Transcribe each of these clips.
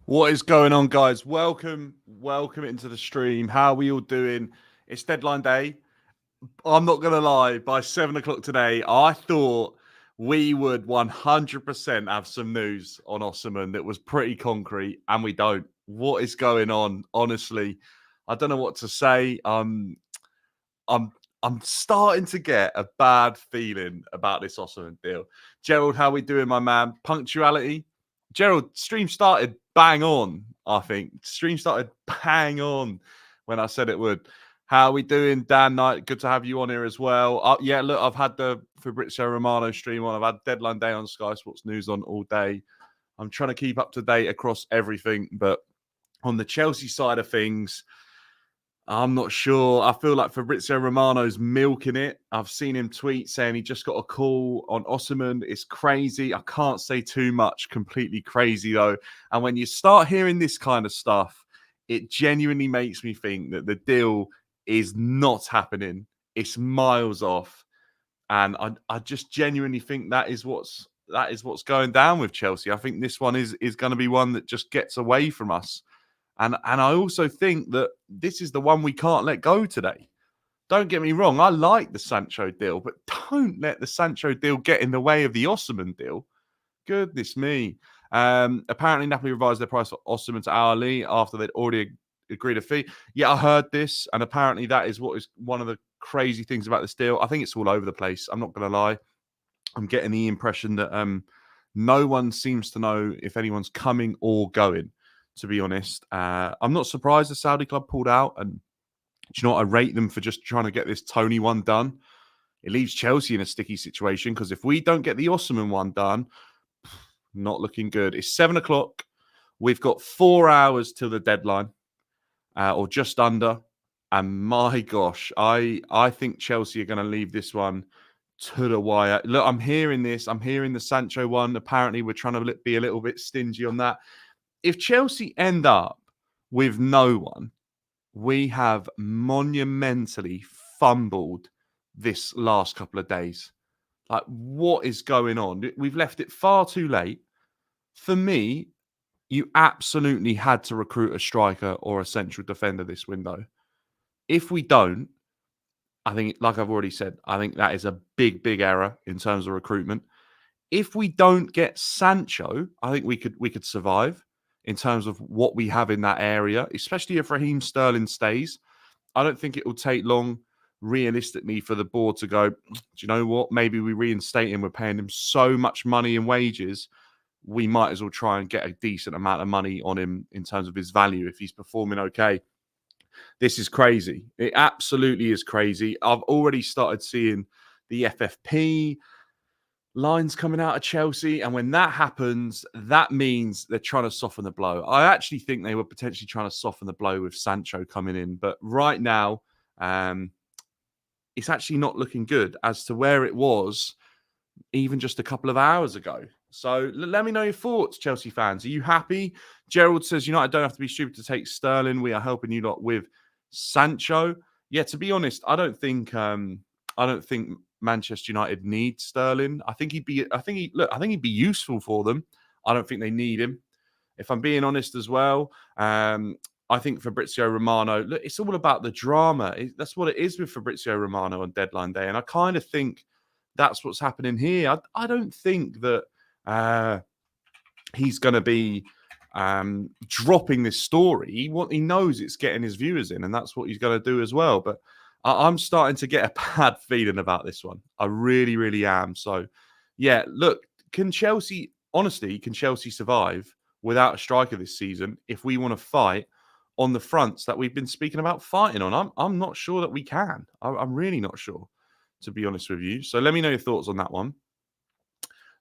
What is going on, guys? Welcome into the stream. How are we all doing? It's deadline day. I'm not going to lie, by 7 o'clock today, I thought we would 100% have some news on Osimhen that was pretty concrete, and we don't. What is going on? Honestly, I don't know what to say. I'm I'm starting to get a bad feeling about this Osimhen deal. Gerald, how we doing, my man? Punctuality? Gerald, stream started bang on, I think. Stream started bang on when I said it would. How are we doing, Dan Knight? Good to have you on here as well. Yeah, look, I've had the Fabrizio Romano stream on. I've had Deadline Day on Sky Sports News on all day. I'm trying to keep up to date across everything, but on the Chelsea side of things, I'm not sure. I feel like Fabrizio Romano's milking it. I've seen him tweet saying he just got a call on Osimhen. It's crazy. I can't say too much. Completely crazy, though. And when you start hearing this kind of stuff, it genuinely makes me think that the deal is not happening. It's miles off. And I just genuinely think that is what's going down with Chelsea. I think this one is going to be one that just gets away from us. And I also think that this is the one we can't let go today. Don't get me wrong, I like the Sancho deal, but don't let the Sancho deal get in the way of the Osimhen deal. Goodness me. Apparently, Napoli revised their price for Osimhen to hourly after they'd already agreed a fee. Yeah, I heard this, and apparently that is what is one of the crazy things about this deal. I think it's all over the place. I'm not going to lie. I'm getting the impression that no one seems to know if anyone's coming or going, to be honest. I'm not surprised the Saudi club pulled out. And do you know what? I rate them for just trying to get this Tony one done. It leaves Chelsea in a sticky situation because if we don't get the Osimhen one done, not looking good. It's 7 o'clock. We've got 4 hours till the deadline, or just under. And my gosh, I think Chelsea are going to leave this one to the wire. Look, I'm hearing this. I'm hearing the Sancho one. Apparently, we're trying to be a little bit stingy on that. If Chelsea end up with no one, we have monumentally fumbled this last couple of days. Like, what is going on? We've left it far too late. For me, you absolutely had to recruit a striker or a central defender this window. If we don't, I think, like I've already said, I think that is a big, big error in terms of recruitment. If we don't get Sancho, I think we could survive in terms of what we have in that area, especially if Raheem Sterling stays. I don't think it will take long, realistically, for the board to go, do you know what? Maybe we reinstate him. We're paying him so much money in wages. We might as well try and get a decent amount of money on him in terms of his value if he's performing okay. This is crazy. It absolutely is crazy. I've already started seeing the FFP lines coming out of Chelsea. And when that happens, that means they're trying to soften the blow. I actually think they were potentially trying to soften the blow with Sancho coming in. But right now, it's actually not looking good as to where it was even just a couple of hours ago. So let me know your thoughts, Chelsea fans. Are you happy? Gerald says, United don't have to be stupid to take Sterling. We are helping you lot with Sancho. Yeah, to be honest, I don't think Manchester United need Sterling. I think he'd be useful for them. I don't think they need him. If I'm being honest as well, I think Fabrizio Romano, look, it's all about the drama. That's what it is with Fabrizio Romano on deadline day. And I kind of think that's what's happening here. I don't think that he's going to be dropping this story. He knows it's getting his viewers in, and that's what he's going to do as well. But I'm starting to get a bad feeling about this one. I really, really am. So, yeah, look, can Chelsea survive without a striker this season if we want to fight on the fronts that we've been speaking about fighting on? I'm not sure that we can. I'm really not sure, to be honest with you. So let me know your thoughts on that one.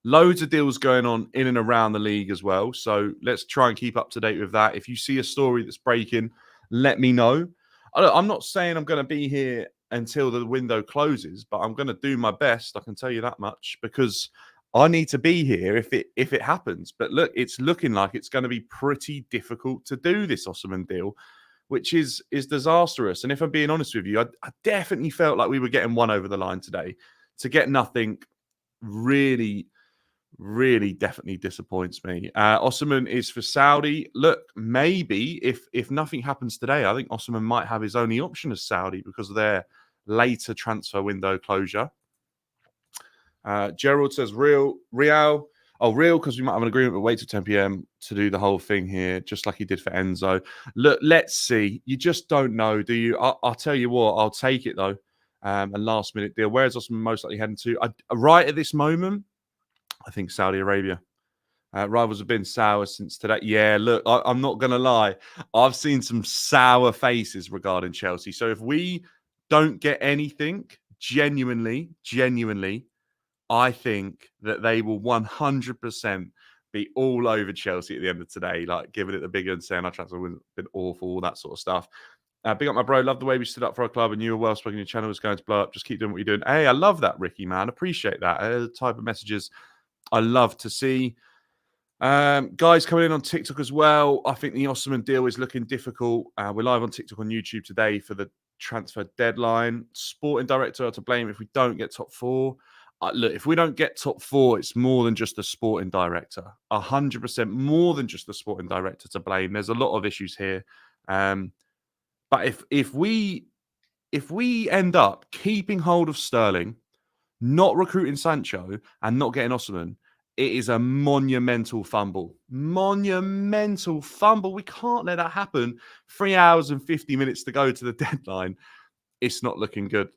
Loads of deals going on in and around the league as well. So let's try and keep up to date with that. If you see a story that's breaking, let me know. I'm not saying I'm going to be here until the window closes, but I'm going to do my best. I can tell you that much, because I need to be here if it happens. But look, it's looking like it's going to be pretty difficult to do this Osimhen deal, which is disastrous. And if I'm being honest with you, I definitely felt like we were getting one over the line today. To get nothing really, Really, definitely disappoints me. Osimhen is for Saudi. Look, maybe if nothing happens today, I think Osimhen might have his only option as Saudi because of their later transfer window closure. Gerald says Real. Oh, Real, because we might have an agreement, but wait till 10 p.m. to do the whole thing here, just like he did for Enzo. Look, let's see. You just don't know, do you? I'll tell you what, I'll take it though. A last minute deal. Where is Osimhen most likely heading to? Right at this moment, I think Saudi Arabia. Rivals have been sour since today. Yeah, look, I'm not going to lie. I've seen some sour faces regarding Chelsea. So if we don't get anything, genuinely, I think that they will 100% be all over Chelsea at the end of today, like giving it the big and saying our transfer has been awful, all that sort of stuff. Big up my bro. Love the way we stood up for our club and you were well spoken. Your channel was going to blow up. Just keep doing what you're doing. Hey, I love that, Ricky, man. Appreciate that. The type of messages I love to see. Guys coming in on TikTok as well. I think the Osimhen deal is looking difficult. We're live on TikTok on YouTube today for the transfer deadline. Sporting director are to blame if we don't get top four. Look, if we don't get top four, it's more than just the sporting director. 100% more than just the sporting director to blame. There's a lot of issues here. But if we end up keeping hold of Sterling, not recruiting Sancho, and not getting Osimhen, it is a monumental fumble. Monumental fumble. We can't let that happen. 3 hours and 50 minutes to go to the deadline. It's not looking good.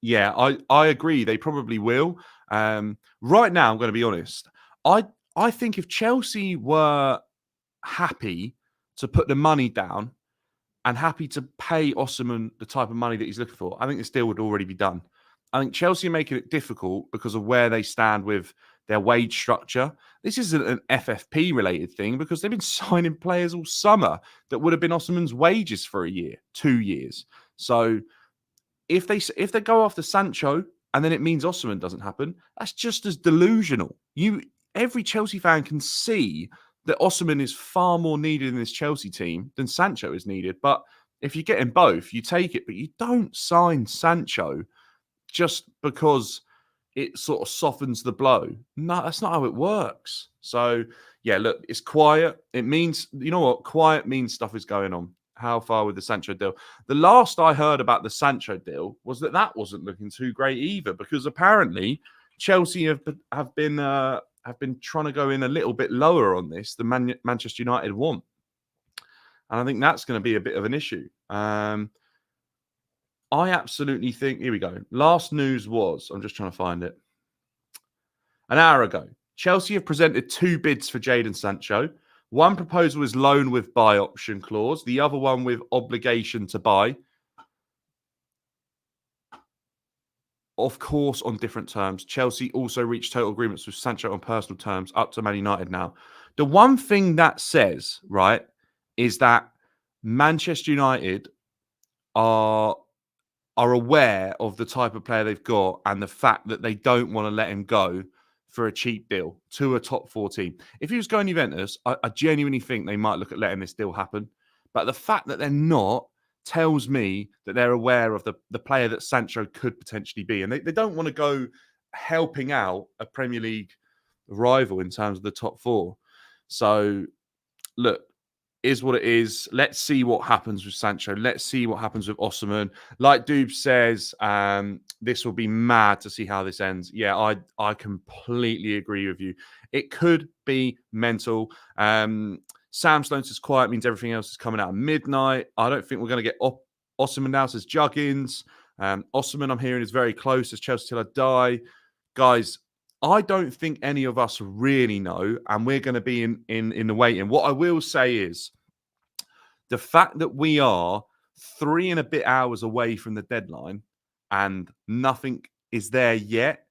Yeah, I agree. They probably will. Right now, I'm going to be honest. I think if Chelsea were happy to put the money down and happy to pay Osimhen the type of money that he's looking for, I think this deal would already be done. I think Chelsea are making it difficult because of where they stand with their wage structure. This isn't an FFP related thing because they've been signing players all summer that would have been Osimhen's wages for a year, 2 years. So if they go after Sancho and then it means Osimhen doesn't happen, that's just as delusional. Every Chelsea fan can see that Osimhen is far more needed in this Chelsea team than Sancho is needed. But if you get in both, you take it, but you don't sign Sancho just because it sort of softens the blow. No, that's not how it works. So, yeah, look, it's quiet. It means, you know what? Quiet means stuff is going on. How far with the Sancho deal? The last I heard about the Sancho deal was that wasn't looking too great either, because apparently Chelsea have been trying to go in a little bit lower on this than Manchester United want, and I think that's going to be a bit of an issue. I absolutely think, here we go. Last news was, I'm just trying to find it. An hour ago, Chelsea have presented 2 bids for Jadon Sancho. One proposal is loan with buy option clause. The other one with obligation to buy. Of course, on different terms. Chelsea also reached total agreements with Sancho on personal terms up to Man United now. The one thing that says, right, is that Manchester United are aware of the type of player they've got and the fact that they don't want to let him go for a cheap deal to a top 4 team. If he was going Juventus, I genuinely think they might look at letting this deal happen. But the fact that they're not tells me that they're aware of the player that Sancho could potentially be. And they don't want to go helping out a Premier League rival in terms of the top 4. So, look, is what it is. Let's see what happens with Sancho. Let's see what happens with Osimhen. Like Doob says, this will be mad to see how this ends. Yeah, I completely agree with you. It could be mental. Sam Stone says quiet means everything else is coming out at midnight. I don't think we're going to get Osimhen now, says Juggins. Osimhen, I'm hearing, is very close, as Chelsea till I die. Guys, I don't think any of us really know, and we're going to be in the waiting. What I will say is the fact that we are 3 and a bit hours away from the deadline and nothing is there yet,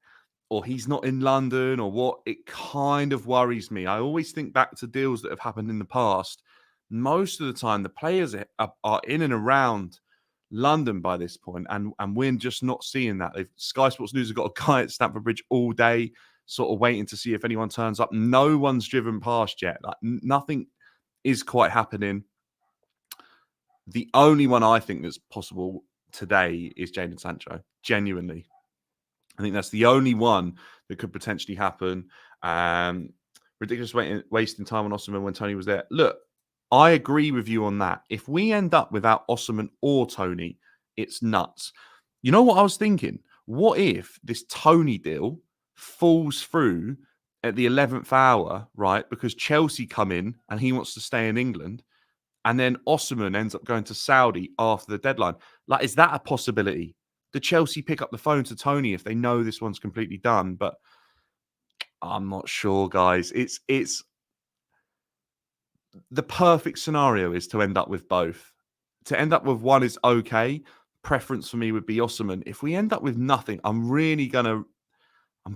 or he's not in London or what, it kind of worries me. I always think back to deals that have happened in the past. Most of the time, the players are in and around London by this point, and we're just not seeing that. Sky Sports News have got a guy at Stamford Bridge all day, sort of waiting to see if anyone turns up. No one's driven past yet. Like, nothing is quite happening. The only one I think that's possible today is Jadon Sancho. Genuinely, I think that's the only one that could potentially happen. Ridiculous wasting time on Osimhen when Tony was there. Look, I agree with you on that. If we end up without Osimhen or Tony, it's nuts. You know what I was thinking? What if this Tony deal falls through at the 11th hour, right? Because Chelsea come in and he wants to stay in England, and then Osimhen ends up going to Saudi after the deadline. Like, is that a possibility? Did Chelsea pick up the phone to Tony if they know this one's completely done? But I'm not sure, guys. It's the perfect scenario is to end up with both. To end up with one is okay. Preference for me would be Osimhen. If we end up with nothing, I'm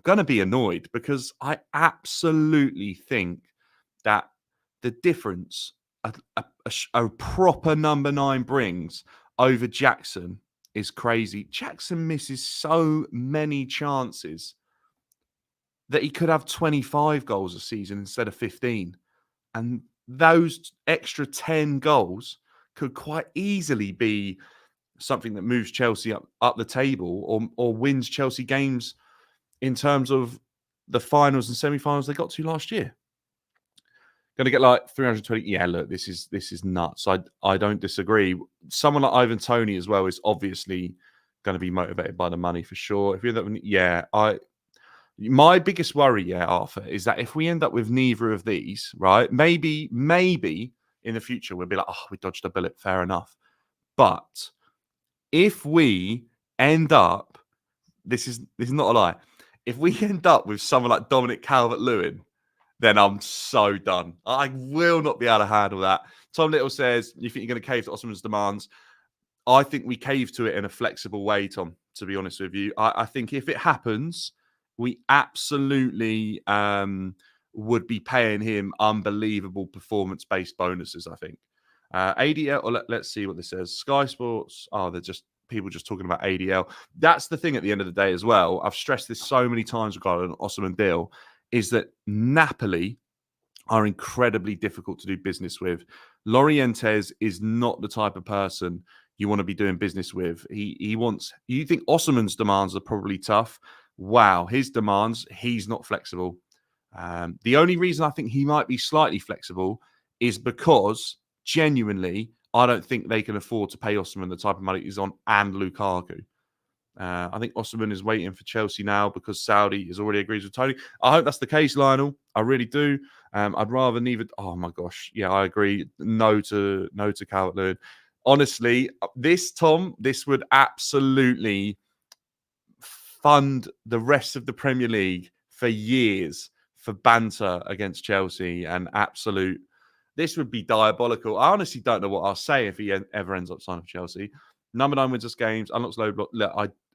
gonna be annoyed, because I absolutely think that the difference a proper number 9 brings over Jackson is crazy. Jackson misses so many chances that he could have 25 goals a season instead of 15. And those extra 10 goals could quite easily be something that moves Chelsea up the table, or wins Chelsea games in terms of the finals and semi-finals they got to last year. Going to get like 320. Yeah, look, this is nuts. I don't disagree. Someone like Ivan Toney as well is obviously going to be motivated by the money for sure. If you're my biggest worry, Arthur, is that if we end up with neither of these, right? Maybe in the future we'll be like, oh, we dodged a bullet, fair enough. But if we end up, this is not a lie. If we end up with someone like Dominic Calvert-Lewin, then I'm so done. I will not be able to handle that. Tom Little says, you think you're going to cave to Osimhen's demands? I think we cave to it in a flexible way, Tom, to be honest with you. I think if it happens, we absolutely would be paying him unbelievable performance-based bonuses, I think. ADL, or let's see what this says. Sky Sports, they're just people just talking about ADL. That's the thing at the end of the day as well. I've stressed this so many times regarding Osimhen deal, is that Napoli are incredibly difficult to do business with. Lorientes is not the type of person you want to be doing business with. He wants, you think Osimhen's demands are probably tough. Wow, his demands, he's not flexible. The only reason I think he might be slightly flexible is because genuinely, I don't think they can afford to pay Osimhen the type of money he's on and Lukaku. I think Osimhen is waiting for Chelsea now because Saudi has already agreed with Tony. I hope that's the case, Lionel. I really do. I'd rather neither. Oh my gosh, yeah, I agree. No to Calvert-Lewin. Honestly, this would absolutely fund the rest of the Premier League for years for banter against Chelsea and absolute. This would be diabolical. I honestly don't know what I'll say if he ever ends up signing for Chelsea. Number 9 wins us games, unlocks low block. Look,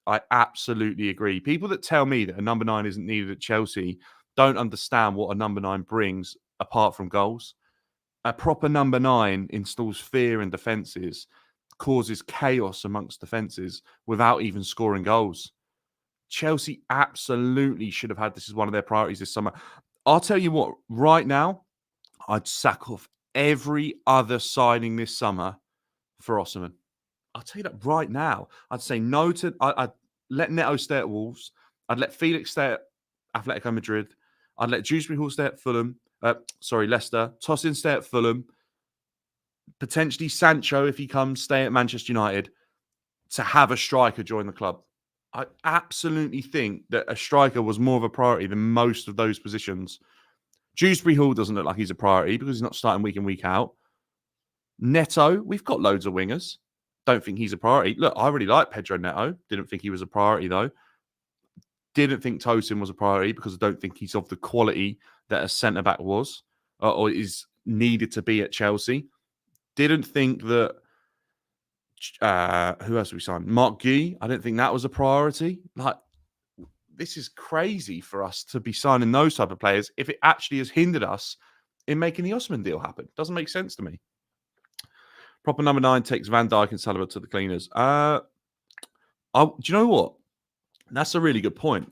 I absolutely agree. People that tell me that a number 9 isn't needed at Chelsea don't understand what a number 9 brings apart from goals. A proper number 9 installs fear in defences, causes chaos amongst defences without even scoring goals. Chelsea absolutely should have had this as one of their priorities this summer. I'll tell you what, right now, I'd sack off every other signing this summer for Osimhen. I'll tell you that right now. I'd say no to. I'd let Neto stay at Wolves. I'd let Felix stay at Atletico Madrid. I'd let Dewsbury Hall stay at Fulham. Leicester. Tosin stay at Fulham. Potentially Sancho, if he comes, stay at Manchester United. To have a striker join the club. I absolutely think that a striker was more of a priority than most of those positions. Dewsbury Hall doesn't look like he's a priority because he's not starting week in, week out. Neto, we've got loads of wingers. Don't think he's a priority. Look, I really like Pedro Neto. Didn't think he was a priority, though. Didn't think Tosin was a priority because I don't think he's of the quality that a centre-back was or is needed to be at Chelsea. Didn't think that... who else we signed? Mark Guy. I didn't think that was a priority. Like, this is crazy for us to be signing those type of players if it actually has hindered us in making the Osimhen deal happen. Doesn't make sense to me. Proper number 9 takes Van Dijk and Saliba to the cleaners. Do you know what? That's a really good point.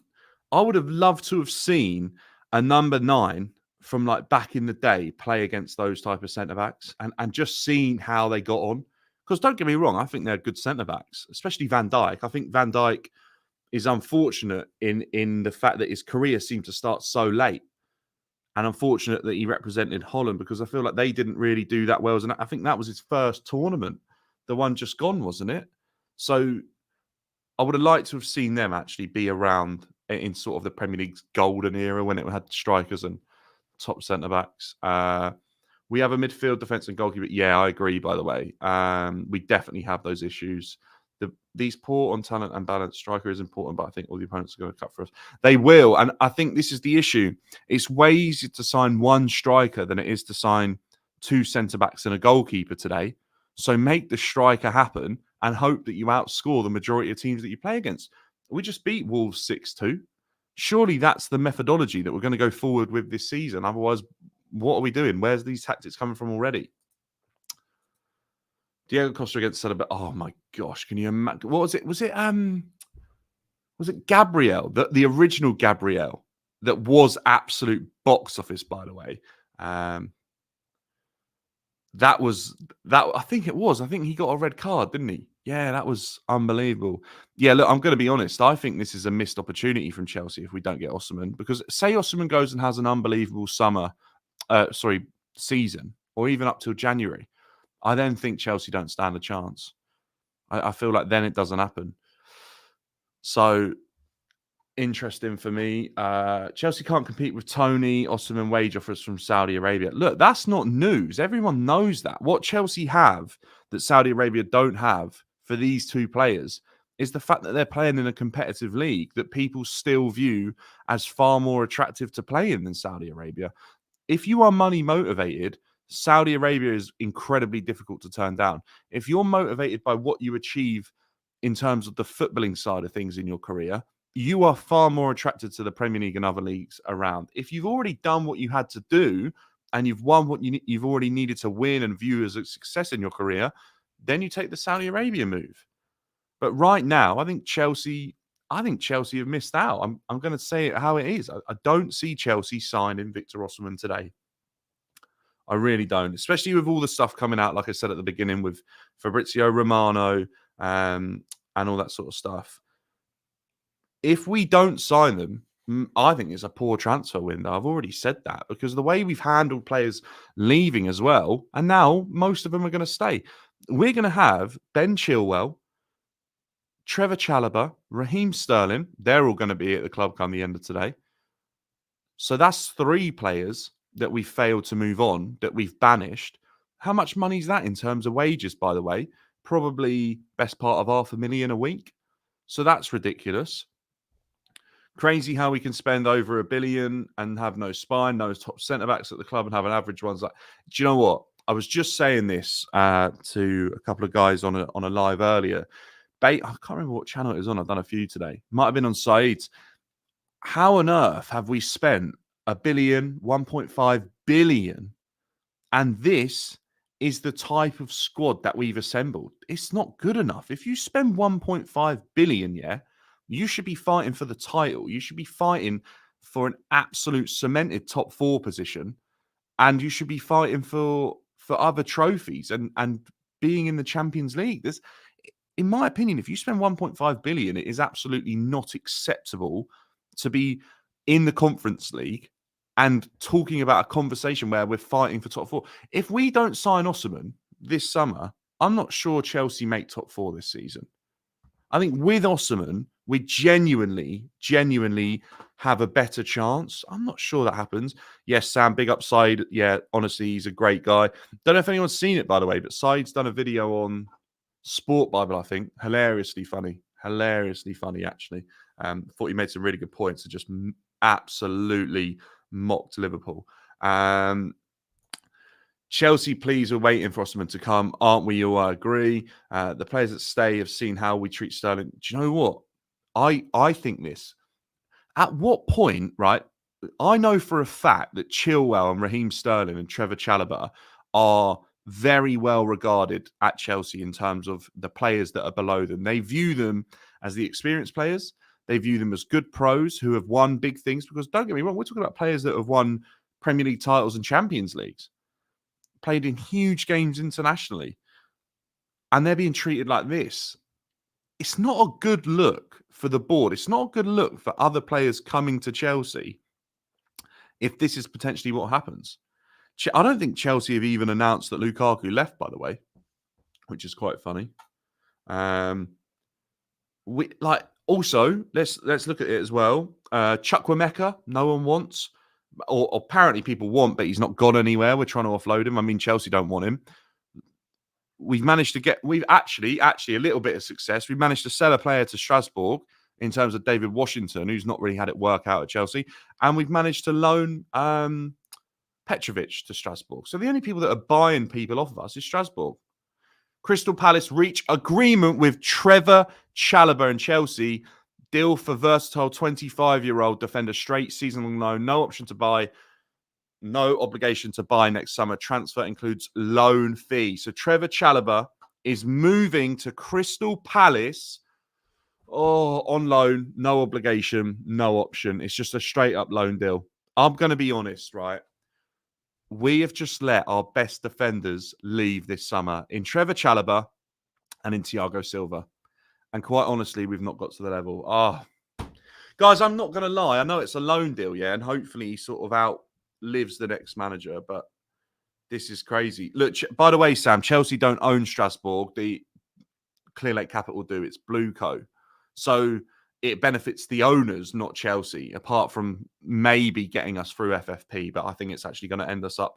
I would have loved to have seen a number 9 from like back in the day play against those type of centre-backs and just seen how they got on. Because don't get me wrong, I think they're good centre-backs, especially Van Dijk. I think Van Dijk is unfortunate in the fact that his career seemed to start so late. And unfortunate that he represented Holland, because I feel like they didn't really do that well. And I think that was his first tournament, the one just gone, wasn't it? So I would have liked to have seen them actually be around in sort of the Premier League's golden era when it had strikers and top centre backs. We have a midfield, defence, and goalkeeper. Yeah, I agree. By the way, we definitely have those issues. These poor on talent and balance, striker is important, but I think all the opponents are going to cut for us. They will, and I think this is the issue. It's way easier to sign one striker than it is to sign two centre backs and a goalkeeper today. So make the striker happen and hope that you outscore the majority of teams that you play against. We just beat Wolves 6-2. Surely that's the methodology that we're going to go forward with this season. Otherwise, what are we doing? Where's these tactics coming from already? Diego Costa against Celebrate. Oh my gosh, can you imagine? What was it? Was it Gabriel, the original Gabriel, that was absolute box office, by the way. That was that. I think it was. I think he got a red card, didn't he? Yeah, that was unbelievable. Yeah, look, I'm going to be honest. I think this is a missed opportunity from Chelsea if we don't get Osimhen, because say Osimhen goes and has an unbelievable season, or even up till January, I then think Chelsea don't stand a chance. I feel like then it doesn't happen. So interesting for me. Chelsea can't compete with Tony, Osimhen wage offers from Saudi Arabia. Look, that's not news. Everyone knows that. What Chelsea have that Saudi Arabia don't have for these two players is the fact that they're playing in a competitive league that people still view as far more attractive to play in than Saudi Arabia. If you are money motivated, Saudi Arabia is incredibly difficult to turn down. If you're motivated by what you achieve in terms of the footballing side of things in your career, you are far more attracted to the Premier League and other leagues around. If you've already done what you had to do and you've won what you've already needed to win and view as a success in your career, then you take the Saudi Arabia move. But right now, I think Chelsea have missed out. I'm going to say it how it is. I don't see Chelsea signing Victor Osimhen today. I really don't, especially with all the stuff coming out, like I said at the beginning, with Fabrizio Romano and all that sort of stuff. If we don't sign them, I think it's a poor transfer window. I've already said that, because the way we've handled players leaving as well, and now most of them are going to stay. We're going to have Ben Chilwell, Trevor Chalobah, Raheem Sterling. They're all going to be at the club come the end of today. So that's 3 players that we failed to move on, that we've banished. How much money is that in terms of wages, by the way? Probably best part of $500,000 a week. So that's ridiculous. Crazy how we can spend over $1 billion and have no spine, no top centre backs at the club, and have an average ones like. Do you know what? I was just saying this to a couple of guys on a live earlier. I can't remember what channel it was on. I've done a few today. Might have been on Saeed's. How on earth have we spent $1 billion, 1.5 billion, and this is the type of squad that we've assembled? It's not good enough. If you spend 1.5 billion, yeah, you should be fighting for the title. You should be fighting for an absolute cemented top 4 position, and you should be fighting for other trophies and being in the Champions League. In my opinion, if you spend 1.5 billion, it is absolutely not acceptable to be in the Conference League and talking about a conversation where we're fighting for top 4. If we don't sign Osimhen this summer, I'm not sure Chelsea make top 4 this season. I think with Osimhen, we genuinely have a better chance. I'm not sure that happens. Yes, Sam, big upside. Yeah, honestly, he's a great guy. Don't know if anyone's seen it, by the way, but Said's done a video on Sport Bible, I think. Hilariously funny, actually. Thought he made some really good points and just absolutely mocked Liverpool. Chelsea, please, we're waiting for Osimhen to come, aren't we all? I agree. The players that stay have seen how we treat Sterling. Do you know what? I think this. At what point, right? I know for a fact that Chilwell and Raheem Sterling and Trevor Chalobah are very well regarded at Chelsea in terms of the players that are below them. They view them as the experienced players. They view them as good pros who have won big things, because don't get me wrong, we're talking about players that have won Premier League titles and Champions Leagues, played in huge games internationally, and they're being treated like this. It's not a good look for the board. It's not a good look for other players coming to Chelsea if this is potentially what happens. I don't think Chelsea have even announced that Lukaku left, by the way, which is quite funny. Also, let's look at it as well. Chukwuemeka, no one wants, or apparently people want, but he's not gone anywhere. We're trying to offload him. I mean, Chelsea don't want him. We've actually a little bit of success. We've managed to sell a player to Strasbourg in terms of David Washington, who's not really had it work out at Chelsea. And we've managed to loan Petrovic to Strasbourg. So the only people that are buying people off of us is Strasbourg. Crystal Palace reach agreement with Trevor Chalobah and Chelsea. Deal for versatile 25-year-old defender, straight season-long loan, no option to buy, no obligation to buy next summer. Transfer includes loan fee. So Trevor Chalobah is moving to Crystal Palace on loan, no obligation, no option. It's just a straight-up loan deal. I'm going to be honest, right? We have just let our best defenders leave this summer in Trevor Chalobah and in Thiago Silva. And quite honestly, we've not got to the level. Guys, I'm not going to lie. I know it's a loan deal, yeah, and hopefully he sort of outlives the next manager, but this is crazy. Look, by the way, Sam, Chelsea don't own Strasbourg. The Clear Lake Capital do. It's Blue Co. So it benefits the owners, not Chelsea, apart from maybe getting us through FFP. But I think it's actually going to end us up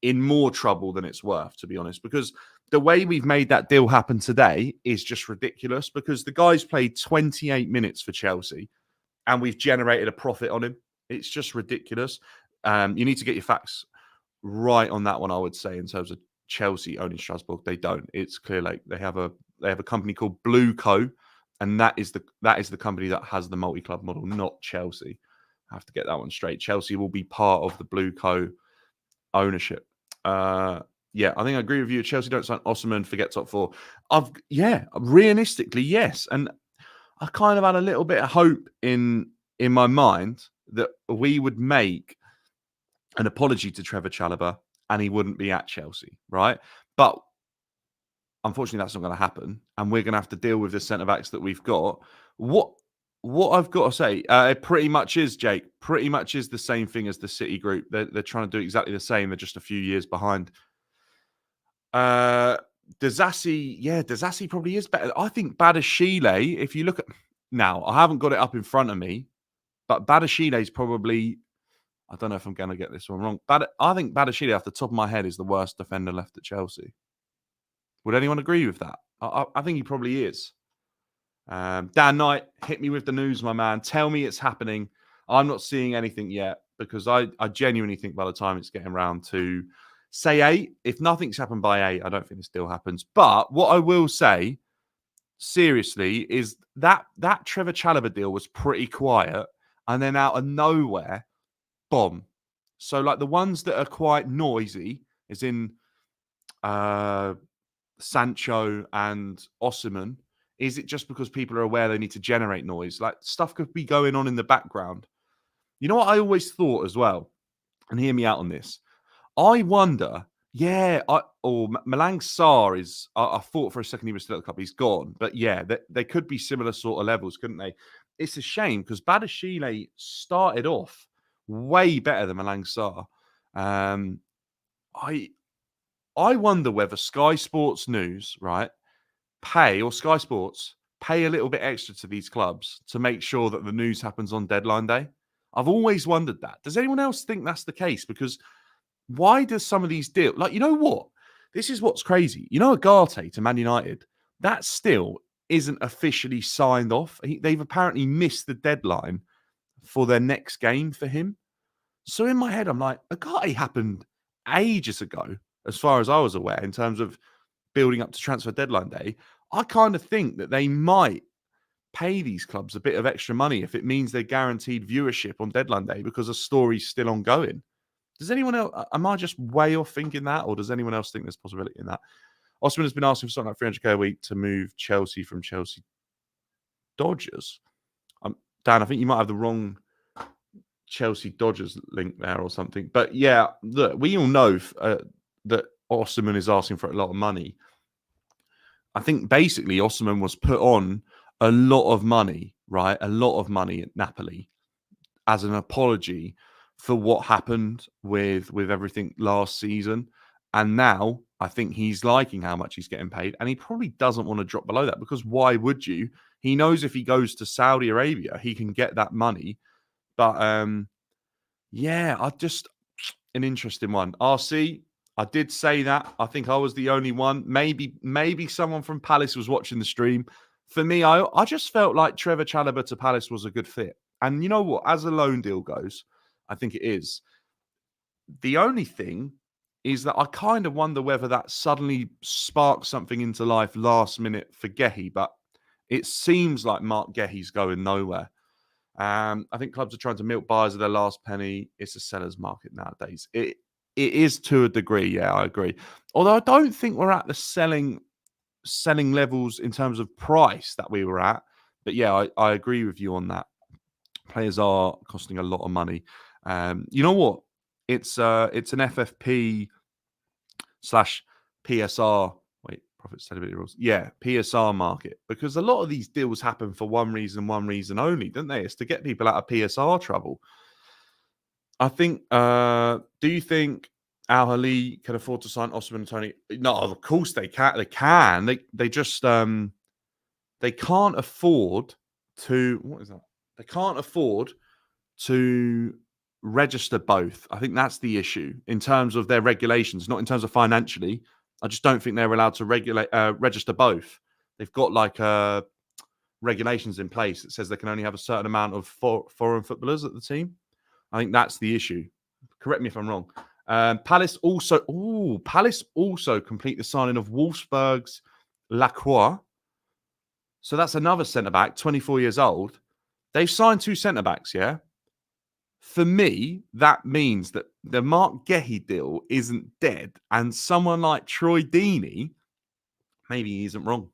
in more trouble than it's worth, to be honest, because the way we've made that deal happen today is just ridiculous, because the guy's played 28 minutes for Chelsea and we've generated a profit on him. It's just ridiculous. You need to get your facts right on that one, I would say, in terms of Chelsea owning Strasbourg. They don't. It's Clear Lake. They have a company called Blue Co. And that is the company that has the multi-club model, not Chelsea. I have to get that one straight. Chelsea will be part of the Blue Co. ownership. Yeah, I think I agree with you. Chelsea don't sign Osimhen, forget top four. Realistically, yes. And I kind of had a little bit of hope in my mind that we would make an apology to Trevor Chalobah and he wouldn't be at Chelsea, right? But unfortunately, that's not going to happen, and we're going to have to deal with the centre backs that we've got. What I've got to say, it pretty much is, Jake. Pretty much is the same thing as the City group. They're trying to do exactly the same. They're just a few years behind. Disasi probably is better. I think Badashile, if you look at now, I haven't got it up in front of me, but Badashile is probably, I don't know if I'm going to get this one wrong, but I think Badashile, off the top of my head, is the worst defender left at Chelsea. Would anyone agree with that? I think he probably is. Dan Knight, hit me with the news, my man. Tell me it's happening. I'm not seeing anything yet, because I genuinely think by the time it's getting around to, say, 8, if nothing's happened by 8, I don't think it still happens. But what I will say, seriously, is that Trevor Chalobah deal was pretty quiet, and then out of nowhere, bomb. So, like, the ones that are quite noisy, as in Sancho and Osimhen, is it just because people are aware they need to generate noise? Like, stuff could be going on in the background. You know what I always thought as well, and hear me out on this. I wonder, Malang Sarr is, I thought for a second he was still at the club. He's gone. But yeah, they could be similar sort of levels, couldn't they? It's a shame, because Badashile started off way better than Malang Sarr. I wonder whether Sky Sports News, right, pay a little bit extra to these clubs to make sure that the news happens on deadline day. I've always wondered that. Does anyone else think that's the case? Because why does some of these deals, like, you know what? This is what's crazy. You know, Agate to Man United, that still isn't officially signed off. They've apparently missed the deadline for their next game for him. So in my head, I'm like, Agate happened ages ago, as far as I was aware, in terms of building up to transfer deadline day. I kind of think that they might pay these clubs a bit of extra money if it means they're guaranteed viewership on deadline day because a story's still ongoing. Does anyone else, am I just way off thinking that, or does anyone else think there's possibility in that? Osimhen has been asking for something like 300k a week to move Chelsea from Chelsea Dodgers. Dan, I think you might have the wrong Chelsea Dodgers link there or something. But yeah, look, we all know that Osimhen is asking for a lot of money. I think basically Osimhen was put on a lot of money, right? A lot of money at Napoli as an apology for what happened with everything last season. And now I think he's liking how much he's getting paid, and he probably doesn't want to drop below that, because why would you? He knows if he goes to Saudi Arabia, he can get that money. But yeah, I just an interesting one. RC, I did say that. I think I was the only one. Maybe someone from Palace was watching the stream. For me, I just felt like Trevor Chalobah to Palace was a good fit. And you know what? As a loan deal goes, I think it is. The only thing is that I kind of wonder whether that suddenly sparks something into life last minute for Gehi, but it seems like Mark Gehi's going nowhere. I think clubs are trying to milk buyers of their last penny. It's a seller's market nowadays. It is to a degree, yeah, I agree. Although I don't think we're at the selling levels in terms of price that we were at. But yeah, I agree with you on that. Players are costing a lot of money. You know what? It's an FFP slash PSR. Wait, profit sustainability rules. Yeah, PSR market, because a lot of these deals happen for one reason only, don't they? It's to get people out of PSR trouble. I think. Do you think Al Ahly can afford to sign Osimhen and Tony? No, of course they can. They can. They just they can't afford to. What is that? They can't afford to register both. I think that's the issue in terms of their regulations, not in terms of financially. I just don't think they're allowed to register both. They've got like regulations in place that says they can only have a certain amount of foreign footballers at the team. I think that's the issue. Correct me if I'm wrong. Palace also complete the signing of Wolfsburg's Lacroix. So that's another centre back, 24 years old. They've signed 2 centre backs, yeah. For me, that means that the Mark Gehi deal isn't dead, and someone like Troy Deeney, maybe he isn't wrong,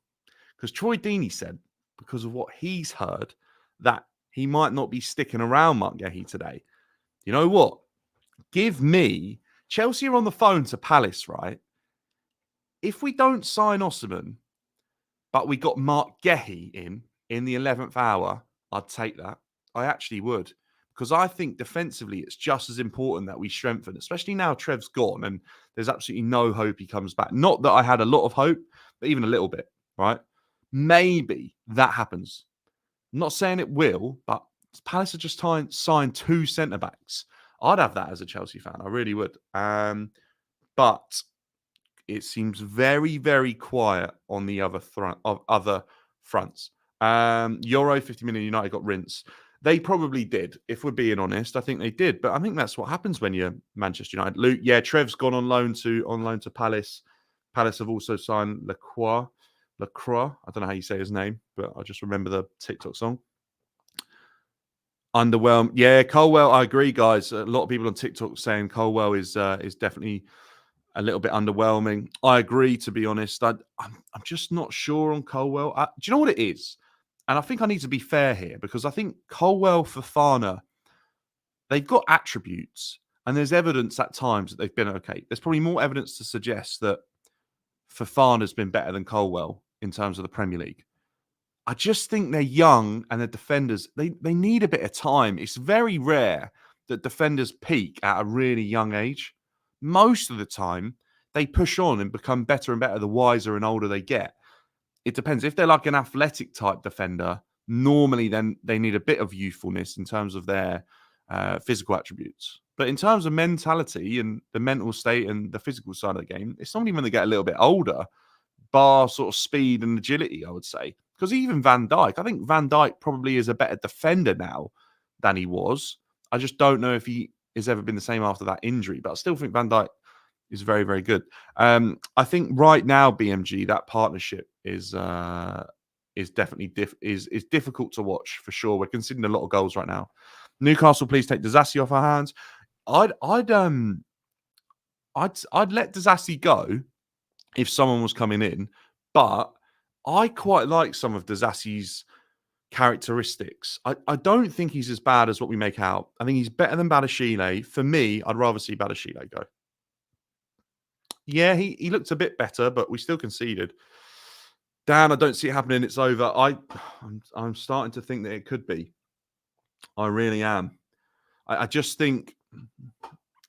because Troy Deeney said, because of what he's heard, that he might not be sticking around Mark Gehi today. You know what? Give me Chelsea are on the phone to Palace, right? If we don't sign Osimhen, but we got Mark Gehi in the 11th hour, I'd take that. I actually would. Because I think defensively, it's just as important that we strengthen, especially now Trev's gone and there's absolutely no hope he comes back. Not that I had a lot of hope, but even a little bit, right? Maybe that happens. I'm not saying it will, but Palace have just signed 2 centre backs. I'd have that as a Chelsea fan. I really would. But it seems very, very quiet on the other fronts. Euro 50 million United got rinsed. They probably did, if we're being honest. I think they did, but I think that's what happens when you're Manchester United. Luke, yeah, Trev's gone on loan to Palace. Palace have also signed Lacroix. I don't know how you say his name, but I just remember the TikTok song. Underwhelmed. Yeah, Colwell, I agree, guys. A lot of people on TikTok saying Colwell is definitely a little bit underwhelming. I agree, to be honest. I'm just not sure on Colwell. Do you know what it is? And I think I need to be fair here, because I think Colwell, Fofana, they've got attributes, and there's evidence at times that they've been okay. There's probably more evidence to suggest that Fofana's been better than Colwell in terms of the Premier League. I just think they're young, and the defenders, they need a bit of time. It's very rare that defenders peak at a really young age. Most of the time, they push on and become better and better the wiser and older they get. It depends. If they're like an athletic type defender, normally then they need a bit of youthfulness in terms of their physical attributes. But in terms of mentality and the mental state and the physical side of the game, it's only when they get a little bit older, bar sort of speed and agility, I would say. Because even Van Dijk, I think Van Dijk probably is a better defender now than he was. I just don't know if he has ever been the same after that injury, but I still think Van Dijk is very, very good. I think right now, BMG, that partnership is definitely is difficult to watch for sure. We're conceding a lot of goals right now. Newcastle, please take Disasi off our hands. I'd let Disasi go if someone was coming in, but I quite like some of Disasi's characteristics. I don't think he's as bad as what we make out. I think he's better than Badashile. For me, I'd rather see Badashile go. Yeah, he looked a bit better, but we still conceded. Dan, I don't see it happening. It's over. I'm starting to think that it could be. I really am. I just think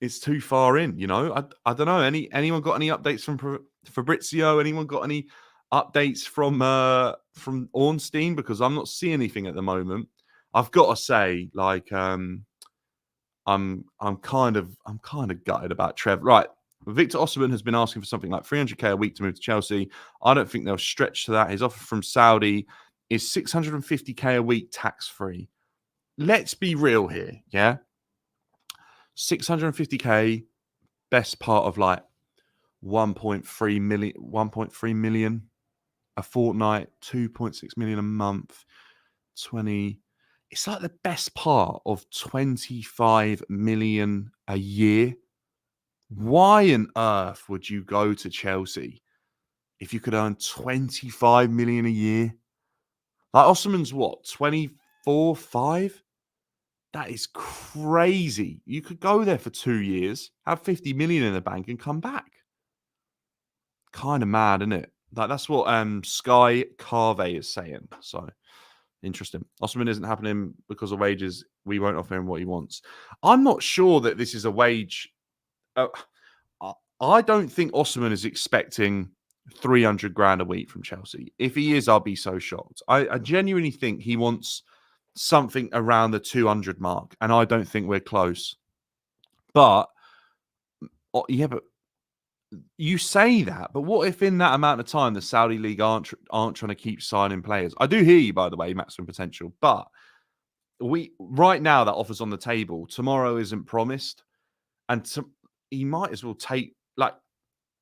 it's too far in. I don't know. Anyone got any updates from Fabrizio? Anyone got any updates from Ornstein? Because I'm not seeing anything at the moment. I've got to say, like, I'm kind of gutted about Trev. Right. Victor Osimhen has been asking for something like 300k a week to move to Chelsea. I don't think they'll stretch to that. His offer from Saudi is 650k a week tax free. Let's be real here, yeah? 650k, best part of like 1.3 million a fortnight, 2.6 million a month, 20. It's like the best part of 25 million a year. Why on earth would you go to Chelsea if you could earn 25 million a year? Like Osimhen's what, 24, 5? That is crazy. You could go there for 2 years, have 50 million in the bank and come back. Kind of mad, isn't it? Like that's what Sky Carve is saying. So interesting. Osimhen isn't happening because of wages. We won't offer him what he wants. I'm not sure that this is a wage. I don't think Osimhen is expecting 300 grand a week from Chelsea. If he is, I'll be so shocked. I genuinely think he wants something around the 200 mark, and I don't think we're close. But yeah, but you say that, but what if in that amount of time the Saudi league aren't trying to keep signing players? I do hear you, by the way, maximum potential, but we right now that offer's on the table. Tomorrow isn't promised, and he might as well take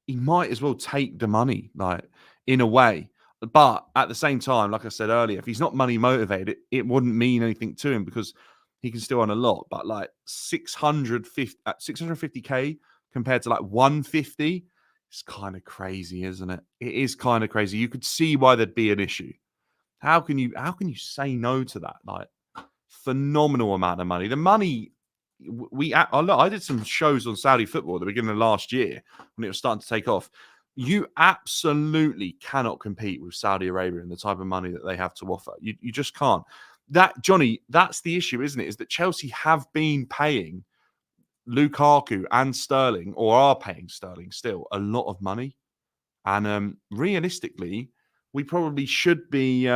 the money, like in a way. But at the same time, like I said earlier, if he's not money motivated, it wouldn't mean anything to him because he can still earn a lot. But like 650k compared to like 150, it's kind of crazy, isn't it? It is kind of crazy. You could see why there'd be an issue. How can you say no to that? Like phenomenal amount of money. The money I did some shows on Saudi football at the beginning of last year when it was starting to take off. You absolutely cannot compete with Saudi Arabia and the type of money that they have to offer. You just can't. Johnny, that's the issue, isn't it? Is that Chelsea have been paying Lukaku and Sterling, or are paying Sterling still, a lot of money. And realistically, we probably should be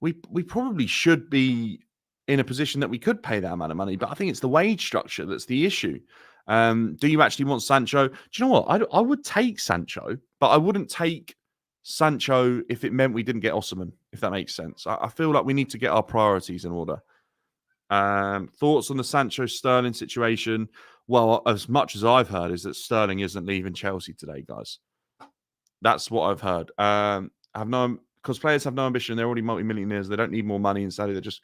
we probably should be in a position that we could pay that amount of money. But I think it's the wage structure that's the issue. Do you actually want Sancho? Do you know what? I would take Sancho, but I wouldn't take Sancho if it meant we didn't get Osimhen, if that makes sense. I feel like we need to get our priorities in order. Thoughts on the Sancho Sterling situation? Well, as much as I've heard is that Sterling isn't leaving Chelsea today, guys. That's what I've heard. I've known because players have no ambition. They're already multi-millionaires. They don't need more money in Saudi. They're just,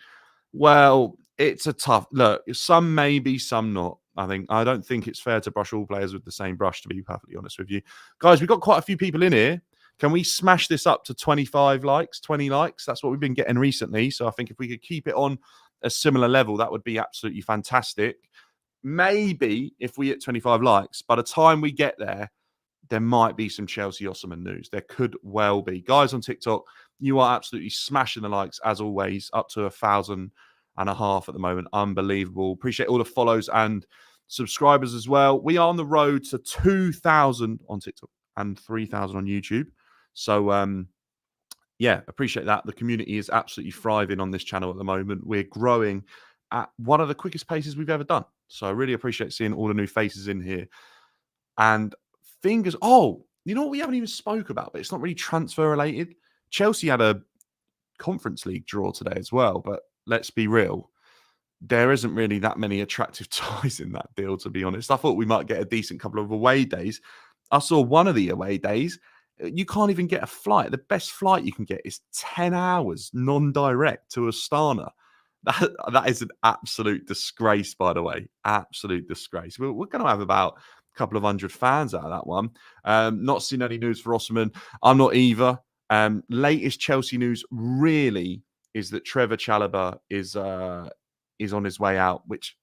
well, it's a tough look. Some maybe, some not. I don't think it's fair to brush all players with the same brush, to be perfectly honest with you. Guys, we've got quite a few people in here. Can we smash this up to 25 likes, 20 likes? That's what we've been getting recently. So I think if we could keep it on a similar level, that would be absolutely fantastic. Maybe if we hit 25 likes, by the time we get there might be some Chelsea Osimhen news. There could well be. Guys on TikTok, you are absolutely smashing the likes as always, up to 1,500 at the moment. Unbelievable. Appreciate all the follows and subscribers as well. We are on the road to 2,000 on TikTok and 3,000 on YouTube. So, yeah, appreciate that. The community is absolutely thriving on this channel at the moment. We're growing at one of the quickest paces we've ever done. So I really appreciate seeing all the new faces in here. And you know what we haven't even spoke about, but it's not really transfer related. Chelsea had a Conference League draw today as well, but let's be real. There isn't really that many attractive ties in that deal, to be honest. I thought we might get a decent couple of away days. I saw one of the away days. You can't even get a flight. The best flight you can get is 10 hours non-direct to Astana. That is an absolute disgrace, by the way. Absolute disgrace. We're going to have about couple of hundred fans out of that one. Not seen any news for Osimhen. I'm not either. Latest Chelsea news really is that Trevor Chalobah is on his way out, which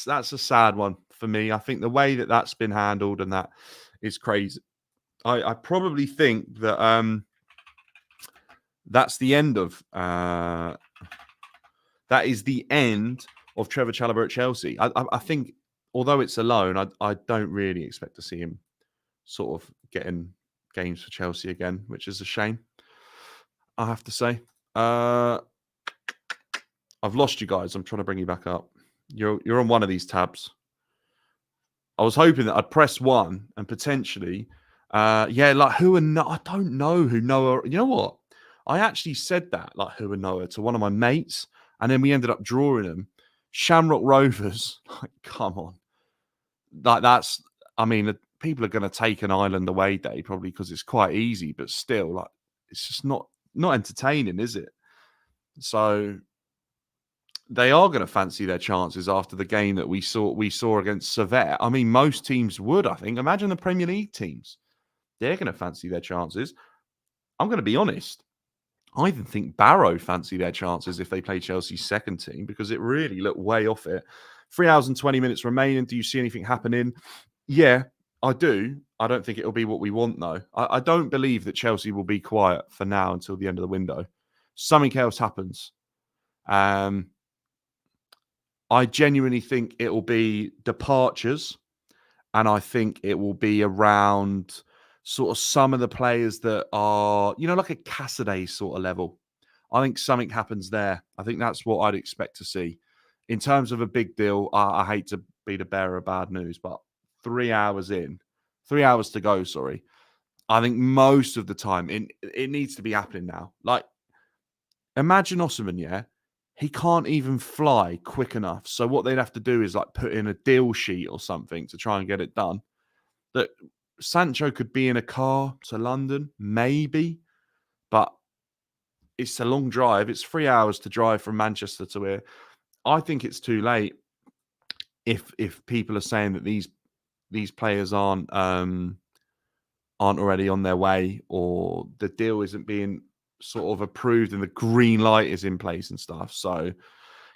that's a sad one for me. I think the way that that's been handled and that is crazy. I probably think that that's the end of that is the end of Trevor Chalobah at Chelsea. I think, although it's a loan, I don't really expect to see him sort of getting games for Chelsea again, which is a shame, I have to say. I've lost you guys. I'm trying to bring you back up. You're on one of these tabs. I was hoping that I'd press one and potentially, like who and no, I don't know who Noah. You know what? I actually said that, like who and Noah, to one of my mates, and then we ended up drawing them. Shamrock Rovers. Like, come on, like that's. I mean, people are going to take an Ireland away day probably because it's quite easy, but still, like it's just not entertaining, is it? So they are going to fancy their chances after the game that we saw against Servette. I mean, most teams would, I think. Imagine the Premier League teams. They're going to fancy their chances. I'm going to be honest. I even think Barrow fancy their chances if they play Chelsea's second team because it really looked way off it. 3 hours and 20 minutes remaining. Do you see anything happening? Yeah, I do. I don't think it'll be what we want, though. I don't believe that Chelsea will be quiet for now until the end of the window. Something else happens. I genuinely think it will be departures, and I think it will be around sort of some of the players that are, like a Cassidy sort of level. I think something happens there. I think that's what I'd expect to see. In terms of a big deal, I hate to be the bearer of bad news, but 3 hours in, 3 hours to go, sorry. I think most of the time it needs to be happening now. Like, imagine Osimhen, yeah? He can't even fly quick enough. So what they'd have to do is like put in a deal sheet or something to try and get it done. That Sancho could be in a car to London, maybe, but it's a long drive. It's 3 hours to drive from Manchester to here. I think it's too late if people are saying that these players aren't already on their way or the deal isn't being sort of approved and the green light is in place and stuff. So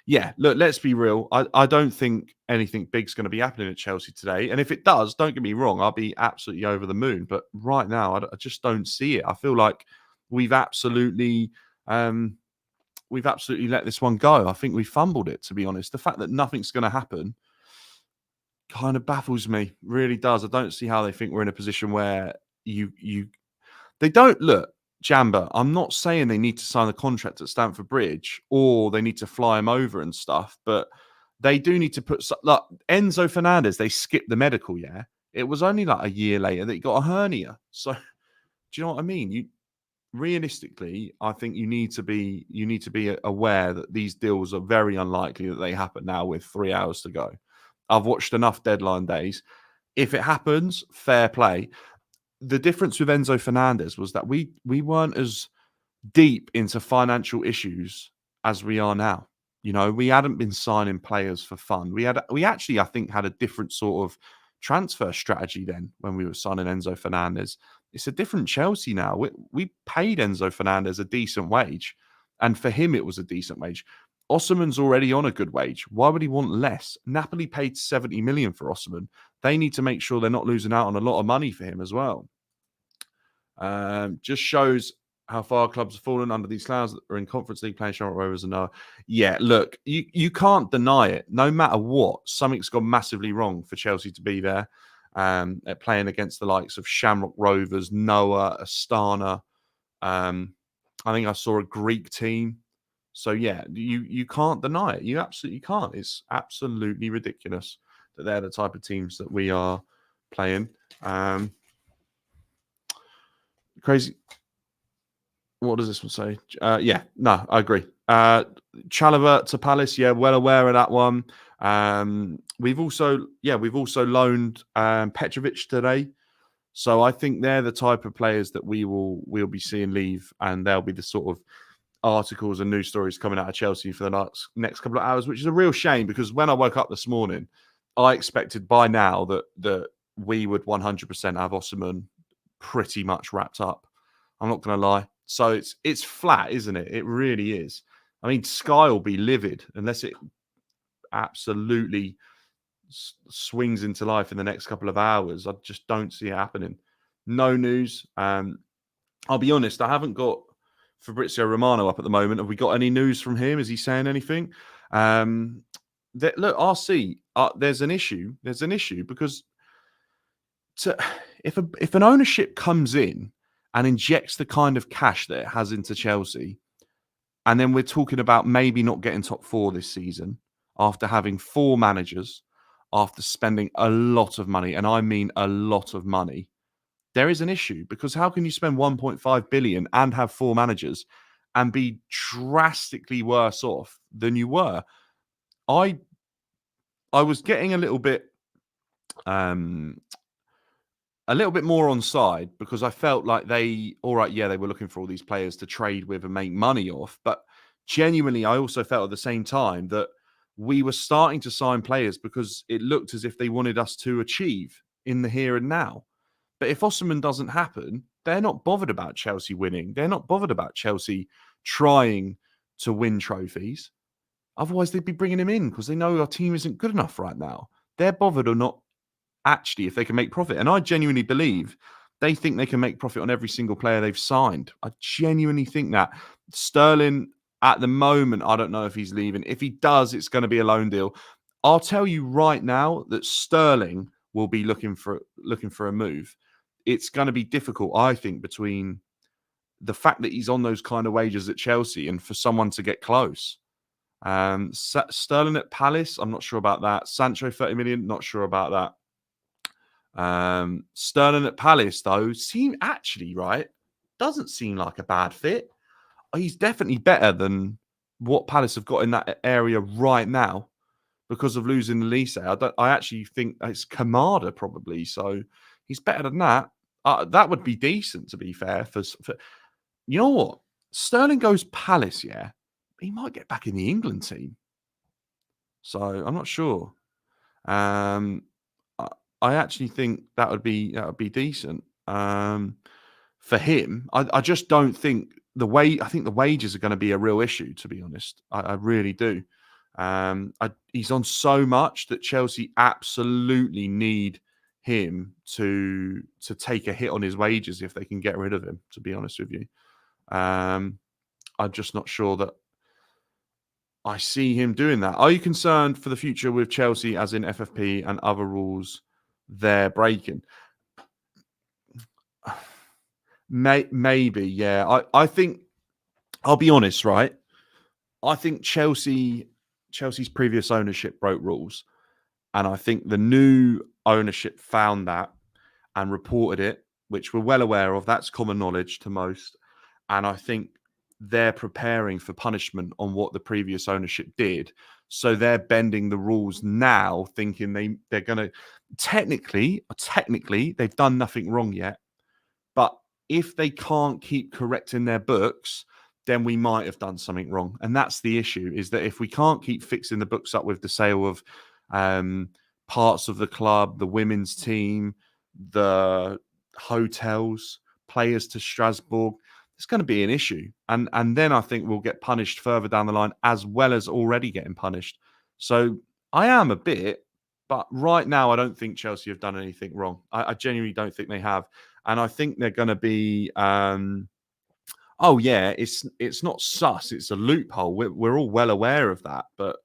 yeah, look, let's be real. I don't think anything big's going to be happening at Chelsea today. And if it does, don't get me wrong, I'll be absolutely over the moon. But right now, I just don't see it. I feel like we've absolutely let this one go. I think we fumbled it, to be honest. The fact that nothing's going to happen kind of baffles me. Really does. I don't see how they think we're in a position where they don't look. Jamba, I'm not saying they need to sign a contract at Stamford Bridge or they need to fly him over and stuff, but they do need to put like Enzo Fernandez. They skipped the medical. Yeah, it was only like a year later that he got a hernia. So, do you know what I mean? Realistically, I think you need to be aware that these deals are very unlikely that they happen now with 3 hours to go. I've watched enough deadline days. If it happens, fair play. The difference with Enzo Fernandez was that we weren't as deep into financial issues as we are now. We hadn't been signing players for fun. We actually, I think, had a different sort of transfer strategy then when we were signing Enzo Fernandez. It's a different Chelsea now. We paid Enzo Fernandez a decent wage, and for him, it was a decent wage. Osimhen's already on a good wage. Why would he want less? Napoli paid 70 million for Osimhen. They need to make sure they're not losing out on a lot of money for him as well. Just shows how far clubs have fallen under these clouds that are in Conference League playing Shamrock Rovers and Noah. Yeah, look, you can't deny it. No matter what, something's gone massively wrong for Chelsea to be there at playing against the likes of Shamrock Rovers, Noah, Astana. I think I saw a Greek team. So yeah, you can't deny it. You absolutely can't. It's absolutely ridiculous that they're the type of teams that we are playing. Crazy. What does this one say? Yeah, no, I agree. Chalobah to Palace, yeah, well aware of that one. We've also loaned Petrovic today, so I think they're the type of players that we'll be seeing leave, and they'll be the sort of articles and news stories coming out of Chelsea for the next couple of hours, which is a real shame because when I woke up this morning, I expected by now that we would 100% have Osimhen pretty much wrapped up. I'm not going to lie. So it's flat, isn't it? It really is. I mean, Sky will be livid unless it absolutely swings into life in the next couple of hours. I just don't see it happening. no news. I'll be honest, I haven't got Fabrizio Romano up at the moment. Have we got any news from him? Is he saying anything? Look, RC, there's an issue. There's an issue because if an ownership comes in and injects the kind of cash that it has into Chelsea, and then we're talking about maybe not getting top four this season after having 4 managers, after spending a lot of money, and I mean a lot of money, there is an issue because how can you spend 1.5 billion and have 4 managers and be drastically worse off than you were? I was getting a little bit more on side because I felt like they were looking for all these players to trade with and make money off. But genuinely, I also felt at the same time that we were starting to sign players because it looked as if they wanted us to achieve in the here and now. But if Osimhen doesn't happen, they're not bothered about Chelsea winning. They're not bothered about Chelsea trying to win trophies. Otherwise, they'd be bringing him in because they know our team isn't good enough right now. They're bothered or not actually if they can make profit. And I genuinely believe they think they can make profit on every single player they've signed. I genuinely think that. Sterling, at the moment, I don't know if he's leaving. If he does, it's going to be a loan deal. I'll tell you right now that Sterling will be looking for a move. It's going to be difficult, I think, between the fact that he's on those kind of wages at Chelsea and for someone to get close. Sterling at Palace, I'm not sure about that. Sancho, 30 million, not sure about that. Sterling at Palace, though, doesn't seem like a bad fit. He's definitely better than what Palace have got in that area right now because of losing Elise. I actually think it's Kamada probably, so he's better than that. That would be decent, to be fair. For you know what, Sterling goes Palace, yeah, he might get back in the England team. So I'm not sure. I actually think that would be decent for him. I just don't think I think the wages are going to be a real issue. To be honest, I really do. He's on so much that Chelsea absolutely need him to take a hit on his wages if they can get rid of him. To be honest with you, I'm just not sure that I see him doing that. Are you concerned for the future with Chelsea, as in FFP and other rules they're breaking? Maybe, yeah. I think, I'll be honest, right? I think Chelsea's previous ownership broke rules. And I think the new ownership found that and reported it, which we're well aware of. That's common knowledge to most. And I think they're preparing for punishment on what the previous ownership did. So they're bending the rules now, thinking they're going to technically, they've done nothing wrong yet. But if they can't keep correcting their books, then we might have done something wrong. And that's the issue, is that if we can't keep fixing the books up with the sale of parts of the club, the women's team, the hotels, players to Strasbourg, it's going to be an issue. And then I think we'll get punished further down the line, as well as already getting punished. So I am a bit, but right now I don't think Chelsea have done anything wrong. I genuinely don't think they have. And I think they're going to be, it's not sus, it's a loophole. We're all well aware of that. But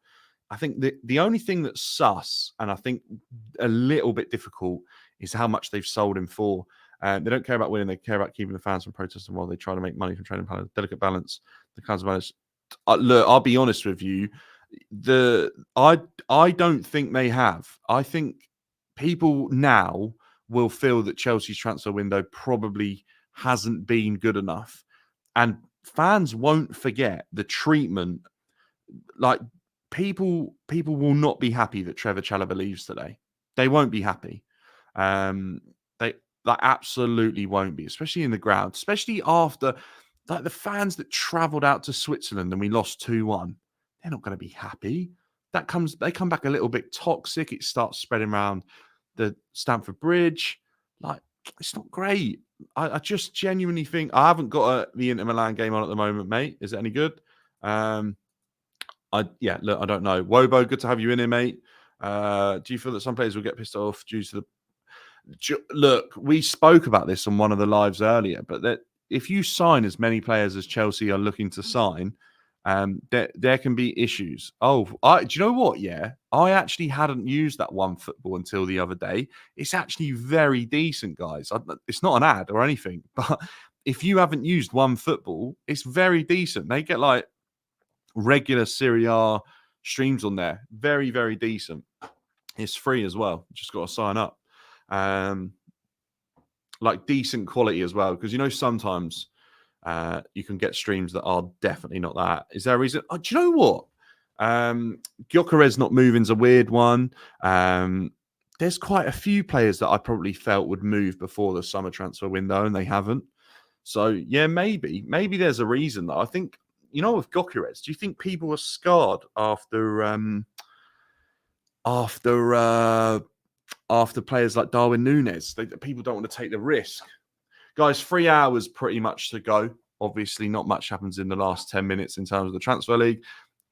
I think the only thing that's sus, and I think a little bit difficult, is how much they've sold him for. They don't care about winning; they care about keeping the fans from protesting while they try to make money from training players. Delicate balance. The kinds of balance. Look, I'll be honest with you. I don't think they have. I think people now will feel that Chelsea's transfer window probably hasn't been good enough, and fans won't forget the treatment. Like, people will not be happy that Trevor Chalobah leaves today. They won't be happy. They absolutely won't be, especially in the ground, especially after, like, the fans that travelled out to Switzerland and we lost 2-1. They're not going to be happy. They come back a little bit toxic. It starts spreading around the Stamford Bridge. Like, it's not great. I just genuinely think, I haven't got the Inter Milan game on at the moment, mate. Is it any good? Look, I don't know. Wobo, good to have you in here, mate. Do you feel that some players will get pissed off due to Look, we spoke about this on one of the lives earlier, but that if you sign as many players as Chelsea are looking to sign, there can be issues. Oh, do you know what? Yeah, I actually hadn't used that one football until the other day. It's actually very decent, guys. It's not an ad or anything, but if you haven't used one football, it's very decent. They get like regular Serie A streams on there. Very, very decent. It's free as well. Just got to sign up. Like decent quality as well, because sometimes you can get streams that are definitely not that. Is there a reason? Oh, do you know what? Gyökeres not moving's a weird one. There's quite a few players that I probably felt would move before the summer transfer window, and they haven't. So yeah, maybe there's a reason that I think. With Gyökeres, do you think people were scarred after players like Darwin Núñez? People don't want to take the risk. Guys, 3 hours pretty much to go. Obviously, not much happens in the last 10 minutes in terms of the transfer league.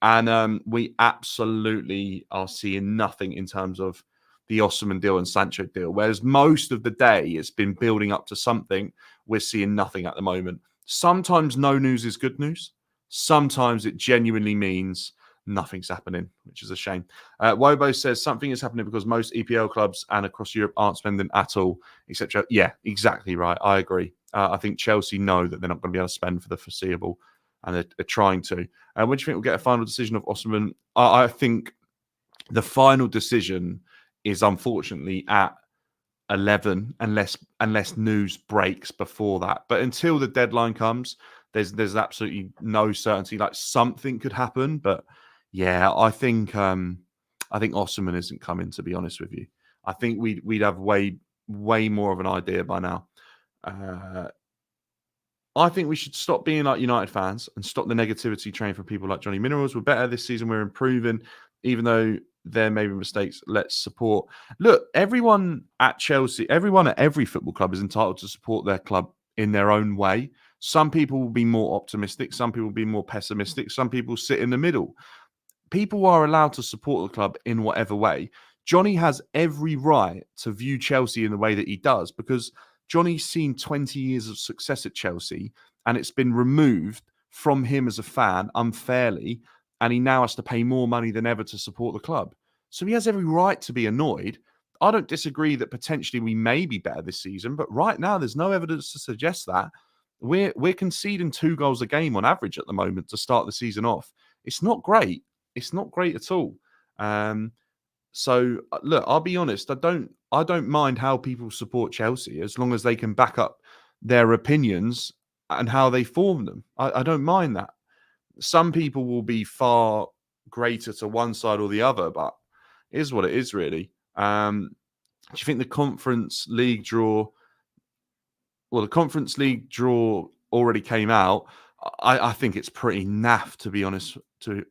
And we absolutely are seeing nothing in terms of the Osimhen deal and Sancho deal. Whereas most of the day it's been building up to something, we're seeing nothing at the moment. Sometimes no news is good news. Sometimes it genuinely means nothing's happening, which is a shame. Wobo says something is happening because most EPL clubs and across Europe aren't spending at all, etc. Yeah, exactly right. I agree. I think Chelsea know that they're not going to be able to spend for the foreseeable, and they're trying to. When do you think we'll get a final decision of Osimhen? I think the final decision is unfortunately at 11, unless news breaks before that. But until the deadline comes, there's absolutely no certainty. Like something could happen, but yeah, I think Osimhen isn't coming. To be honest with you, I think we'd have way more of an idea by now. I think we should stop being like United fans and stop the negativity train from people like Johnny Minerals. We're better this season. We're improving, even though there may be mistakes. Let's support. Look, everyone at Chelsea, everyone at every football club is entitled to support their club in their own way. Some people will be more optimistic. Some people will be more pessimistic. Some people sit in the middle. People are allowed to support the club in whatever way. Johnny has every right to view Chelsea in the way that he does, because Johnny's seen 20 years of success at Chelsea and it's been removed from him as a fan unfairly, and he now has to pay more money than ever to support the club. So he has every right to be annoyed. I don't disagree that potentially we may be better this season, but right now there's no evidence to suggest that. We're conceding 2 goals a game on average at the moment to start the season off. It's not great. It's not great at all. So look, I'll be honest. I don't mind how people support Chelsea as long as they can back up their opinions and how they form them. I don't mind that. Some people will be far greater to one side or the other, but it is what it is, really. Do you think the Conference League draw? Well, the Conference League draw already came out. I think it's pretty naff, to be honest. To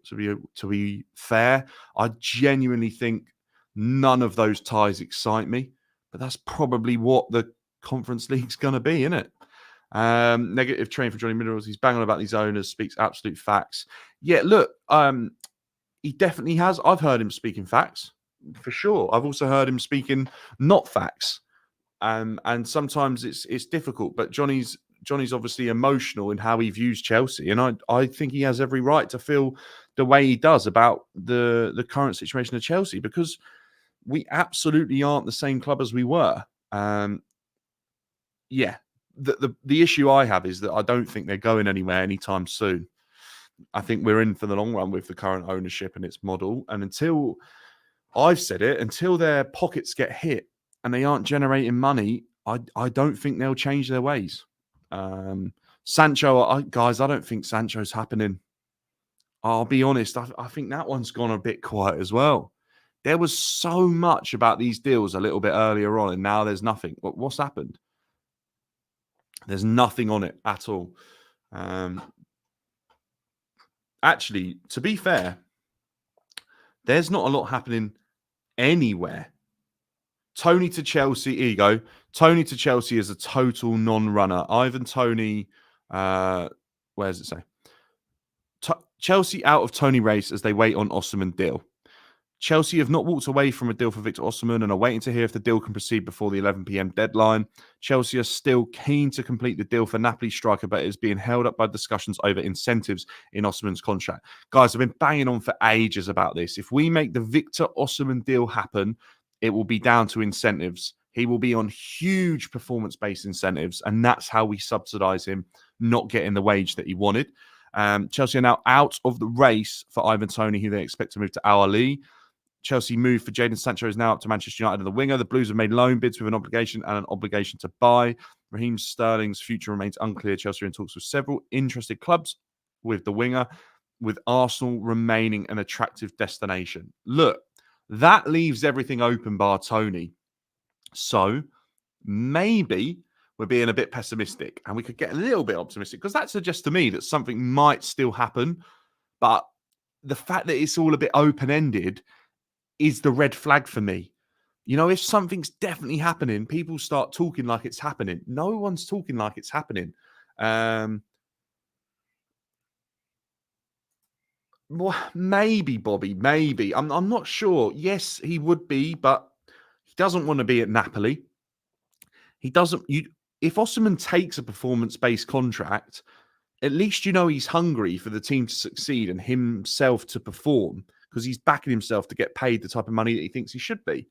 be fair, I genuinely think none of those ties excite me, but that's probably what the Conference League's going to be, isn't it? Negative train for Johnny Minerals. He's banging on about these owners, speaks absolute facts. Yeah, look, he definitely has. I've heard him speaking facts for sure. I've also heard him speaking not facts. And sometimes it's difficult, but Johnny's obviously emotional in how he views Chelsea, and I think he has every right to feel the way he does about the current situation of Chelsea, because we absolutely aren't the same club as we were. Yeah, the issue I have is that I don't think they're going anywhere anytime soon. I think we're in for the long run with the current ownership and its model, and until I've said it, until their pockets get hit and they aren't generating money, I don't think they'll change their ways. Sancho, guys, I don't think Sancho's happening. I'll be honest. I think that one's gone a bit quiet as well. There was so much about these deals a little bit earlier on, and now there's nothing. What's happened? There's nothing on it at all. Actually, to be fair, there's not a lot happening anywhere. Tony to Chelsea. Here you go. Tony to Chelsea is a total non-runner. Ivan Tony. Where does it say? Chelsea out of Tony race as they wait on Osimhen deal. Chelsea have not walked away from a deal for Victor Osimhen and are waiting to hear if the deal can proceed before the 11 p.m. deadline. Chelsea are still keen to complete the deal for Napoli striker, but it is being held up by discussions over incentives in Osimhen's contract. Guys, I've been banging on for ages about this. If we make the Victor Osimhen deal happen, it will be down to incentives. He will be on huge performance-based incentives, and that's how we subsidise him not getting the wage that he wanted. Chelsea are now out of the race for Ivan Toney, who they expect to move to Al Ahly. Chelsea move for Jadon Sancho is now up to Manchester United and the winger. The Blues have made loan bids with an obligation and an obligation to buy. Raheem Sterling's future remains unclear. Chelsea are in talks with several interested clubs with the winger, with Arsenal remaining an attractive destination. Look, that leaves everything open bar Tony. So maybe we're being a bit pessimistic and we could get a little bit optimistic because that suggests to me that something might still happen. But the fact that it's all a bit open-ended is the red flag for me. You know, if something's definitely happening, people start talking like it's happening. No one's talking like it's happening. Well, maybe, Bobby, maybe. I'm not sure. Yes, he would be, but he doesn't want to be at Napoli. He doesn't. If Osimhen takes a performance-based contract, at least you know he's hungry for the team to succeed and himself to perform because he's backing himself to get paid the type of money that he thinks he should be.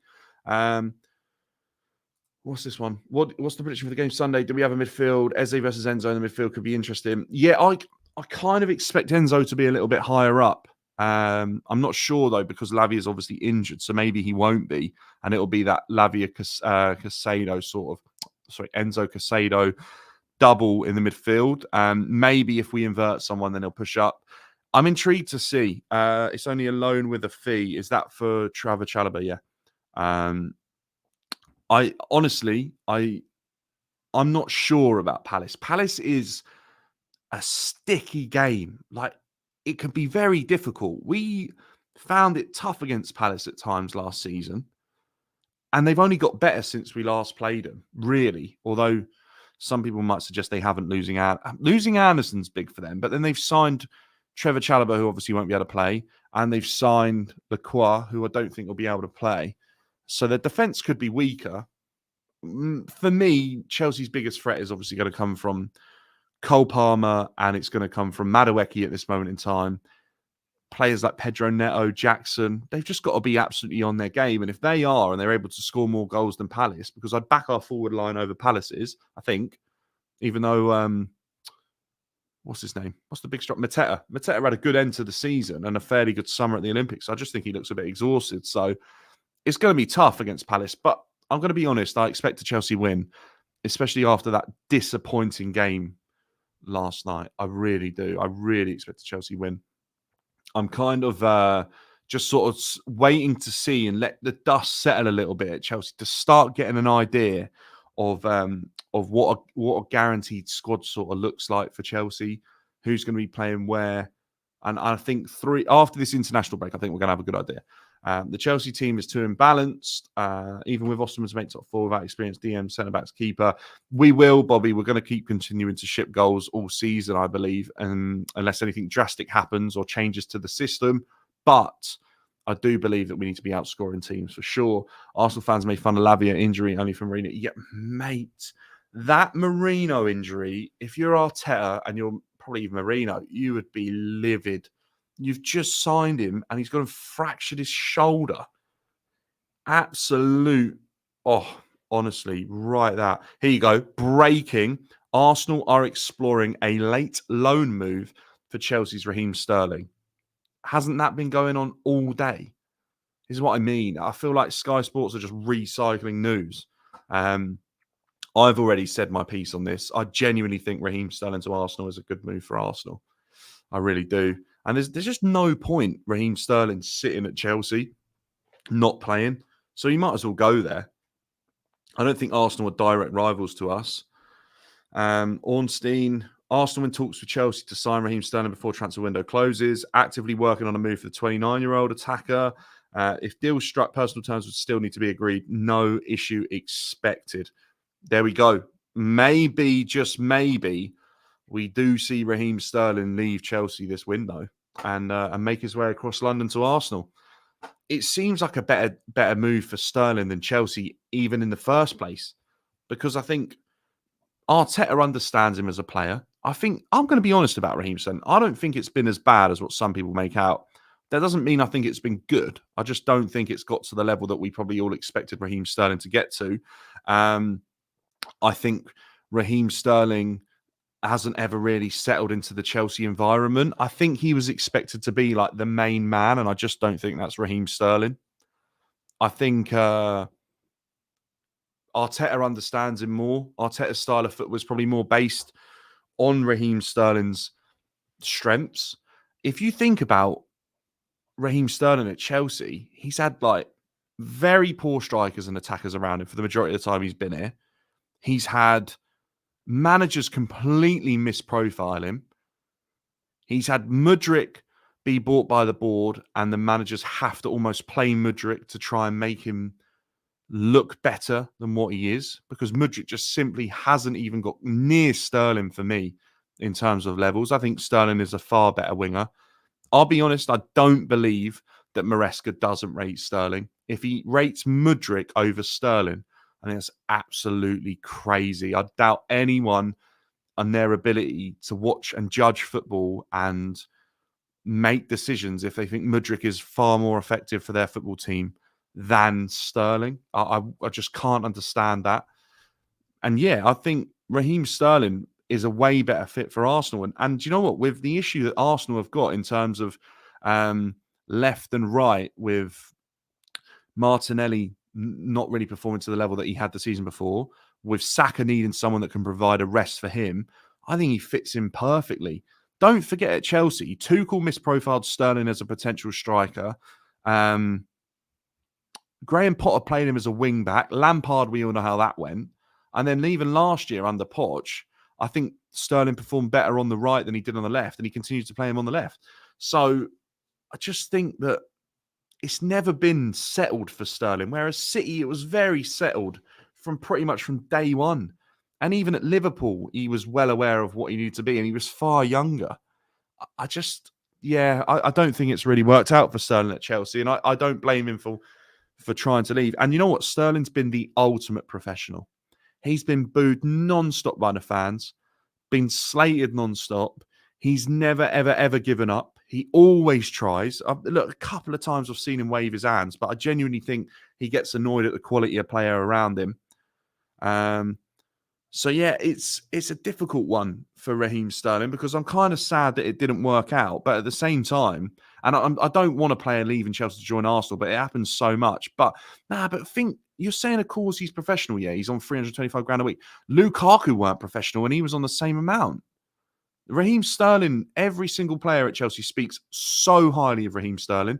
What's this one? What's the prediction for the game Sunday? Do we have a midfield? Eze versus Enzo in the midfield could be interesting. Yeah, I kind of expect Enzo to be a little bit higher up. I'm not sure, though, because Lavia is obviously injured, so maybe he won't be. And it'll be that Lavia Casado sort of, Enzo Casado double in the midfield. Maybe if we invert someone, then he'll push up. I'm intrigued to see. It's only a loan with a fee. Is that for Trevor Chalobah? Yeah. I'm not sure about Palace. Palace is a sticky game. Like, it can be very difficult. We found it tough against Palace at times last season, and they've only got better since we last played them, really. Although some people might suggest they haven't. Losing Anderson's big for them, but then they've signed Trevor Chalobah, who obviously won't be able to play, and they've signed Lacroix, who I don't think will be able to play. So their defense could be weaker. For me, Chelsea's biggest threat is obviously going to come from Cole Palmer, and it's going to come from Madueke at this moment in time. Players like Pedro Neto, Jackson, they've just got to be absolutely on their game. And if they are, and they're able to score more goals than Palace, because I'd back our forward line over Palace's, I think, even though, what's his name? What's the big strike? Mateta. Mateta had a good end to the season and a fairly good summer at the Olympics. I just think he looks a bit exhausted. So it's going to be tough against Palace. But I'm going to be honest, I expect a Chelsea win, especially after that disappointing game last night. I really do. I really expect a Chelsea win. I'm kind of just sort of waiting to see and let the dust settle a little bit at Chelsea to start getting an idea of what a guaranteed squad sort of looks like for Chelsea, who's going to be playing where. And I think after this international break, I think we're going to have a good idea. The Chelsea team is too imbalanced, even with Osimhen's mate top four without experienced DM, centre-backs, keeper. We're going to keep continuing to ship goals all season, I believe, unless anything drastic happens or changes to the system. But I do believe that we need to be outscoring teams for sure. Arsenal fans made fun of Lavia injury only from Marino. Yeah, mate, that Marino injury, if you're Arteta and you're probably even Marino, you would be livid. You've just signed him and he's gone and fractured his shoulder. Absolute. Oh, honestly, right that. Here you go. Breaking. Arsenal are exploring a late loan move for Chelsea's Raheem Sterling. Hasn't that been going on all day? This is what I mean. I feel like Sky Sports are just recycling news. I've already said my piece on this. I genuinely think Raheem Sterling to Arsenal is a good move for Arsenal. I really do. And there's just no point Raheem Sterling sitting at Chelsea, not playing. So you might as well go there. I don't think Arsenal are direct rivals to us. Ornstein, Arsenal in talks with Chelsea to sign Raheem Sterling before transfer window closes, actively working on a move for the 29-year-old attacker. If deals struck, personal terms would still need to be agreed. No issue expected. There we go. Maybe, just maybe, we do see Raheem Sterling leave Chelsea this window and make his way across London to Arsenal. it seems like a better move for Sterling than Chelsea, even in the first place, because I think Arteta understands him as a player. I think I'm going to be honest about Raheem Sterling. I don't think it's been as bad as what some people make out. That doesn't mean I think it's been good. I just don't think it's got to the level that we probably all expected Raheem Sterling to get to. I think Raheem Sterling hasn't ever really settled into the Chelsea environment. I think he was expected to be like the main man, and I just don't think that's Raheem Sterling. I think Arteta understands him more. Arteta's style of foot was probably more based on Raheem Sterling's strengths. If you think about Raheem Sterling at Chelsea, he's had like very poor strikers and attackers around him for the majority of the time he's been here. He's had managers completely misprofile him. He's had Mudryk be bought by the board, and the managers have to almost play Mudryk to try and make him look better than what he is, because Mudryk just simply hasn't even got near Sterling for me in terms of levels. I think Sterling is a far better winger. I'll be honest, I don't believe that Maresca doesn't rate Sterling. If he rates Mudryk over Sterling, I think that's absolutely crazy. I doubt anyone on their ability to watch and judge football and make decisions if they think Mudryk is far more effective for their football team than Sterling. I just can't understand that. And yeah, I think Raheem Sterling is a way better fit for Arsenal. And do you know what? With the issue that Arsenal have got in terms of left and right, with Martinelli not really performing to the level that he had the season before, with Saka needing someone that can provide a rest for him, I think he fits in perfectly. Don't forget at Chelsea, Tuchel misprofiled Sterling as a potential striker. Graham Potter played him as a wing back. Lampard, we all know how that went. And then even last year under Poch, I think Sterling performed better on the right than he did on the left, and he continues to play him on the left. So I just think that it's never been settled for Sterling, whereas City, it was very settled from pretty much from day one. And even at Liverpool, he was well aware of what he needed to be, and he was far younger. I don't think it's really worked out for Sterling at Chelsea, and I don't blame him for trying to leave. And you know what? Sterling's been the ultimate professional. He's been booed non-stop by the fans, been slated non-stop. He's never, ever, ever given up. He always tries. Look, a couple of times I've seen him wave his hands, but I genuinely think he gets annoyed at the quality of player around him. So yeah, it's a difficult one for Raheem Sterling, because I'm kind of sad that it didn't work out. But at the same time, and I don't want a player leaving Chelsea to join Arsenal, but it happens so much. But think, you're saying, of course, he's professional. Yeah, he's on 325 grand a week. Lukaku weren't professional, and he was on the same amount. Raheem Sterling, every single player at Chelsea speaks so highly of Raheem Sterling.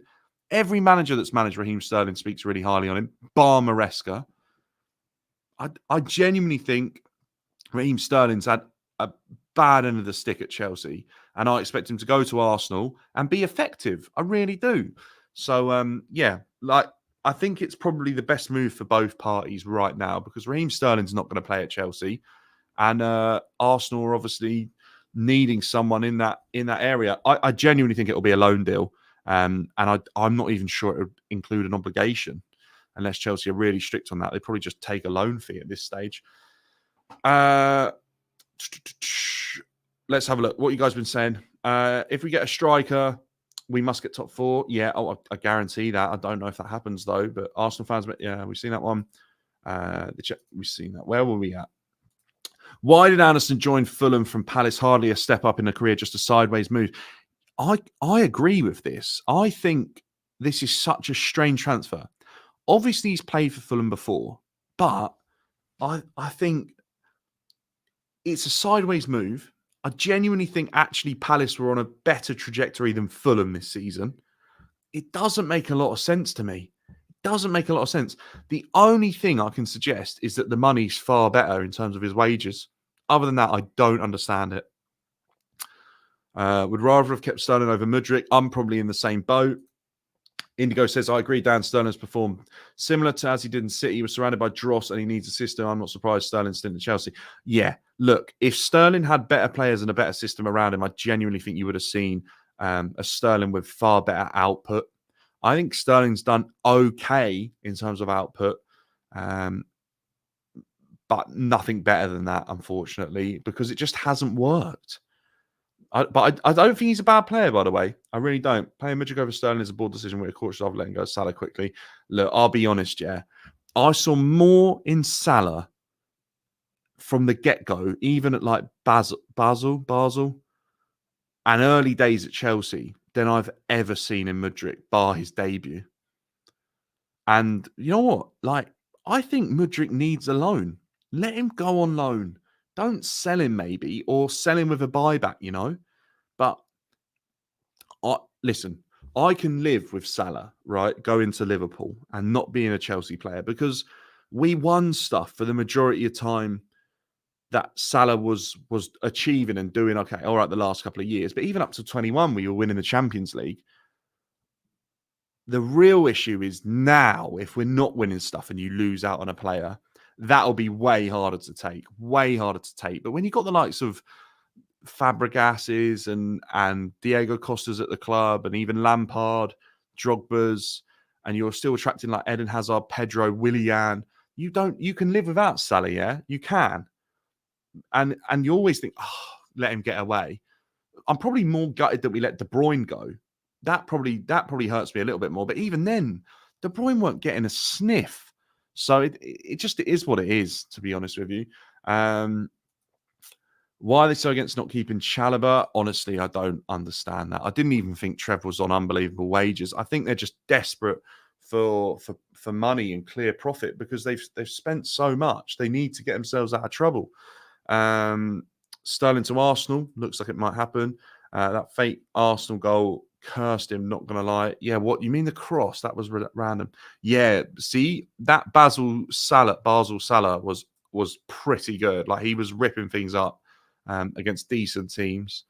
Every manager that's managed Raheem Sterling speaks really highly on him, bar Maresca. I genuinely think Raheem Sterling's had a bad end of the stick at Chelsea, and I expect him to go to Arsenal and be effective. I really do. So, I think it's probably the best move for both parties right now, because Raheem Sterling's not going to play at Chelsea, and Arsenal are obviously needing someone in that area. I genuinely think it'll be a loan deal, and I'm not even sure it would include an obligation, unless Chelsea are really strict on that. They probably just take a loan fee at this stage. Let's have a look. What you guys been saying? If we get a striker, we must get top four. Yeah, I guarantee that. I don't know if that happens though. But Arsenal fans, yeah, we've seen that one. We've seen that. Where were we at? Why did Anderson join Fulham from Palace? Hardly a step up in a career, just a sideways move. I agree with this. I think this is such a strange transfer. Obviously, he's played for Fulham before, but I think it's a sideways move. I genuinely think actually Palace were on a better trajectory than Fulham this season. It doesn't make a lot of sense to me. It doesn't make a lot of sense. The only thing I can suggest is that the money's far better in terms of his wages. Other than that, I don't understand it. Would rather have kept Sterling over Mudryk. I'm probably in the same boat. Indigo says, I agree, Dan Sterling has performed similar to as he did in City. He was surrounded by dross and he needs a system. I'm not surprised Sterling's still in Chelsea. Yeah, look, if Sterling had better players and a better system around him, I genuinely think you would have seen a Sterling with far better output. I think Sterling's done okay in terms of output, but nothing better than that, unfortunately, because it just hasn't worked. But I don't think he's a bad player, by the way. I really don't. Playing Mudryk over Sterling is a bold decision. We're cautious of letting go Salah quickly. Look, I'll be honest, yeah. I saw more in Salah from the get-go, even at like Basel, and early days at Chelsea, than I've ever seen in Mudryk, bar his debut. And you know what? Like, I think Mudryk needs a loan. Let him go on loan. Don't sell him, maybe, or sell him with a buyback, you know? But listen, I can live with Salah, right, going to Liverpool and not being a Chelsea player, because we won stuff for the majority of time that Salah was achieving and doing okay. All right, the last couple of years, but even up to 21, we were winning the Champions League. The real issue is now, if we're not winning stuff and you lose out on a player, that'll be way harder to take. But when you've got the likes of Fabregas's and Diego Costa's at the club, and even Lampard, Drogba's, and you're still attracting like Eden Hazard, Pedro, Willian, you can live without Salah, yeah? You can. And you always think, oh, let him get away. I'm probably more gutted that we let De Bruyne go. That probably hurts me a little bit more. But even then, De Bruyne weren't getting a sniff. So it is what it is, to be honest with you. Why are they so against not keeping Chalobah? Honestly, I don't understand that. I didn't even think Trev was on unbelievable wages. I think they're just desperate for money and clear profit, because they've spent so much. They need to get themselves out of trouble. Sterling to Arsenal looks like it might happen. That fake Arsenal goal cursed him, not going to lie. Yeah, what you mean the cross? That was random. Yeah, see, that Basel Salah was pretty good. Like, he was ripping things up against decent teams.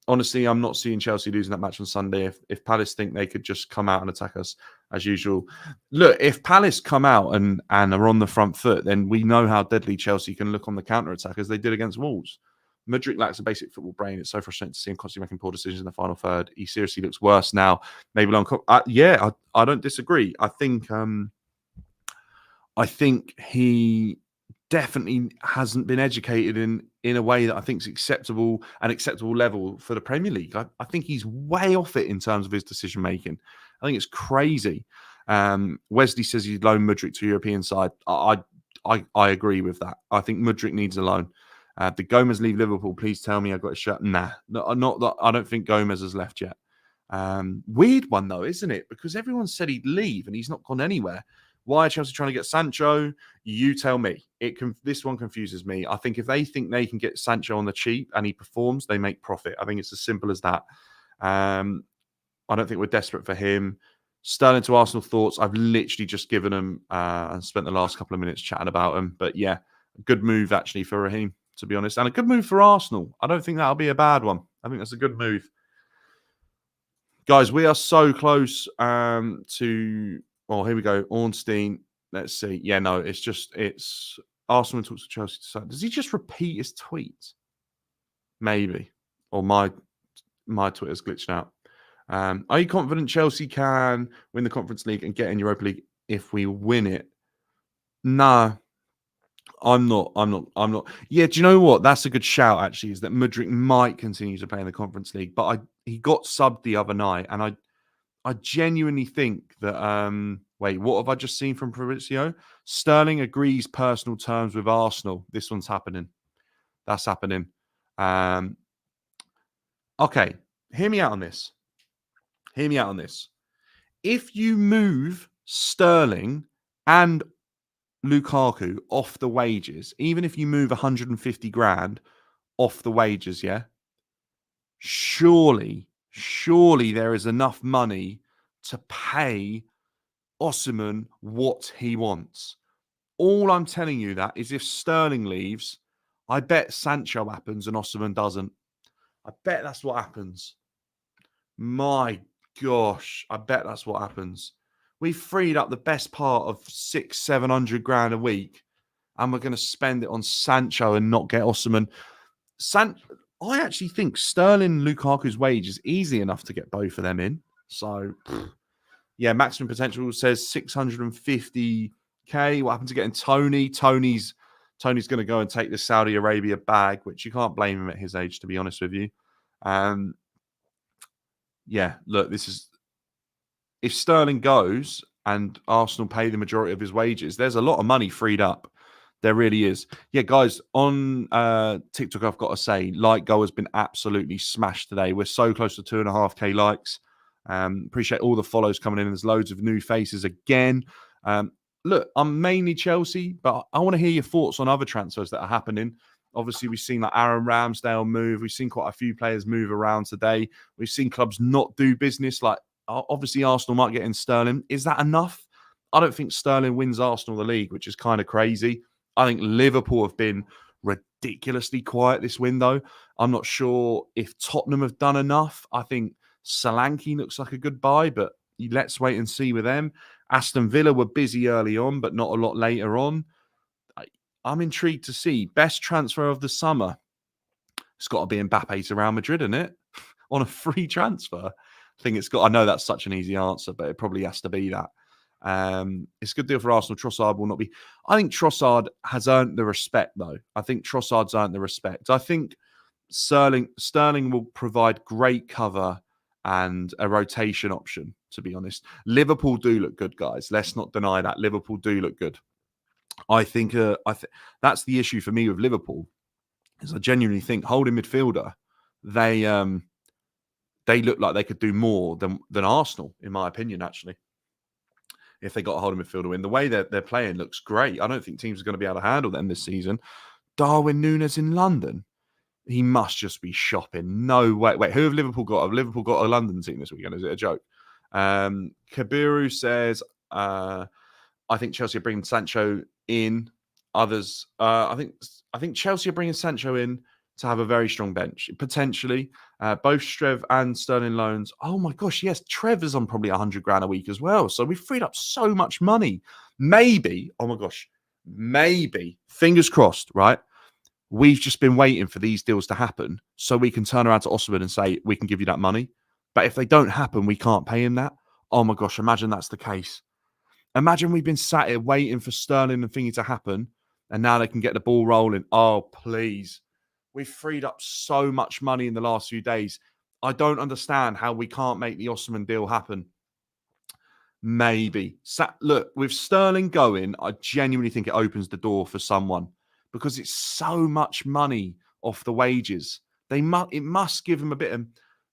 Honestly, I'm not seeing Chelsea losing that match on Sunday. If Palace think they could just come out and attack us as usual. Look, if Palace come out and are on the front foot, then we know how deadly Chelsea can look on the counter-attack, as they did against Wolves. Mudryk lacks a basic football brain. It's so frustrating to see him constantly making poor decisions in the final third. He seriously looks worse now. Maybe long. I don't disagree. I think he definitely hasn't been educated in a way that I think is acceptable level for the Premier League. I think he's way off it in terms of his decision making. I think it's crazy. Wesley says he'd loan Mudryk to a European side. I agree with that. I think Mudryk needs a loan. Did Gomez leave Liverpool? Please tell me I got a shot. Nah, not that. I don't think Gomez has left yet. Weird one though, isn't it? Because everyone said he'd leave and he's not gone anywhere. Why are Chelsea trying to get Sancho? You tell me. This one confuses me. I think if they think they can get Sancho on the cheap and he performs, they make profit. I think it's as simple as that. I don't think we're desperate for him. Sterling to Arsenal thoughts. I've literally just given them and spent the last couple of minutes chatting about him. But yeah, good move actually for Raheem, to be honest. And a good move for Arsenal. I don't think that'll be a bad one. I think that's a good move. Guys, we are so close to... Well, here we go. Ornstein. Let's see. Yeah, no, it's Arsenal talks to Chelsea. Does he just repeat his tweets? Maybe. Or my Twitter's glitched out. Are you confident Chelsea can win the Conference League and get in Europa League if we win it? No, I'm not. Yeah, do you know what? That's a good shout, actually, is that Mudryk might continue to play in the Conference League, but he got subbed the other night, and I genuinely think that... wait, what have I just seen from Fabrizio? Sterling agrees personal terms with Arsenal. This one's happening. That's happening. Okay, hear me out on this. If you move Sterling and Lukaku off the wages, even if you move 150 grand off the wages, yeah, surely there is enough money to pay Osimhen what he wants. All I'm telling you that is if Sterling leaves, I bet Sancho happens and Osimhen doesn't. I bet that's what happens. My gosh, I bet that's what happens. We've freed up the best part of 600-700 grand a week, and we're going to spend it on Sancho and not get Osimhen. I actually think Sterling Lukaku's wage is easy enough to get both of them in. So Yeah, maximum potential says 650K. What happened to getting Tony? Tony's going to go and take the Saudi Arabia bag, which you can't blame him at his age, to be honest with you. Yeah, look, this is if Sterling goes and Arsenal pay the majority of his wages, there's a lot of money freed up. There really is. Yeah, guys, on TikTok, I've got to say, like goal has been absolutely smashed today. We're so close to 2.5K likes. Appreciate all the follows coming in. There's loads of new faces again. Look, I'm mainly Chelsea, but I want to hear your thoughts on other transfers that are happening. Obviously, we've seen like Aaron Ramsdale move. We've seen quite a few players move around today. We've seen clubs not do business. Like, obviously, Arsenal might get in Sterling. Is that enough? I don't think Sterling wins Arsenal the league, which is kind of crazy. I think Liverpool have been ridiculously quiet this window. I'm not sure if Tottenham have done enough. I think Solanke looks like a good buy, but let's wait and see with them. Aston Villa were busy early on, but not a lot later on. I'm intrigued to see. Best transfer of the summer. It's got to be Mbappe to Real Madrid, isn't it? On a free transfer. I think it's got. I know that's such an easy answer, but it probably has to be that. It's a good deal for Arsenal. Trossard will not be. I think Trossard has earned the respect, though. I think Trossard's earned the respect. I think Sterling will provide great cover and a rotation option, to be honest. Liverpool do look good, guys. Let's not deny that. Liverpool do look good. I think that's the issue for me with Liverpool, is I genuinely think holding midfielder, they look like they could do more than Arsenal, in my opinion, actually. If they got a holding midfielder in. The way they're playing looks great. I don't think teams are going to be able to handle them this season. Darwin Núñez in London. He must just be shopping. No way. Wait, who have Liverpool got? Have Liverpool got a London team this weekend? Is it a joke? Kabiru says, I think Chelsea are bringing Sancho in. Others, I think Chelsea are bringing Sancho in to have a very strong bench. Potentially, both Trev and Sterling loans. Oh my gosh, yes, Trev is on probably 100 grand a week as well. So we've freed up so much money. Maybe, oh my gosh, maybe, fingers crossed, right? We've just been waiting for these deals to happen so we can turn around to Osimhen and say, we can give you that money. But if they don't happen, we can't pay him that. Oh my gosh, imagine that's the case. Imagine we've been sat here waiting for Sterling and thingy to happen, and now they can get the ball rolling. Oh, please. We've freed up so much money in the last few days. I don't understand how we can't make the Osimhen deal happen. Maybe. Look, with Sterling going, I genuinely think it opens the door for someone because it's so much money off the wages. It must give them a bit of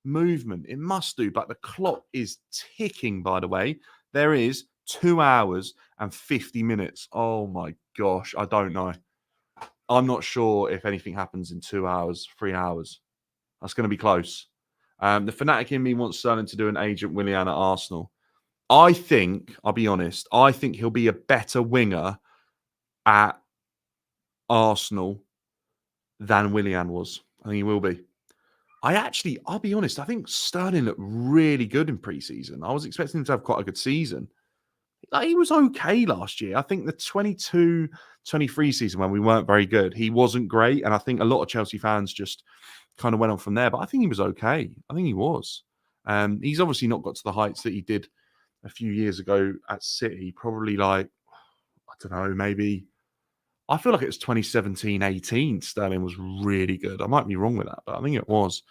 movement. It must do. But the clock is ticking, by the way. There is 2 hours and 50 minutes. Oh my gosh. I don't know. I'm not sure if anything happens in 2 hours, 3 hours. That's going to be close. The fanatic in me wants Sterling to do an Agent Willian at Arsenal. I think, I'll be honest, I think he'll be a better winger at Arsenal than Willian was. I think he will be. I'll be honest, I think Sterling looked really good in pre-season. I was expecting him to have quite a good season. Like, he was okay last year. I think the 22-23 season when we weren't very good, he wasn't great. And I think a lot of Chelsea fans just kind of went on from there. But I think he was okay. I think he was. He's obviously not got to the heights that he did a few years ago at City. Probably like, I don't know, maybe... I feel like it was 2017-18. Sterling was really good. I might be wrong with that, but I think it was.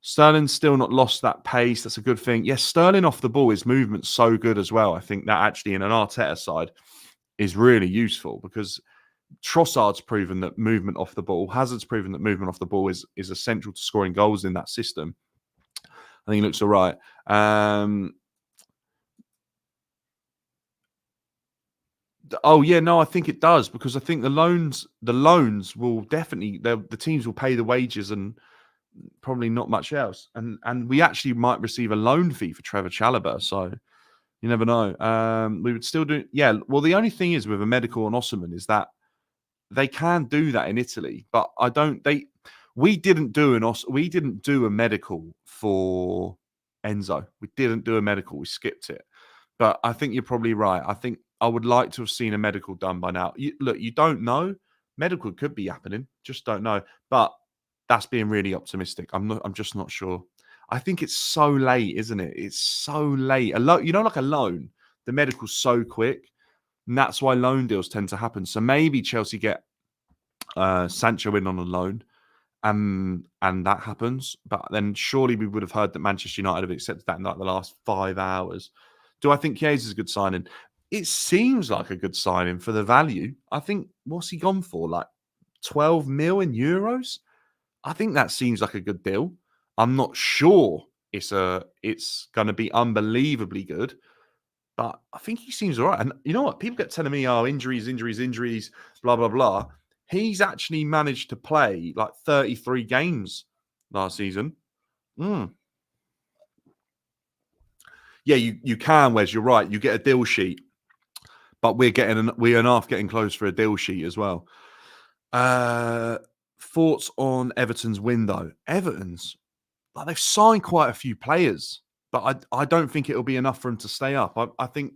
Sterling's still not lost that pace. That's a good thing. Yes, Sterling off the ball, his movement's so good as well. I think that actually in an Arteta side is really useful because Trossard's proven that movement off the ball, Hazard's proven that movement off the ball is essential to scoring goals in that system. I think he looks all right. Oh yeah, no, I think it does because I think the loans will definitely the teams will pay the wages and probably not much else. And we actually might receive a loan fee for Trevor Chalobah. So you never know. We would still do. Yeah. Well, the only thing is with a medical on Osimhen is that they can do that in Italy, but I don't. We didn't do a medical for Enzo. We didn't do a medical. We skipped it. But I think you're probably right. I think I would like to have seen a medical done by now. Look, you don't know. Medical could be happening. Just don't know. But that's being really optimistic. I'm just not sure. I think it's so late, isn't it? It's so late. Like a loan, the medical's so quick, and that's why loan deals tend to happen. So maybe Chelsea get Sancho in on a loan, and that happens. But then surely we would have heard that Manchester United have accepted that in like the last 5 hours. Do I think Chiesa is a good signing? It seems like a good signing for the value. I think, what's he gone for? Like 12 mil in euros? I think that seems like a good deal. I'm not sure it's going to be unbelievably good, but I think he seems all right. And you know what? People get telling me, oh, injuries, blah, blah, blah. He's actually managed to play like 33 games last season. Yeah, you can, Wes. You're right. You get a deal sheet, but we are half getting close for a deal sheet as well. Thoughts on Everton's window? Everton's, like, they've signed quite a few players, but I don't think it'll be enough for them to stay up. I think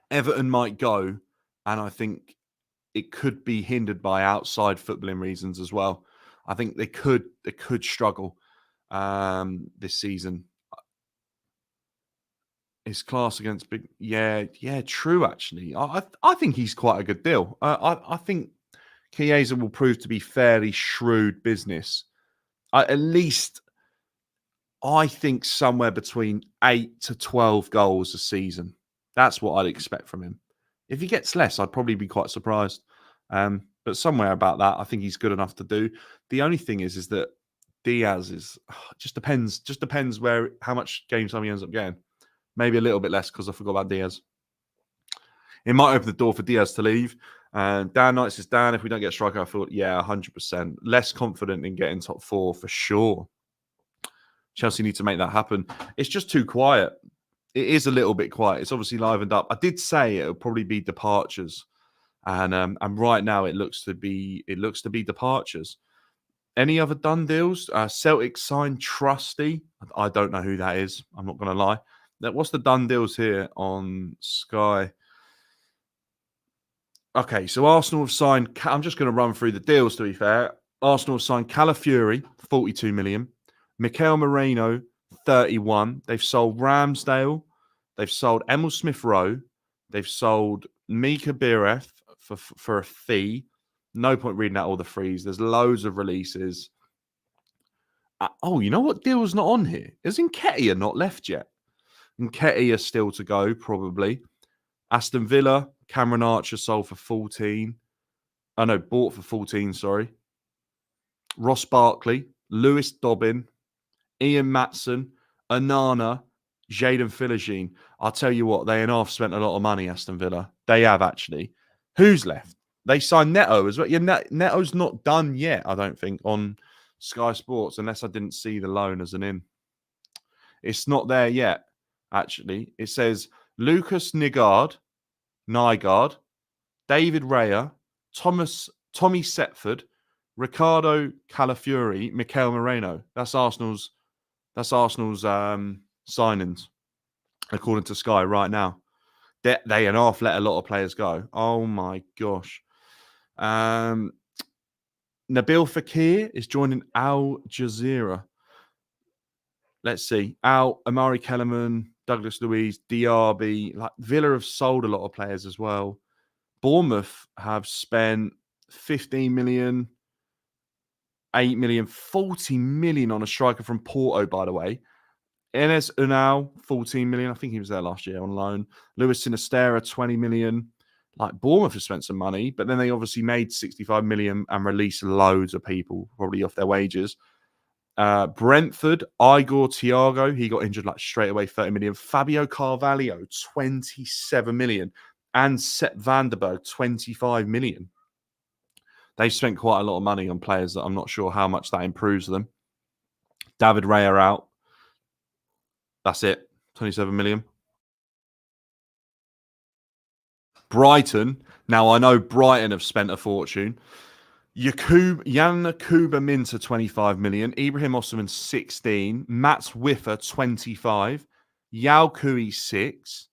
Everton might go, and I think it could be hindered by outside footballing reasons as well. I think they could struggle this season. His class against big, yeah, true. Actually, I think he's quite a good deal. I think Chiesa will prove to be fairly shrewd business. At least, I think somewhere between 8 to 12 goals a season. That's what I'd expect from him. If he gets less, I'd probably be quite surprised. But somewhere about that, I think he's good enough to do. The only thing is that Diaz is just depends. Just depends how much game time he ends up getting. Maybe a little bit less because I forgot about Diaz. It might open the door for Diaz to leave. Dan Knight says, Dan, if we don't get a striker, I thought, yeah, 100%. Less confident in getting top 4 for sure. Chelsea need to make that happen. It's just too quiet. It is a little bit quiet. It's obviously livened up. I did say it'll probably be departures, and right now it looks to be departures. Any other done deals? Celtic signed Trusty. I don't know who that is. I'm not going to lie. What's the done deals here on Sky? Okay, so Arsenal have signed. I'm just going to run through the deals. To be fair, Arsenal have signed Calafiori, 42 million. Mikel Moreno, 31. They've sold Ramsdale. They've sold Emil Smith Rowe. They've sold Mika Bireth for a fee. No point reading out all the fees. There's loads of releases. You know what deal's not on here? Is Nketiah not left yet? Nketiah still to go, probably. Aston Villa, Cameron Archer sold for 14. Oh, no, bought for 14, sorry. Ross Barkley, Lewis Dobbin, Ian Matson, Anana, Jadon Philogene. I'll tell you what, they and half spent a lot of money, Aston Villa. They have, actually. Who's left? They signed Neto as well. Yeah, Neto's not done yet, I don't think, on Sky Sports, unless I didn't see the loan as an in. It's not there yet, actually. It says Lucas Nygaard, David Raya, Tommy Setford, Ricardo Calafiori, Mikel Moreno. That's Arsenal's signings, according to Sky right now. They and half let a lot of players go. Oh my gosh. Nabil Fekir is joining Al Jazeera. Let's see. Amari Kellerman, Douglas Luiz, Diaby. Like Villa have sold a lot of players as well. Bournemouth have spent 15 million, 8 million, 40 million on a striker from Porto, by the way. Enes Unal, 14 million. I think he was there last year on loan. Luis Sinistera, 20 million. Like, Bournemouth have spent some money, but then they obviously made 65 million and released loads of people, probably off their wages. Brentford, Igor Thiago, he got injured like straight away, 30 million. Fabio Carvalho, 27 million. And Sepp Vandenberg, 25 million. They've spent quite a lot of money on players that I'm not sure how much that improves them. David Raya out. That's it. 27 million. Brighton. Now, I know Brighton have spent a fortune. Jan Kuba Minter, 25 million. Ibrahim Osimhen, 16. Mats Wiffer, 25. Yao Kui, 6.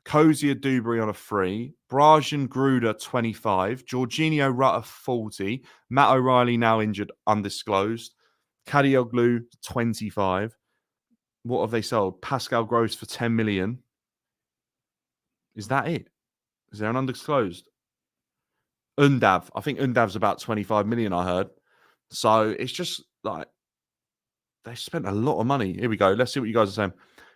Kozia Dubry on a free. Brajan Gruda, 25. Jorginho Rutter, 40. Matt O'Reilly now injured, undisclosed. Kadioglu, 25. What have they sold? Pascal Gross for 10 million. Is that it? Is there an undisclosed? Undav. I think Undav's about 25 million, I heard. So it's just like they spent a lot of money. Here we go. Let's see what you guys are saying.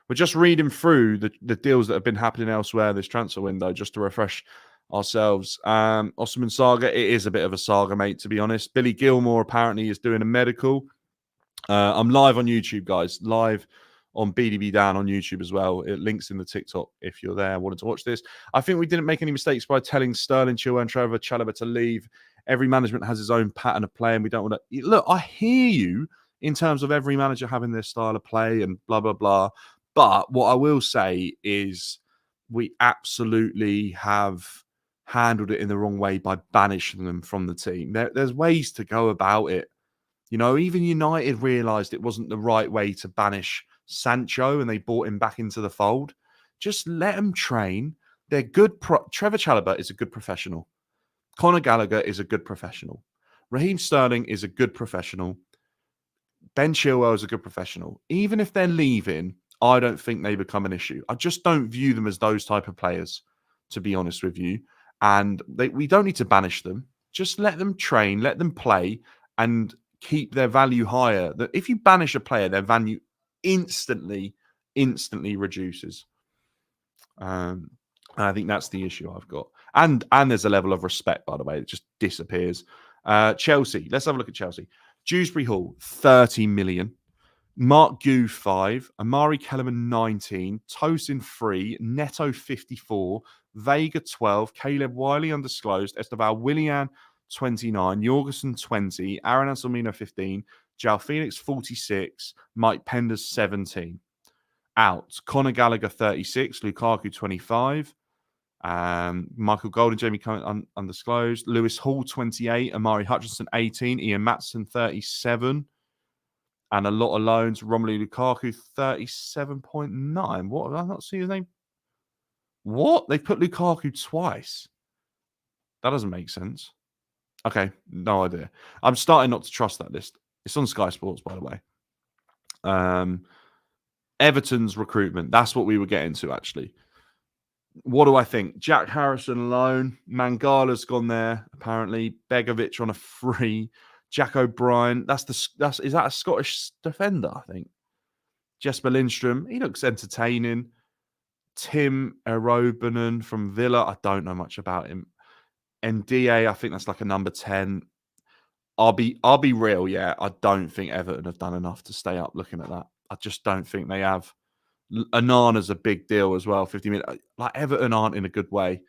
We're just reading through the deals that have been happening elsewhere this transfer window just to refresh ourselves. Osimhen saga, it is a bit of a saga, mate, to be honest. Billy Gilmore apparently is doing a medical. I'm live on YouTube, guys. Live on BDB Dan on YouTube as well. It links in the TikTok if you're there wanting to watch this. I think we didn't make any mistakes by telling Sterling, Chilwell, and Trevor Chalobah to leave. Every management has his own pattern of play, and we don't want to... Look, I hear you in terms of every manager having their style of play and blah, blah, blah. But what I will say is we absolutely have handled it in the wrong way by banishing them from the team. There's ways to go about it. You know, even United realised it wasn't the right way to banish Sancho and they brought him back into the fold. Just let them train. They're good. Trevor Chalobah is a good professional. Conor Gallagher is a good professional. Raheem Sterling is a good professional. Ben Chilwell is a good professional. Even if they're leaving, I don't think they become an issue. I just don't view them as those type of players, to be honest with you. And we don't need to banish them. Just let them train, let them play, and keep their value higher. That if you banish a player, their value instantly reduces. I think that's the issue I've got. And there's a level of respect, by the way, that just disappears. Chelsea. Let's have a look at Chelsea. Dewsbury Hall, 30 million. Mark Gu, 5. Amari Kellerman, 19. Tosin, 3. Neto, 54. Vega, 12. Caleb Wiley, undisclosed. Esteval Willian, 29. Jorgensen, 20. Aaron Anselmino, 15. João Phoenix, 46. Mike Penders, 17. Out. Conor Gallagher, 36. Lukaku, 25. Michael Golden, Jamie Cummins, undisclosed. Lewis Hall, 28. Amari Hutchinson, 18. Ian Matson, 37. And a lot of loans. Romelu Lukaku, 37.9. What? Did I not see his name? What? They put Lukaku twice. That doesn't make sense. Okay, no idea. I'm starting not to trust that list. It's on Sky Sports, by the way. Everton's recruitment. That's what we were getting to, actually. What do I think? Jack Harrison alone. Mangala's gone there, apparently. Begovic on a free. Jack O'Brien. Is that a Scottish defender, I think? Jesper Lindstrom. He looks entertaining. Tim Erobanen from Villa. I don't know much about him. NDA, I think that's like a number 10. I'll be real, yeah. I don't think Everton have done enough to stay up looking at that. I just don't think they have. Anana's a big deal as well, 50 million. Like Everton aren't in a good way.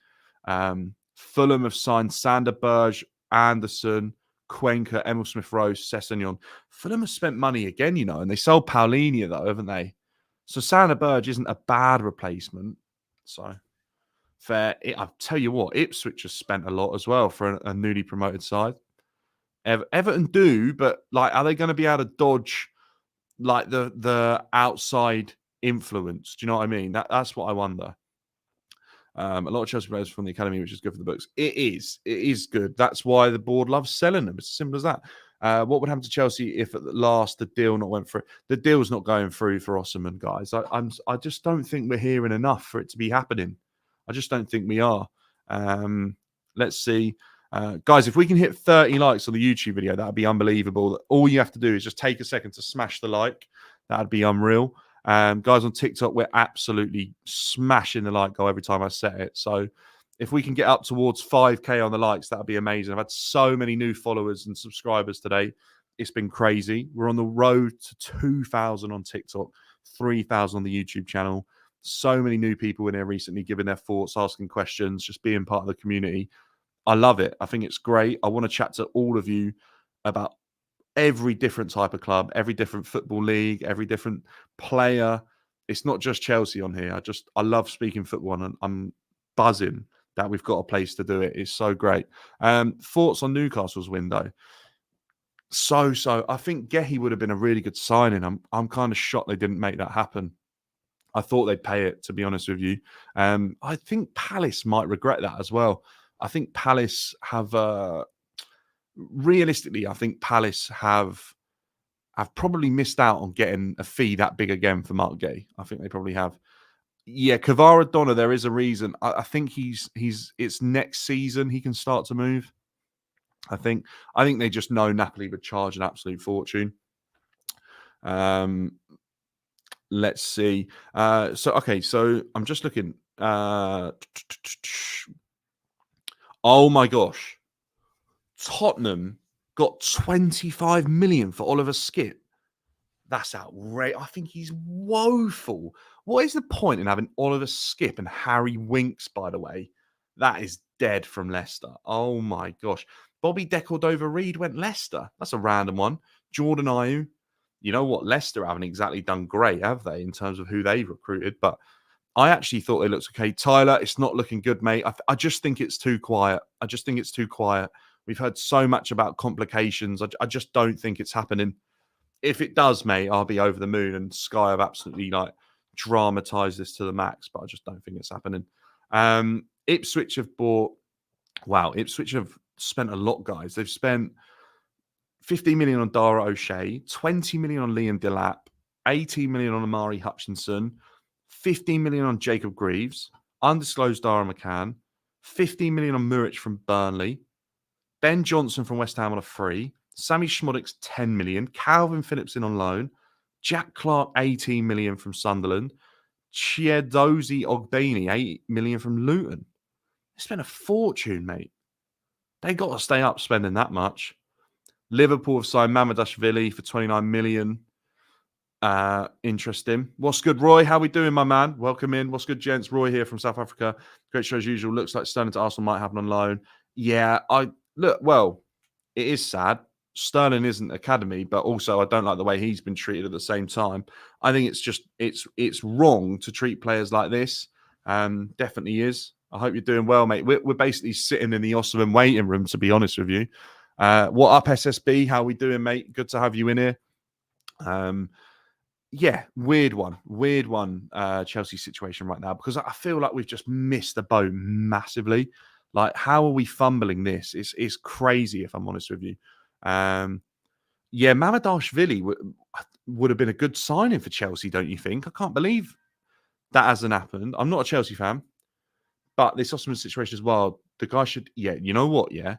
Fulham have signed Sander Berge, Anderson, Cuenca, Emil Smith-Rowe, Sessegnon. Fulham have spent money again, you know, and they sold Paulinho, though, haven't they? So Sander Berge isn't a bad replacement. So fair. I'll tell you what, Ipswich has spent a lot as well for a newly promoted side. Everton do, but like, are they going to be able to dodge like the outside influence? Do you know what I mean? That's what I wonder. A lot of Chelsea players from the academy, which is good for the books. It is good. That's why the board loves selling them. It's as simple as that. What would happen to Chelsea if at the last the deal not went through? The deal's not going through for Osimhen, guys. I just don't think we're hearing enough for it to be happening. I just don't think we are. Let's see. Guys, if we can hit 30 likes on the YouTube video, that'd be unbelievable. All you have to do is just take a second to smash the like. That'd be unreal. Guys on TikTok, we're absolutely smashing the like goal every time I set it. So if we can get up towards 5K on the likes, that'd be amazing. I've had so many new followers and subscribers today. It's been crazy. We're on the road to 2,000 on TikTok, 3,000 on the YouTube channel. So many new people in here recently giving their thoughts, asking questions, just being part of the community. I love it. I think it's great. I want to chat to all of you about every different type of club, every different football league, every different player. It's not just Chelsea on here. I love speaking football, and I'm buzzing that we've got a place to do it. It's so great. Thoughts on Newcastle's window? So I think Gehi would have been a really good signing. I'm kind of shocked they didn't make that happen. I thought they'd pay it, to be honest with you. I think Palace might regret that as well. I think Palace have realistically, I think Palace have have probably missed out on getting a fee that big again for Mark Gay. I think they probably have. Yeah, Kvaradonna, there is a reason. I think it's next season he can start to move. I think they just know Napoli would charge an absolute fortune. Let's see. So I'm just looking. Oh my gosh. Tottenham got 25 million for Oliver Skipp. That's outrageous. I think he's woeful. What is the point in having Oliver Skipp and Harry Winks, by the way? That is dead from Leicester. Oh my gosh. Bobby Decordova-Reid went Leicester. That's a random one. Jordan Ayew. You know what? Leicester haven't exactly done great, have they, in terms of who they've recruited? But I actually thought it looked okay. Tyler, it's not looking good, mate. I just think it's too quiet. We've heard so much about complications. I just don't think it's happening. If it does, mate, I'll be over the moon. And Sky have absolutely dramatized this to the max, but I just don't think it's happening. Ipswich have Ipswich have spent a lot, guys. They've spent 15 million on Dara O'Shea, 20 million on Liam Delap, 18 million on Amari Hutchinson, 15 million on Jacob Greaves, undisclosed Dara McCann, 15 million on Muric from Burnley, Ben Johnson from West Ham on a free, Sammy Schmoddick's 10 million, Calvin Phillipson on loan, Jack Clark 18 million from Sunderland, Chiedozie Ogbeni 8 million from Luton. They spent a fortune, mate. They got to stay up spending that much. Liverpool have signed Mamadashvili for 29 million. Interesting. What's good, Roy? How we doing, my man? Welcome in. What's good, gents? Roy here from South Africa. Great show as usual. Looks like Sterling to Arsenal might happen on loan. Yeah, it is sad. Sterling isn't academy, but also I don't like the way he's been treated at the same time. I think it's wrong to treat players like this. Definitely is. I hope you're doing well, mate. We're basically sitting in the Osimhen waiting room, to be honest with you. What up, SSB? How we doing, mate? Good to have you in here. Yeah, weird one. Chelsea situation right now, because I feel like we've just missed the boat massively. Like, how are we fumbling this? It's crazy, if I'm honest with you. Mamadashvili would have been a good signing for Chelsea, don't you think? I can't believe that hasn't happened. I'm not a Chelsea fan, but this Osimhen situation as well, the guy should, you know what, yeah?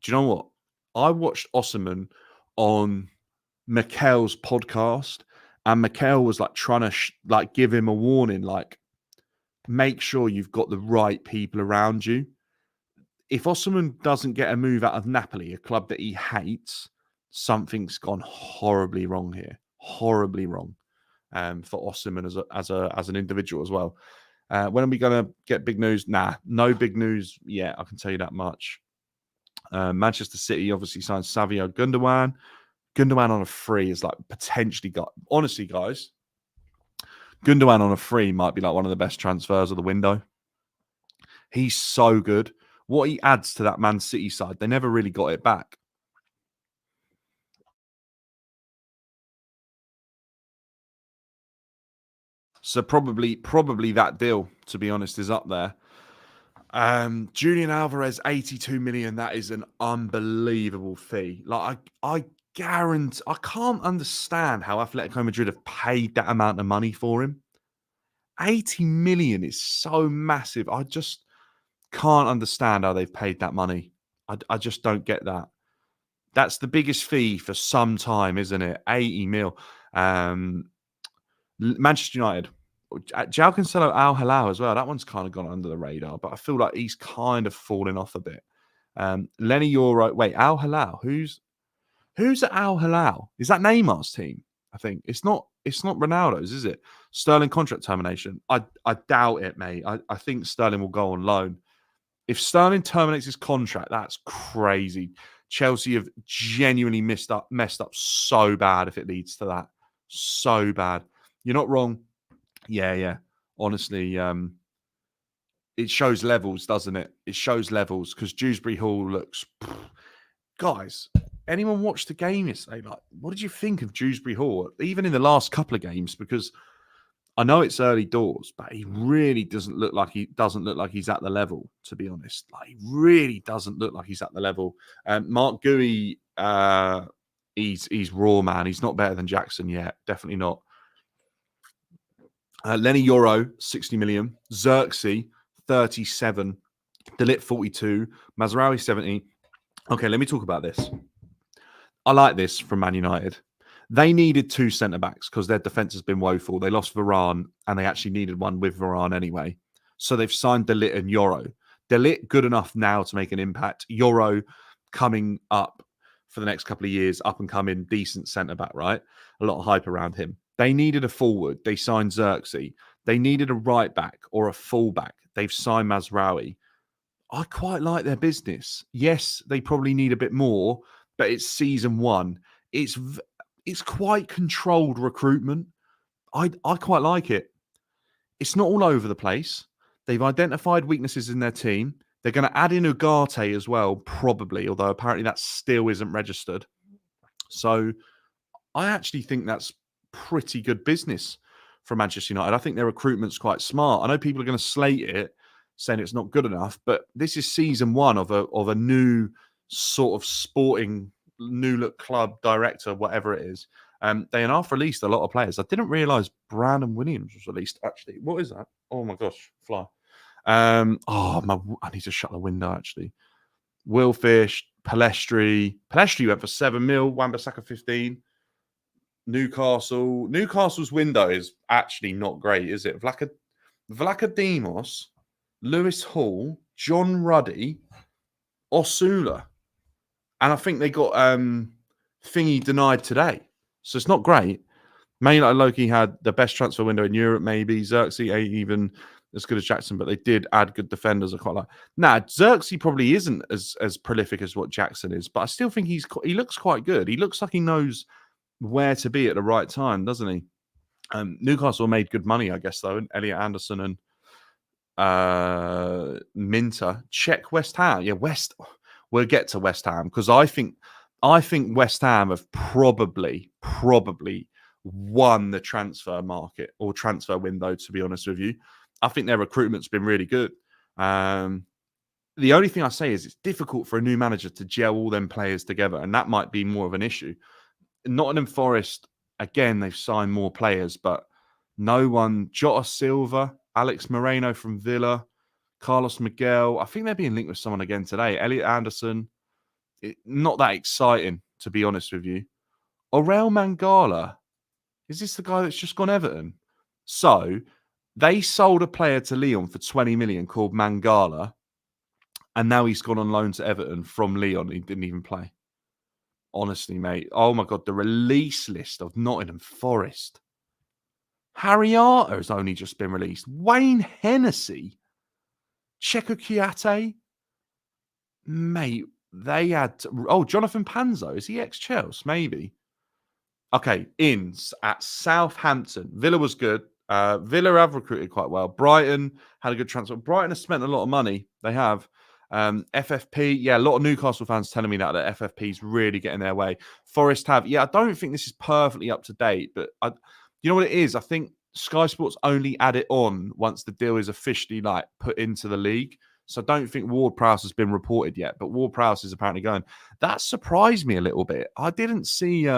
Do you know what? I watched Osimhen on Mikel's podcast, and Mikel was like trying to give him a warning, like, make sure you've got the right people around you. If Osimhen doesn't get a move out of Napoli, a club that he hates, something's gone horribly wrong here. Horribly wrong for Osimhen as an individual as well. When are we going to get big news? Nah, no big news yet. I can tell you that much. Manchester City obviously signed Savio Gundogan. Gundogan on a free is like potentially got. Honestly, guys, Gundogan on a free might be like one of the best transfers of the window. He's so good. What he adds to that Man City side, they never really got it back. So probably that deal, to be honest, is up there. Julian Alvarez, 82 million. That is an unbelievable fee. Like, I guarantee, I can't understand how Atletico Madrid have paid that amount of money for him. 80 million is so massive. I just can't understand how they've paid that money. I just don't get that. That's the biggest fee for some time, isn't it? 80 mil. Manchester United. João Cancelo Al Hilal as well. That one's kind of gone under the radar, but I feel like he's kind of fallen off a bit. Lenny Euro. Wait, Al Hilal. Who's at Al Hilal? Is that Neymar's team? I think it's not Ronaldo's, is it? Sterling contract termination. I doubt it, mate. I think Sterling will go on loan. If Sterling terminates his contract, that's crazy. Chelsea have genuinely messed up so bad if it leads to that. So bad. You're not wrong. Yeah. Honestly, it shows levels, doesn't it? It shows levels because Dewsbury Hall looks... Guys, anyone watch the game yesterday? Like, what did you think of Dewsbury Hall? Even in the last couple of games, because I know it's early doors, but he really doesn't look like he's at the level, to be honest. Like, he really doesn't look like he's at the level. Mark Gui he's raw, man. He's not better than Jackson yet. Definitely not. Lenny Euro, 60 million. Xerxes, 37. Delit, 42. Mazraoui, 70. Okay, let me talk about this. I like this from Man United. They needed two centre backs because their defence has been woeful. They lost Varane and they actually needed one with Varane anyway. So they've signed Delit and Euro. Delit good enough now to make an impact. Euro coming up for the next couple of years, up and coming, decent centre back, right? A lot of hype around him. They needed a forward. They signed Xerxes. They needed a right back or a full back. They've signed Mazraoui. I quite like their business. Yes, they probably need a bit more, but it's season one. It's quite controlled recruitment. I quite like it. It's not all over the place. They've identified weaknesses in their team. They're going to add in Ugarte as well, probably, although apparently that still isn't registered. So I actually think that's pretty good business from Manchester United. I think their recruitment's quite smart. I know people are going to slate it, saying it's not good enough, but this is season one of a new sort of sporting new look club director, whatever it is. They have released a lot of players. I didn't realise Brandon Williams was released. Actually, what is that? Oh my gosh, fly! I need to shut the window. Actually, Will Fish, Palestri went for 7 mil. Wan-Bissaka 15. Newcastle's window is actually not great, is it? Vlachodimos, Lewis Hall, John Ruddy, Osula. And I think they got Thingy denied today. So it's not great. Man United Loki had the best transfer window in Europe, maybe. Xerxes ain't even as good as Jackson, but they did add good defenders. I quite like. Nah, Xerxes probably isn't as prolific as what Jackson is, but I still think he looks quite good. He looks like he knows where to be at the right time, doesn't he? Newcastle made good money, I guess, though. Elliot Anderson and Minter. Check West Ham. Yeah, we'll get to West Ham because I think West Ham have probably won the transfer market or transfer window, to be honest with you. I think their recruitment's been really good. The only thing I say is it's difficult for a new manager to gel all them players together, and that might be more of an issue. Nottingham Forest, again, they've signed more players, but no one. Jota Silva, Alex Moreno from Villa, Carlos Miguel. I think they're being linked with someone again today. Elliot Anderson. Not that exciting, to be honest with you. Aurel Mangala. Is this the guy that's just gone Everton? So they sold a player to Lyon for 20 million called Mangala, and now he's gone on loan to Everton from Lyon. He didn't even play. Honestly, mate. Oh my God, the release list of Nottingham Forest. Harry Arter has only just been released. Wayne Hennessy. Checo Kiate. Mate, they had... Jonathan Panzo. Is he ex-Chelsea? Maybe. Okay, ins at Southampton. Villa was good. Villa have recruited quite well. Brighton had a good transfer. Brighton has spent a lot of money. They have. FFP, yeah, a lot of Newcastle fans telling me that FFP is really getting their way. Forest have, yeah, I don't think this is perfectly up to date, but you know what it is? I think Sky Sports only add it on once the deal is officially put into the league. So I don't think Ward-Prowse has been reported yet, but Ward-Prowse is apparently going. That surprised me a little bit. I didn't see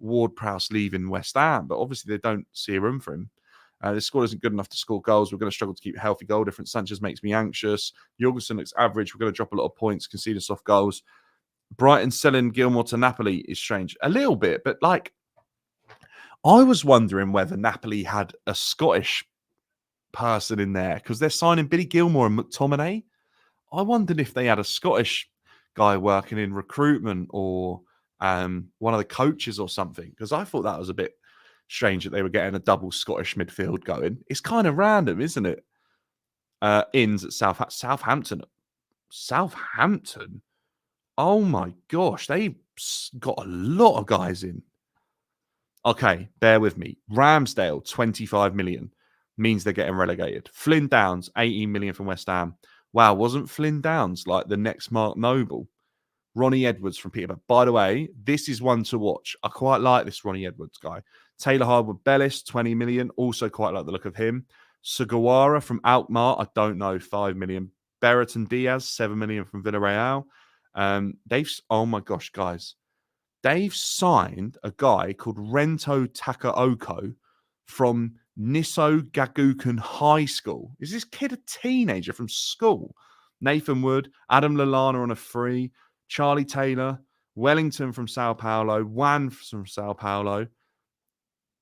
Ward-Prowse leaving West Ham, but obviously they don't see a room for him. The squad isn't good enough to score goals. We're going to struggle to keep a healthy goal difference. Sanchez makes me anxious. Jorgensen looks average. We're going to drop a lot of points, conceding soft goals. Brighton selling Gilmore to Napoli is strange. A little bit, but I was wondering whether Napoli had a Scottish person in there because they're signing Billy Gilmore and McTominay. I wondered if they had a Scottish guy working in recruitment or one of the coaches or something, because I thought that was a bit strange that they were getting a double Scottish midfield going. It's kind of random, isn't it? Ins at Southampton. Southampton? Oh my gosh, they've got a lot of guys in. Okay, bear with me. Ramsdale, 25 million. Means they're getting relegated. Flynn Downs, 18 million from West Ham. Wow, wasn't Flynn Downs like the next Mark Noble? Ronnie Edwards from Peterborough. By the way, this is one to watch. I quite like this Ronnie Edwards guy. Taylor Hardwood-Bellis, 20 million. Also quite like the look of him. Sugawara from Alkmaar. I don't know, 5 million. Berreton Diaz, 7 million from Villarreal. Oh my gosh, guys. they've signed a guy called Rento Takaoko from Nisso Gagukan High School. Is this kid a teenager from school? Nathan Wood, Adam Lallana on a free, Charlie Taylor, Wellington from Sao Paulo, Wan from Sao Paulo,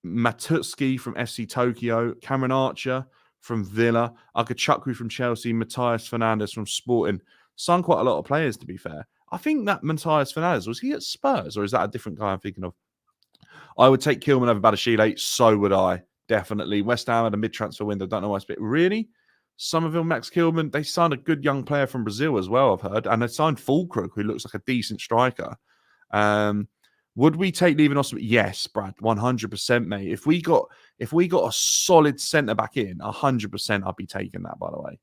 Matutski from FC Tokyo, Cameron Archer from Villa, Akachukwu from Chelsea, Matthias Fernandes from Sporting. Signed quite a lot of players, to be fair. I think that Matthias Fernandes, was he at Spurs or is that a different guy I'm thinking of? I would take Kilman over Badashile. So would I. Definitely. West Ham had a mid-transfer window. Don't know why it's bit. Really? Somerville, Max Kilman. They signed a good young player from Brazil as well, I've heard. And they signed Fulkrug, who looks like a decent striker. Would we take leaving Osimhen? Yes, Brad, 100%, mate. If we got a solid centre back in, 100%, I'd be taking that. By the way,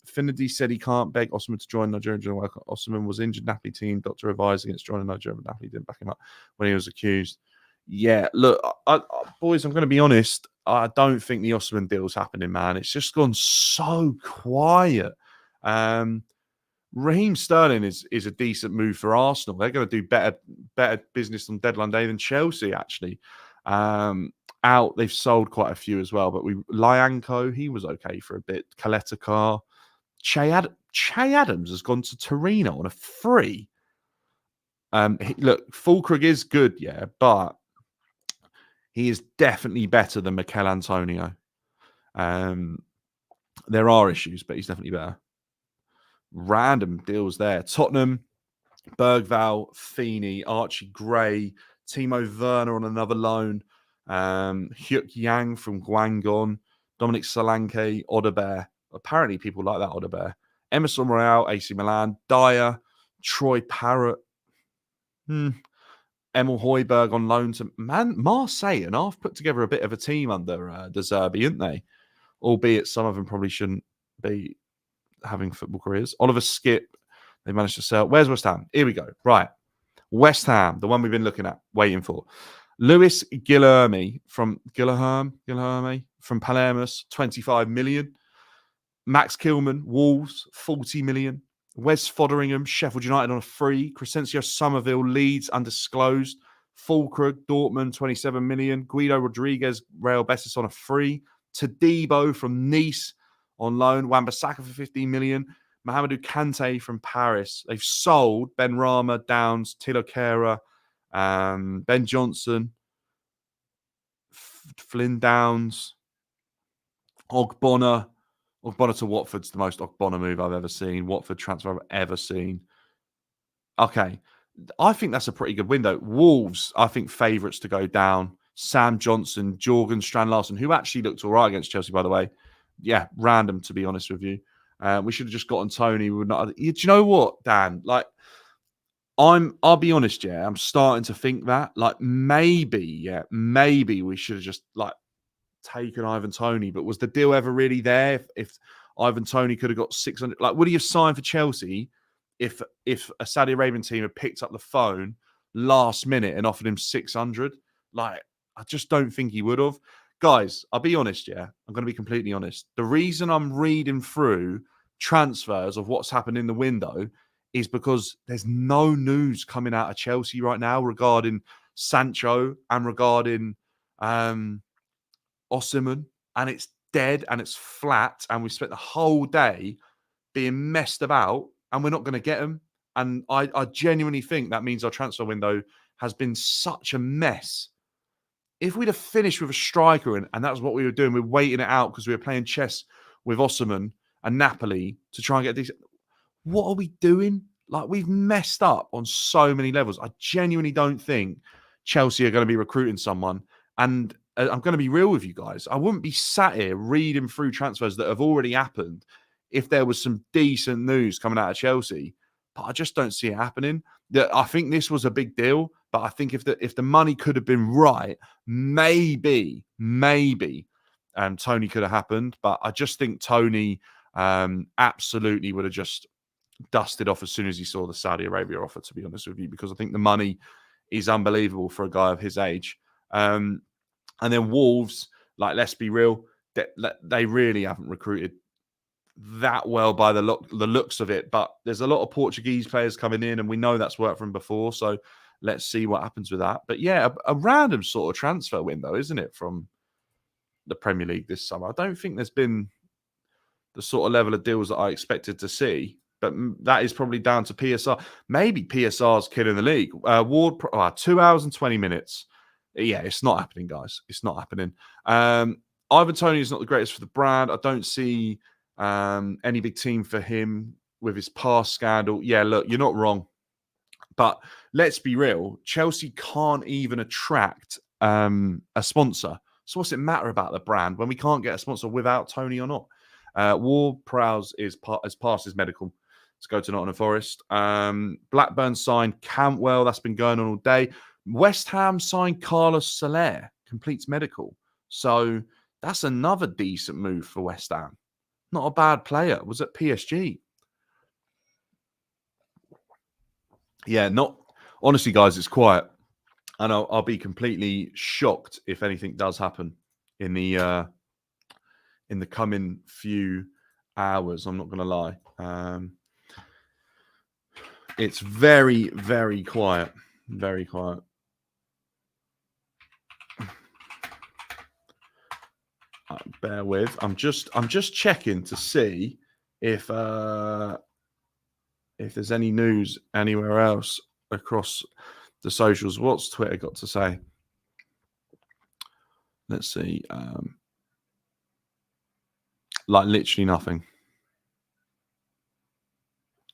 Finity said he can't beg Osimhen to join Nigerian work. Osimhen was injured. Napoli team. Doctor advised against joining Nigeria, but Napoli didn't back him up when he was accused. Yeah, look, boys, I'm going to be honest. I don't think the Osimhen deal's happening, man. It's just gone so quiet. Raheem Sterling is a decent move for Arsenal. They're going to do better business on deadline day than Chelsea, actually. They've sold quite a few as well, but Lyanko, he was okay for a bit. Kaletakar. Che Adams has gone to Torino on a free. Look, Fulkrug is good, yeah, but he is definitely better than Mikel Antonio. There are issues, but he's definitely better. Random deals there. Tottenham, Bergval, Feeney, Archie Gray, Timo Werner on another loan, Hyuk Yang from Guangdong, Dominic Solanke, Odebear. Apparently people like that Odebear. Emerson Royale, AC Milan, Dyer, Troy Parrott, Emil Højbjerg on loan to Marseille, and I've put together a bit of a team under De Zerbi, haven't they? Albeit some of them probably shouldn't be having football careers. Oliver Skip, they managed to sell. Where's West Ham? Here we go. Right. West Ham, the one we've been looking at, waiting for. Luis Guilherme from Palermo, 25 million. Max Kilman, Wolves, 40 million. Wes Fotheringham, Sheffield United on a free. Crescencio Somerville, Leeds, undisclosed. Fulkrug, Dortmund, 27 million. Guido Rodriguez, Real Betis on a free. Tadibo from Nice on loan. Wan-Bissaka for 15 million. Mohamedou Kante from Paris. They've sold Ben Rama, Downs, Tilo Kehrer, Ben Johnson, Flynn Downs, Ogbonna. Ogbonna to Watford's the most Ogbonna move I've ever seen. Watford transfer I've ever seen. Okay. I think that's a pretty good window. Wolves, I think, favourites to go down. Sam Johnson, Jorgen Strand-Larsen, who actually looked all right against Chelsea, by the way. Yeah, random, to be honest with you. We should have just gotten Tony. We would not. Do you know what, Dan? Like, I'll be honest, yeah. I'm starting to think that, like, maybe we should have just taken Ivan Toney. But was the deal ever really there? If Ivan Toney could have got 600, like, would he have signed for Chelsea if a Saudi Arabian team had picked up the phone last minute and offered him 600? Like, I just don't think he would have. Guys, I'll be honest, yeah. I'm going to be completely honest. The reason I'm reading through transfers of what's happened in the window is because there's no news coming out of Chelsea right now regarding Sancho and regarding Osimhen, and it's dead and it's flat, and we spent the whole day being messed about, and we're not going to get them. And I genuinely think that means our transfer window has been such a mess. If we'd have finished with a striker, and that's what we were doing, we were waiting it out because we were playing chess with Osimhen and Napoli to try and get these. What are we doing? Like, we've messed up on so many levels. I genuinely don't think Chelsea are going to be recruiting someone. And I'm going to be real with you guys. I wouldn't be sat here reading through transfers that have already happened if there was some decent news coming out of Chelsea. But I just don't see it happening. I think this was a big deal. But I think if the money could have been right, maybe Tony could have happened. But I just think Tony absolutely would have just dusted off as soon as he saw the Saudi Arabia offer, to be honest with you, because I think the money is unbelievable for a guy of his age. And then Wolves, like, let's be real, they really haven't recruited that well by the looks of it. But there's a lot of Portuguese players coming in, and we know that's worked from before. So let's see what happens with that. But yeah, a random sort of transfer window, isn't it, from the Premier League this summer? I don't think there's been the sort of level of deals that I expected to see. But that is probably down to PSR. Maybe PSR's killing the league. Ward, 2 hours and 20 minutes. Yeah, it's not happening, guys. It's not happening. Ivan Toney is not the greatest for the brand. I don't see any big team for him with his past scandal. Yeah, look, you're not wrong. But let's be real. Chelsea can't even attract a sponsor. So what's it matter about the brand when we can't get a sponsor without Tony or not? Ward-Prowse has passed his medical to go to Nottingham Forest. Blackburn signed Cantwell. That's been going on all day. West Ham signed Carlos Soler. Completes medical. So that's another decent move for West Ham. Not a bad player. Was at PSG. Yeah, not honestly, guys. It's quiet, and I'll be completely shocked if anything does happen in the coming few hours. I'm not going to lie. It's very, very quiet. Very quiet. Bear with. I'm just checking to see if there's any news anywhere else across the socials. What's Twitter got to say? Let's see. Like literally nothing.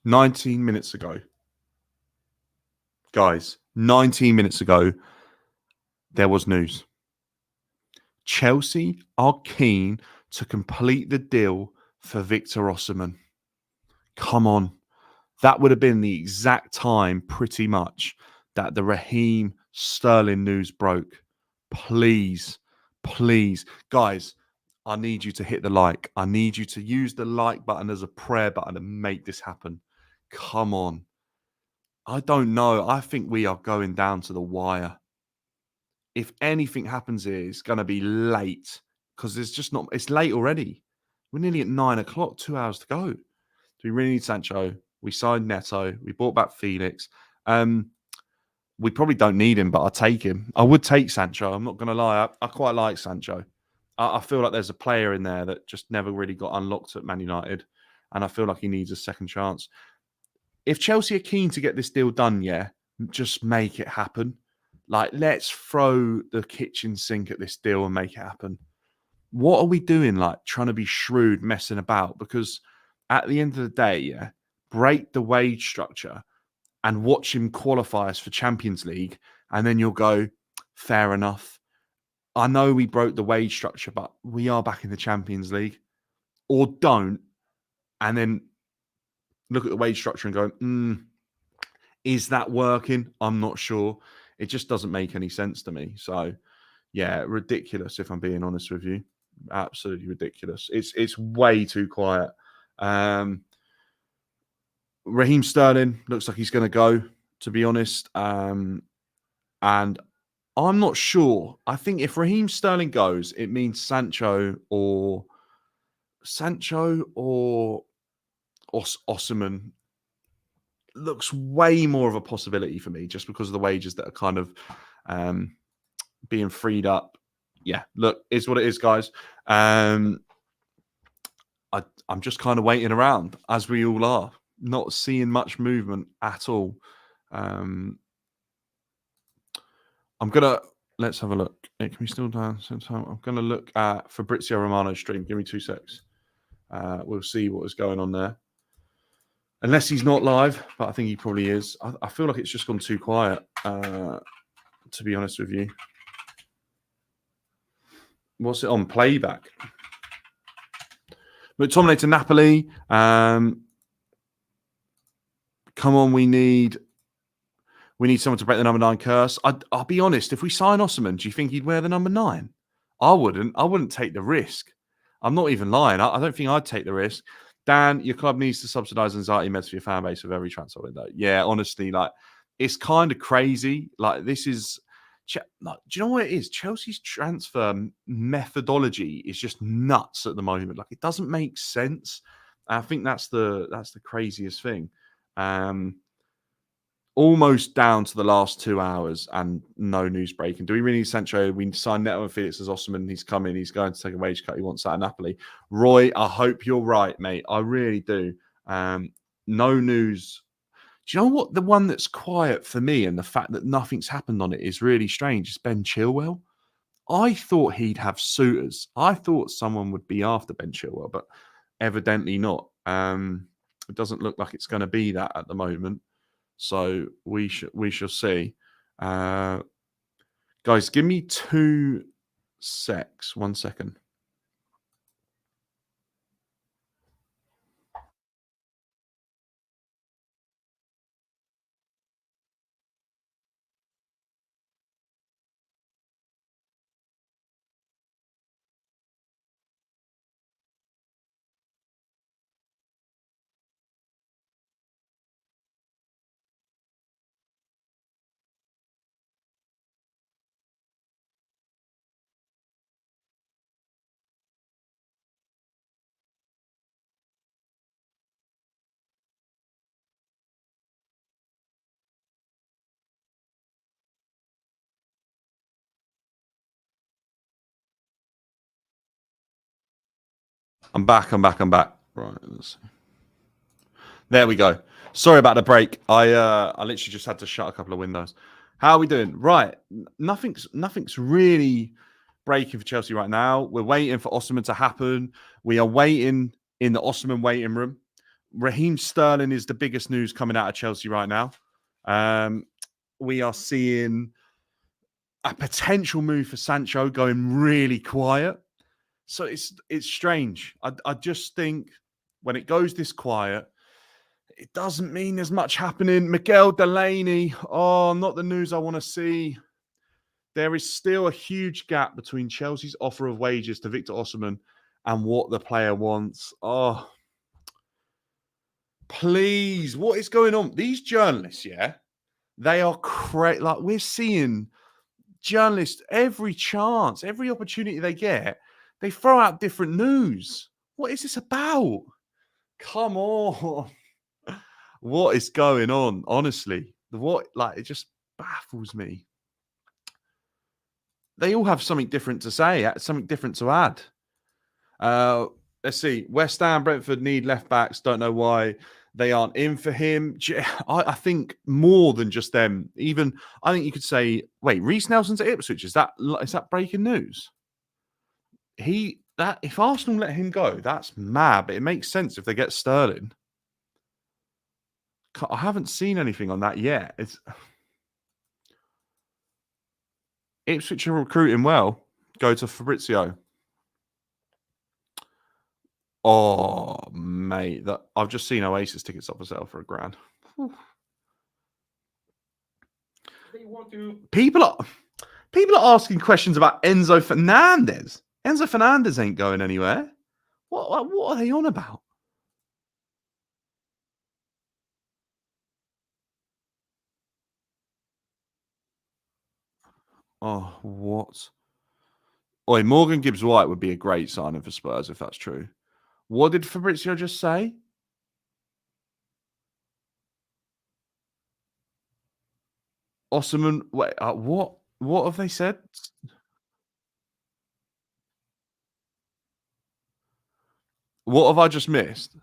19 minutes ago. Guys, 19 minutes ago, there was news. Chelsea are keen to complete the deal for Victor Osimhen. Come on. That would have been the exact time, pretty much, that the Raheem Sterling news broke. Please, please. Guys, I need you to hit the like. I need you to use the like button as a prayer button and make this happen. Come on. I don't know. I think we are going down to the wire. If anything happens here, it's going to be late because there's just not, it's late already. We're nearly at 9 o'clock, 2 hours to go. Do we really need Sancho? We signed Neto. We bought back Felix. We probably don't need him, but I'll take him. I would take Sancho. I'm not going to lie. I quite like Sancho. I feel like there's a player in there that just never really got unlocked at Man United. And I feel like he needs a second chance. If Chelsea are keen to get this deal done, yeah, just make it happen. Like, let's throw the kitchen sink at this deal and make it happen. What are we doing, like, trying to be shrewd, messing about? Because at the end of the day, yeah, break the wage structure and watch him qualify us for Champions League, and then you'll go, fair enough. I know we broke the wage structure, but we are back in the Champions League. Or don't, and then look at the wage structure and go, is that working? I'm not sure. It just doesn't make any sense to me. So, yeah, ridiculous, if I'm being honest with you. Absolutely ridiculous. It's way too quiet. Raheem Sterling looks like he's going to go, to be honest. And I'm not sure. I think if Raheem Sterling goes, it means Sancho or Osimhen looks way more of a possibility for me just because of the wages that are kind of being freed up. Yeah, look, it's what it is, guys. I'm just kind of waiting around, as we all are, not seeing much movement at all. Let's have a look. Can we still dance? I'm going to look at Fabrizio Romano's stream. Give me 2 secs. We'll see what is going on there. Unless he's not live, but I think he probably is. I feel like it's just gone too quiet, to be honest with you. What's it on? Playback. McTominay to Napoli. Come on, we need someone to break the number 9 curse. I'll be honest. If we sign Osimhen, do you think he'd wear the number 9? I wouldn't. I wouldn't take the risk. I'm not even lying. I don't think I'd take the risk. Dan, your club needs to subsidise anxiety meds for your fan base with every transfer window. Yeah, honestly, like, it's kind of crazy. Like, this is... do you know what it is? Chelsea's transfer methodology is just nuts at the moment. Like, it doesn't make sense. I think that's the craziest thing. almost down to the last 2 hours and no news breaking. Do we really need Sancho? We signed Neto and Felix as Osimhen. He's coming. He's going to take a wage cut. He wants that at Napoli. Roy, I hope you're right, mate. I really do. No news. Do you know what? The one that's quiet for me and the fact that nothing's happened on it is really strange. It's Ben Chilwell. I thought he'd have suitors. I thought someone would be after Ben Chilwell, but evidently not. It doesn't look like it's going to be that at the moment. So we shall see. Guys, give me 2 secs. 1 second. I'm back. Right. Let's see. There we go. Sorry about the break. I literally just had to shut a couple of windows. How are we doing? Right. Nothing's really breaking for Chelsea right now. We're waiting for Osimhen to happen. We are waiting in the Osimhen waiting room. Raheem Sterling is the biggest news coming out of Chelsea right now. We are seeing a potential move for Sancho going really quiet. So it's strange. I just think when it goes this quiet, it doesn't mean there's much happening. Miguel Delaney, not the news I want to see. There is still a huge gap between Chelsea's offer of wages to Victor Osimhen and what the player wants. Oh, please, what is going on? These journalists, yeah, they are crazy. Like we're seeing journalists every chance, every opportunity they get, they throw out different news. What is this about? Come on. What is going on? Honestly, it just baffles me. They all have something different to say, something different to add. Let's see. West Ham, Brentford need left backs. Don't know why they aren't in for him. I think more than just them. Even I think you could say, wait, Reece Nelson's at Ipswich. Is that breaking news? If Arsenal let him go, that's mad. But it makes sense if they get Sterling. I haven't seen anything on that yet. Ipswich are recruiting well. Go to Fabrizio. Oh, mate, I've just seen Oasis tickets up for sale for £1,000. People are asking questions about Enzo Fernandez. Enzo Fernandez ain't going anywhere. What are they on about? Oh, what? Oi, Morgan Gibbs White would be a great signing for Spurs if that's true. What did Fabrizio just say? Osimhen, wait, what? What have they said? What have I just missed?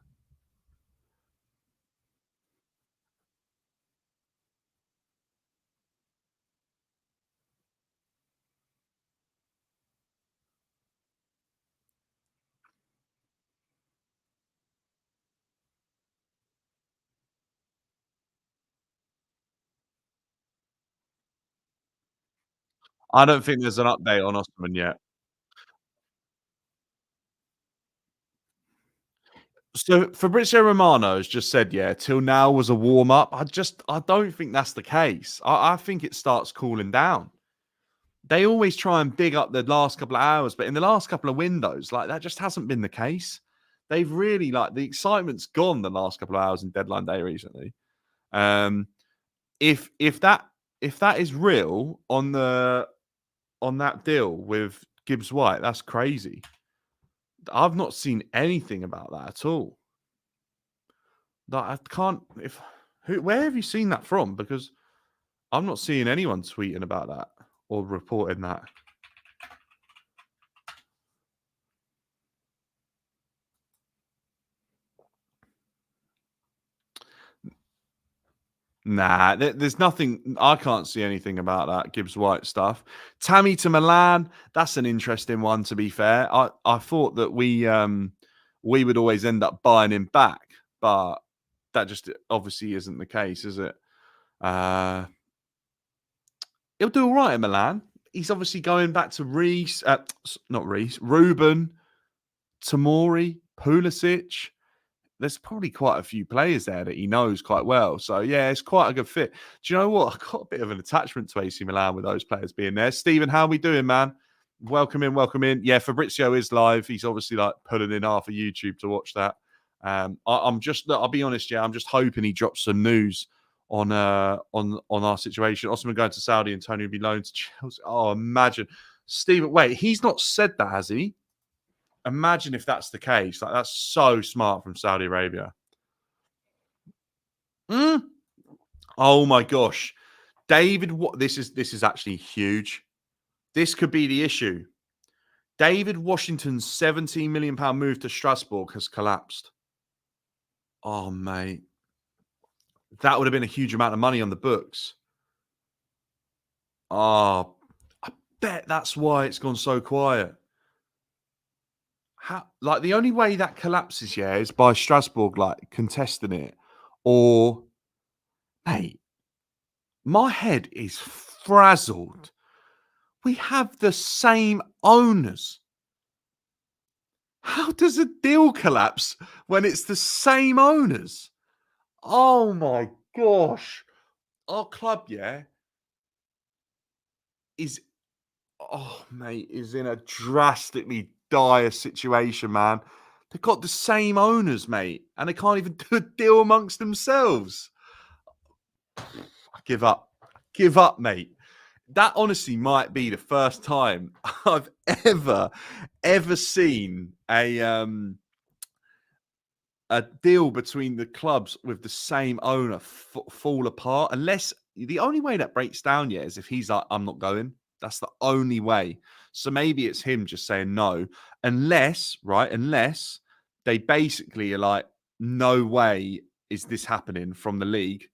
I don't think there's an update on Osimhen yet. So Fabrizio Romano has just said, yeah, till now was a warm up. I don't think that's the case. I think it starts cooling down. They always try and big up the last couple of hours, but in the last couple of windows, like that just hasn't been the case. They've really the excitement's gone the last couple of hours in deadline day recently. If that is real on that deal with Gibbs White, that's crazy. I've not seen anything about that at all. That I can't. If Where have you seen that from? Because I'm not seeing anyone tweeting about that or reporting that. Nah, there's nothing. I can't see anything about that Gibbs White stuff. Tammy to Milan. That's an interesting one. To be fair, I thought that we would always end up buying him back, but that just obviously isn't the case, is it? Uh, he'll do all right in Milan. He's obviously going back to Reese, not Reese, Ruben, Tamori, Pulisic. There's probably quite a few players there that he knows quite well. So yeah, it's quite a good fit. Do you know what? I've got a bit of an attachment to AC Milan with those players being there. Stephen, how are we doing, man? Welcome in, welcome in. Yeah, Fabrizio is live. He's obviously like pulling in half of YouTube to watch that. I'm just, look, I'll be honest, yeah, I'm just hoping he drops some news on our situation. Osimhen going to Saudi, Antonio will be loaned to Chelsea. Oh, imagine, Stephen. Wait, he's not said that, has he? Imagine if that's the case. Like that's so smart from Saudi Arabia. Mm. Oh my gosh, David! What this is actually huge. This could be the issue. David Washington's £17 million move to Strasbourg has collapsed. Oh mate, that would have been a huge amount of money on the books. Oh, I bet that's why it's gone so quiet. How, like the only way that collapses, yeah, is by Strasbourg like contesting it, or mate, my head is frazzled. We have the same owners. How does a deal collapse when it's the same owners? Oh my gosh. Our club, yeah, is mate, is in a drastically dire situation, man. They've got the same owners, mate, and they can't even do a deal amongst themselves. I give up. Give up, mate. That honestly might be the first time I've ever seen a deal between the clubs with the same owner fall apart. Unless the only way that breaks down yet is if he's like, I'm not going. That's the only way. So maybe it's him just saying no, unless, right? Unless they basically are like, no way is this happening from the league,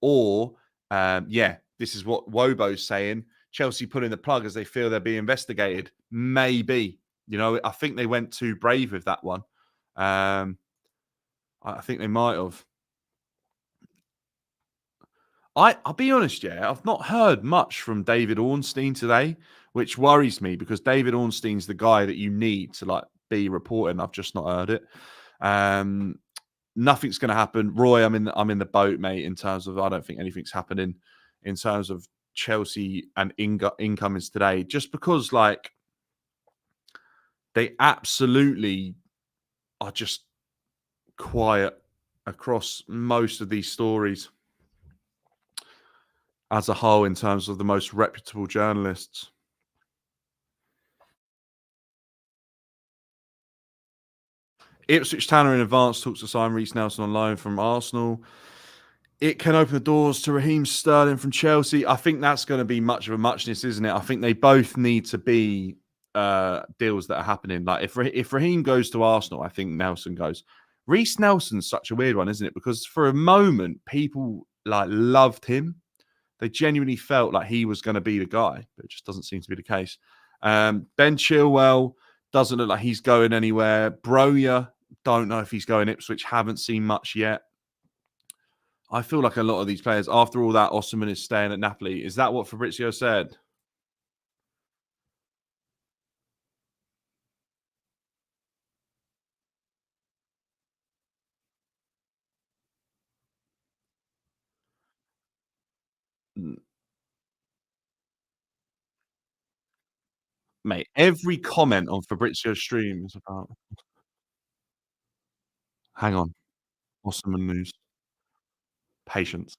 or yeah, this is what Wobo's saying. Chelsea put in the plug as they feel they're being investigated. Maybe, I think they went too brave with that one. I think they might have. I'll be honest, yeah, I've not heard much from David Ornstein today, which worries me because David Ornstein's the guy that you need to like be reporting. I've just not heard it. Nothing's going to happen. Roy, I'm in the boat, mate. In terms of, I don't think anything's happening in terms of Chelsea and incomings today, just because like they absolutely are just quiet across most of these stories as a whole in terms of the most reputable journalists. Ipswich Town are in advanced talks to sign Reece Nelson on loan from Arsenal. It can open the doors to Raheem Sterling from Chelsea. I think that's going to be much of a muchness, isn't it? I think they both need to be deals that are happening. Like if Raheem goes to Arsenal, I think Nelson goes. Reece Nelson's such a weird one, isn't it? Because for a moment, people like loved him. They genuinely felt like he was going to be the guy, but it just doesn't seem to be the case. Ben Chilwell doesn't look like he's going anywhere. Broya, don't know if he's going Ipswich. Haven't seen much yet. I feel like a lot of these players, after all that, Osimhen is staying at Napoli. Is that what Fabrizio said? Mm, mate, every comment on Fabrizio's stream is about, hang on, Osimhen news, patience.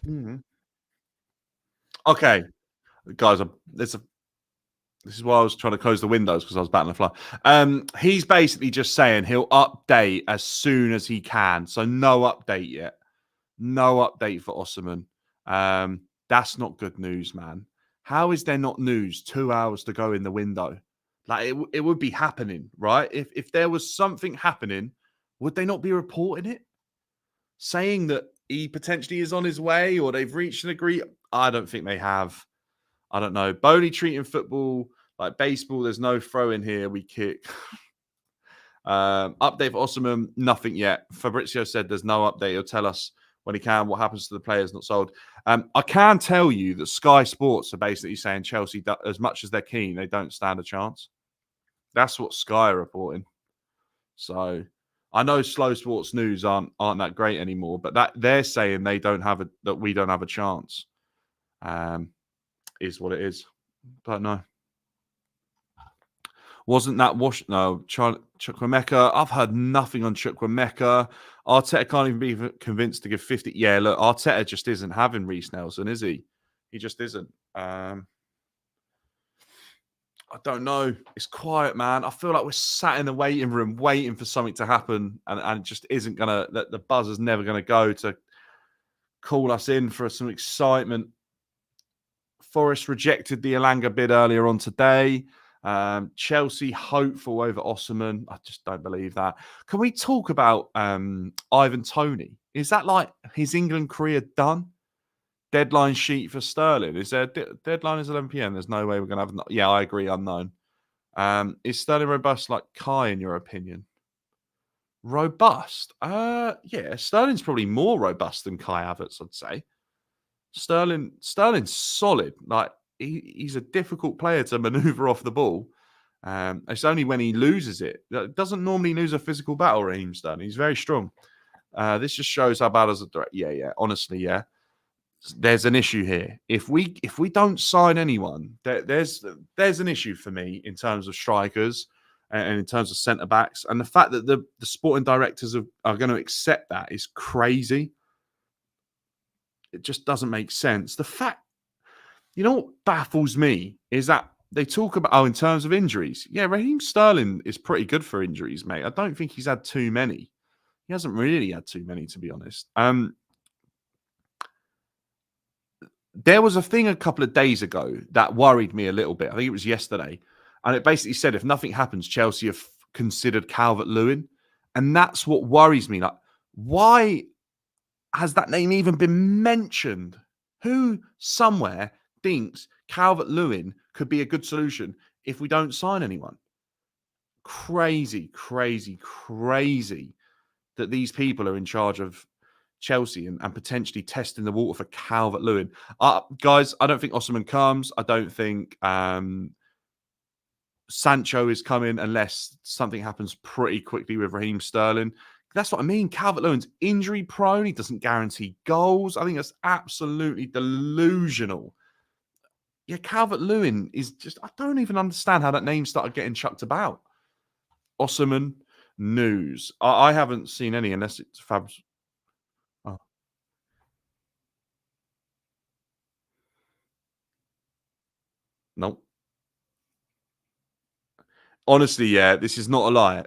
Mhm. Okay, guys, this is why I was trying to close the windows because I was batting a fly. He's basically just saying he'll update as soon as he can. So no update yet. No update for Osimhen. That's not good news, man. How is there not news 2 hours to go in the window? Like it would be happening, right? If there was something happening, would they not be reporting it? Saying that he potentially is on his way or they've reached an agree. I don't think they have. I don't know. Bowley treating football like baseball. There's no throw in here. We kick. Update for Osimhen, nothing yet. Fabrizio said there's no update. He'll tell us when he can what happens to the players not sold. I can tell you that Sky Sports are basically saying Chelsea, as much as they're keen, they don't stand a chance. That's what Sky are reporting. So I know slow sports news aren't that great anymore, but that they're saying they don't have that we don't have a chance. Um, is what it is. But no. Wasn't that No, Chukwemeka. I've heard nothing on Chukwemeka. Arteta can't even be convinced to give 50. Yeah, look, Arteta just isn't having Reece Nelson, is he? He just isn't. I don't know. It's quiet, man. I feel like we're sat in the waiting room waiting for something to happen, and it just isn't gonna. The buzzer's never gonna go to call us in for some excitement. Forest rejected the Elanga bid earlier on today. Chelsea hopeful over Osimhen. I just don't believe that. Can we talk about Ivan Toney? Is that like his England career done? Deadline sheet for Sterling. Is there deadline is 11 p.m. There's no way we're gonna have. Yeah, I agree. Unknown. Is Sterling robust like Kai in your opinion? Robust? Yeah. Sterling's probably more robust than Kai Havertz, I'd say. Sterling's solid. Like he's a difficult player to maneuver off the ball. It's only when he loses it. Doesn't normally lose a physical battle, Raheem Sterling. He's very strong. This just shows how bad as a direct. Yeah, yeah. Honestly, yeah. There's an issue here. If we don't sign anyone, there's an issue for me in terms of strikers and in terms of centre backs. And the fact that the sporting directors are going to accept that is crazy. It just doesn't make sense. The fact You know what baffles me is that they talk about, in terms of injuries. Yeah, Raheem Sterling is pretty good for injuries, mate. I don't think he's had too many. He hasn't really had too many, to be honest. There was a thing a couple of days ago that worried me a little bit. I think it was yesterday. And it basically said if nothing happens, Chelsea have considered Calvert Lewin. And that's what worries me. Like, why has that name even been mentioned? Who somewhere thinks Calvert Lewin could be a good solution if we don't sign anyone? Crazy, crazy, crazy that these people are in charge of Chelsea and potentially testing the water for Calvert Lewin. Guys, I don't think Osimhen comes. I don't think Sancho is coming unless something happens pretty quickly with Raheem Sterling. That's what I mean. Calvert Lewin's injury prone. He doesn't guarantee goals. I think that's absolutely delusional. Yeah, Calvert Lewin is just, I don't even understand how that name started getting chucked about. Osimhen news. I haven't seen any unless it's Fab's. Oh, no. Honestly, yeah, this is not a lie.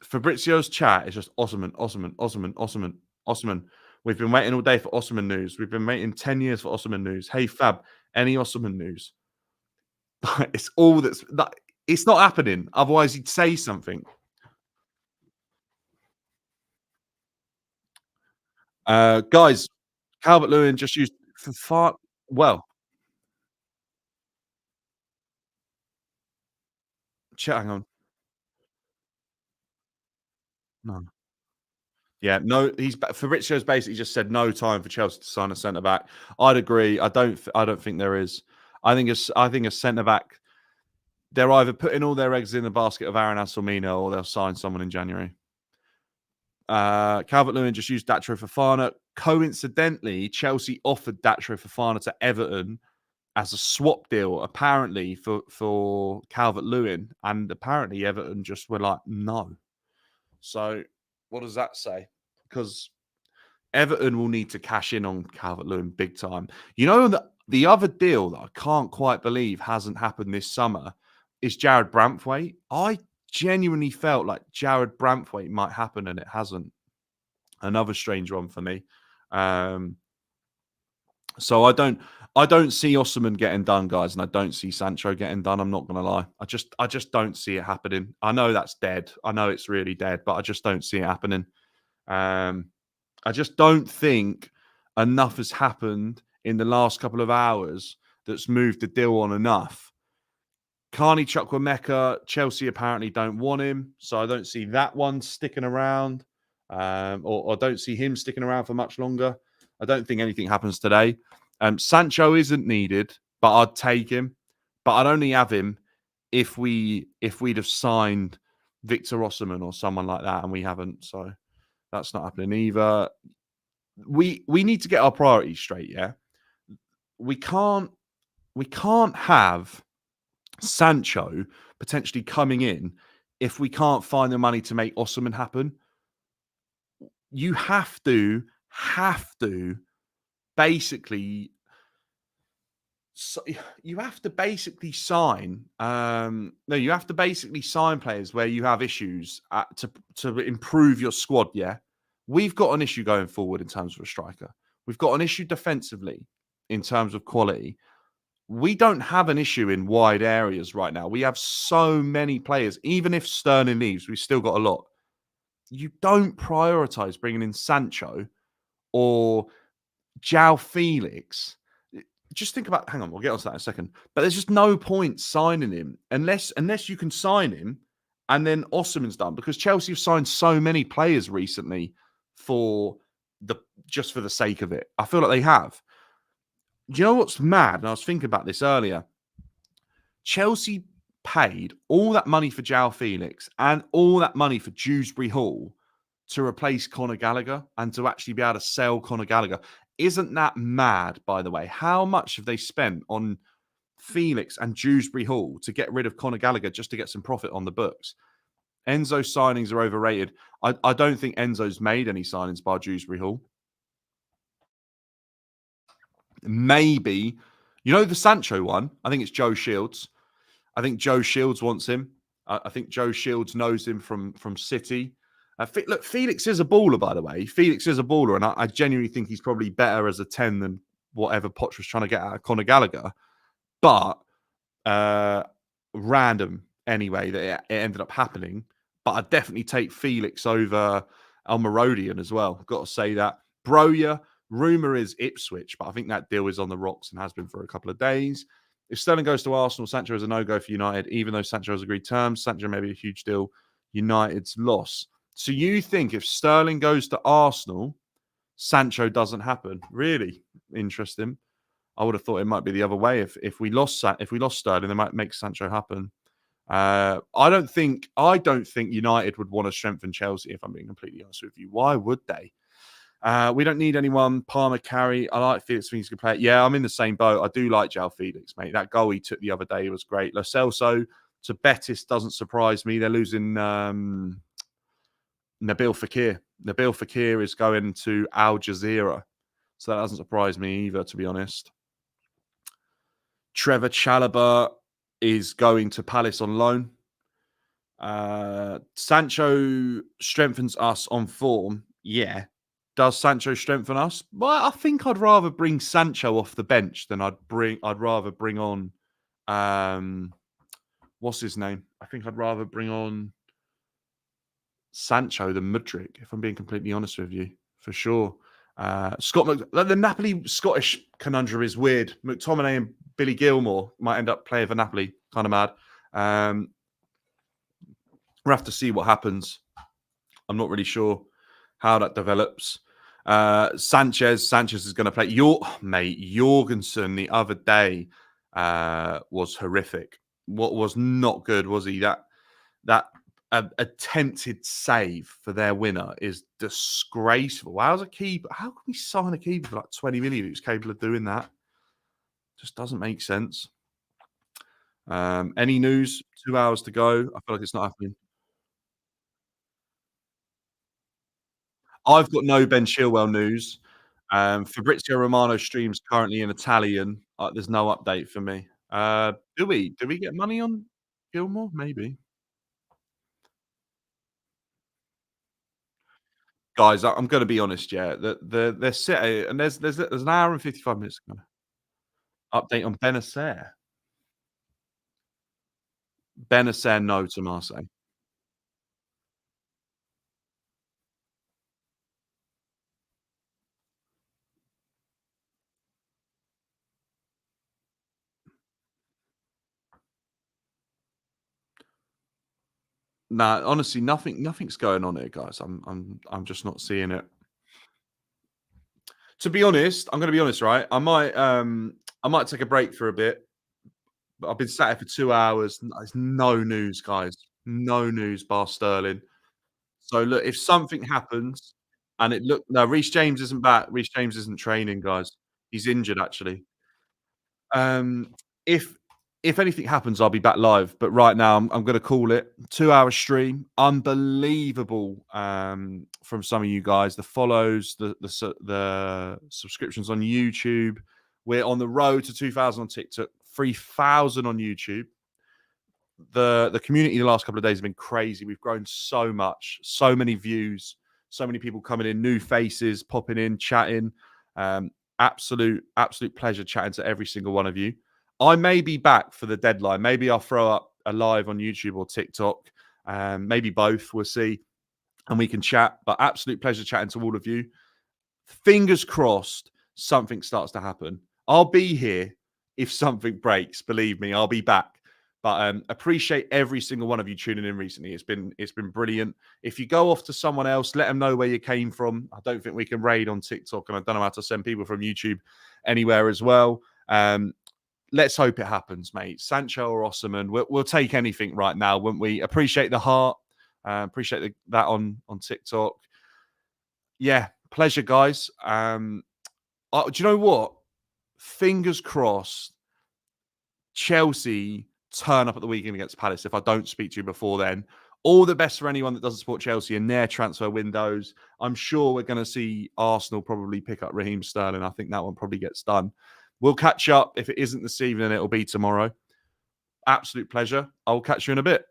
Fabrizio's chat is just Osimhen, Osimhen, Osimhen, Osimhen, Osimhen. We've been waiting all day for Osimhen news. We've been waiting 10 years for Osimhen news. Hey, Fab, any Osimhen news? It's all it's not happening. Otherwise, he'd say something. Guys, Calvert Lewin just used for far. Well, hang on. No. Yeah, no, Fabrizio's basically just said no time for Chelsea to sign a centre back. I'd agree. I don't think there is. I think a centre back. They're either putting all their eggs in the basket of Aaron Asselmino or they'll sign someone in January. Calvert Lewin just used Datro Fofana. Coincidentally, Chelsea offered Datro Fofana to Everton as a swap deal, apparently for Calvert Lewin, and apparently Everton just were like no. So, what does that say? Because Everton will need to cash in on Calvert-Lewin big time. You know, the other deal that I can't quite believe hasn't happened this summer is Jared Branthwaite. I genuinely felt like Jared Branthwaite might happen, and it hasn't. Another strange one for me. Um, so I don't see Osimhen getting done, guys, and I don't see Sancho getting done. I'm not gonna lie. I just don't see it happening. I know that's dead. I know it's really dead, but I just don't see it happening. Um, I just don't think enough has happened in the last couple of hours that's moved the deal on enough. Carney Chukwuemeka, Chelsea apparently don't want him, so I don't see that one sticking around, or don't see him sticking around for much longer. I don't think anything happens today. Sancho isn't needed, but I'd take him. But I'd only have him if we'd have signed Victor Osimhen or someone like that, and we haven't. So that's not happening either. We need to get our priorities straight. Yeah, we can't we can't have Sancho potentially coming in if we can't find the money to make Osimhen happen. You have to basically so you have to basically sign no you have to basically sign players where you have issues to improve your squad. Yeah, we've got an issue going forward in terms of a striker. We've got an issue defensively in terms of quality. We don't have an issue in wide areas right now. We have so many players. Even if Sterling leaves, we've still got a lot. You don't prioritize bringing in Sancho or Jao Felix. Just think about. Hang on, we'll get onto that in a second. But there's just no point signing him unless you can sign him, and then Osimhen's done because Chelsea have signed so many players recently for the just for the sake of it. I feel like they have. Do you know what's mad? And I was thinking about this earlier. Chelsea paid all that money for Jao Felix and all that money for Dewsbury Hall to replace Conor Gallagher and to actually be able to sell Conor Gallagher. Isn't that mad, by the way? How much have they spent on Felix and Dewsbury Hall to get rid of Conor Gallagher just to get some profit on the books? Enzo's signings are overrated. I don't think Enzo's made any signings by Dewsbury Hall. Maybe, the Sancho one, I think it's Joe Shields. I think Joe Shields wants him. I think Joe Shields knows him from City. Look, Felix is a baller, by the way. Felix is a baller, and I genuinely think he's probably better as a 10 than whatever Poch was trying to get out of Conor Gallagher. But random anyway that it ended up happening. But I'd definitely take Felix over Almirodian as well. Got to say that. Broja, rumour is Ipswich, but I think that deal is on the rocks and has been for a couple of days. If Sterling goes to Arsenal, Sancho is a no-go for United, even though Sancho has agreed terms. Sancho may be a huge deal. United's loss. So you think if Sterling goes to Arsenal, Sancho doesn't happen? Really interesting. I would have thought it might be the other way. If we lost Sterling, they might make Sancho happen. I don't think United would want to strengthen Chelsea. If I'm being completely honest with you, why would they? We don't need anyone. Palmer, Carey. I like Felix. Think he's a good player. Yeah, I'm in the same boat. I do like Jao Felix, mate. That goal he took the other day was great. Lo Celso to Betis doesn't surprise me. They're losing Nabil Fekir. Nabil Fekir is going to Al Jazeera. So that doesn't surprise me either, to be honest. Trevor Chalobah is going to Palace on loan. Sancho strengthens us on form. Yeah. Does Sancho strengthen us? Well, I think I'd rather bring Sancho off the bench than I'd rather bring on what's his name? I think I'd rather bring on Sancho than Mudryk, if I'm being completely honest with you, for sure. The Napoli Scottish conundrum is weird. McTominay and Billy Gilmore might end up playing for Napoli. Kind of mad. We'll have to see what happens. I'm not really sure how that develops. Sanchez is going to play. Jorgensen the other day was horrific. What was not good was he? That attempted save for their winner is disgraceful. How can we sign a keeper for like 20 million who's capable of doing that? Just doesn't make sense. Any news? 2 hours to go. I feel like it's not happening. I've got no Ben Chilwell news. Fabrizio Romano's stream's currently in Italian. There's no update for me. Do we? Do we get money on Gilmore? Maybe. Guys, I'm gonna be honest, yeah. They're set and there's an hour and 55 minutes ago. Update on Benacer. Benacer, no to Marseille. Nah, honestly, nothing's going on here, guys. I'm just not seeing it. To be honest, I'm gonna be honest, right? I might take a break for a bit, but I've been sat here for 2 hours. There's no news, guys. No news bar Sterling. So look, if something happens and it look no, Reece James isn't back. Reece James isn't training, guys. He's injured actually. Um, if if anything happens, I'll be back live. But right now, I'm going to call it 2 hour stream. Unbelievable from some of you guys. The follows, the subscriptions on YouTube. We're on the road to 2,000 on TikTok, 3,000 on YouTube. The community the last couple of days have been crazy. We've grown so much, so many views, so many people coming in, new faces popping in, chatting. Absolute pleasure chatting to every single one of you. I may be back for the deadline. Maybe I'll throw up a live on YouTube or TikTok. Maybe both. We'll see, and we can chat. But absolute pleasure chatting to all of you. Fingers crossed, something starts to happen. I'll be here if something breaks. Believe me, I'll be back. But appreciate every single one of you tuning in recently. It's been brilliant. If you go off to someone else, let them know where you came from. I don't think we can raid on TikTok, and I don't know how to send people from YouTube anywhere as well. Let's hope it happens, mate. Sancho or Osimhen, we'll take anything right now, wouldn't we? Appreciate the heart. Appreciate that on TikTok. Yeah, pleasure, guys. Do you know what? Fingers crossed Chelsea turn up at the weekend against Palace if I don't speak to you before then. All the best for anyone that doesn't support Chelsea in their transfer windows. I'm sure we're going to see Arsenal probably pick up Raheem Sterling. I think that one probably gets done. We'll catch up. If it isn't this evening, it'll be tomorrow. Absolute pleasure. I'll catch you in a bit.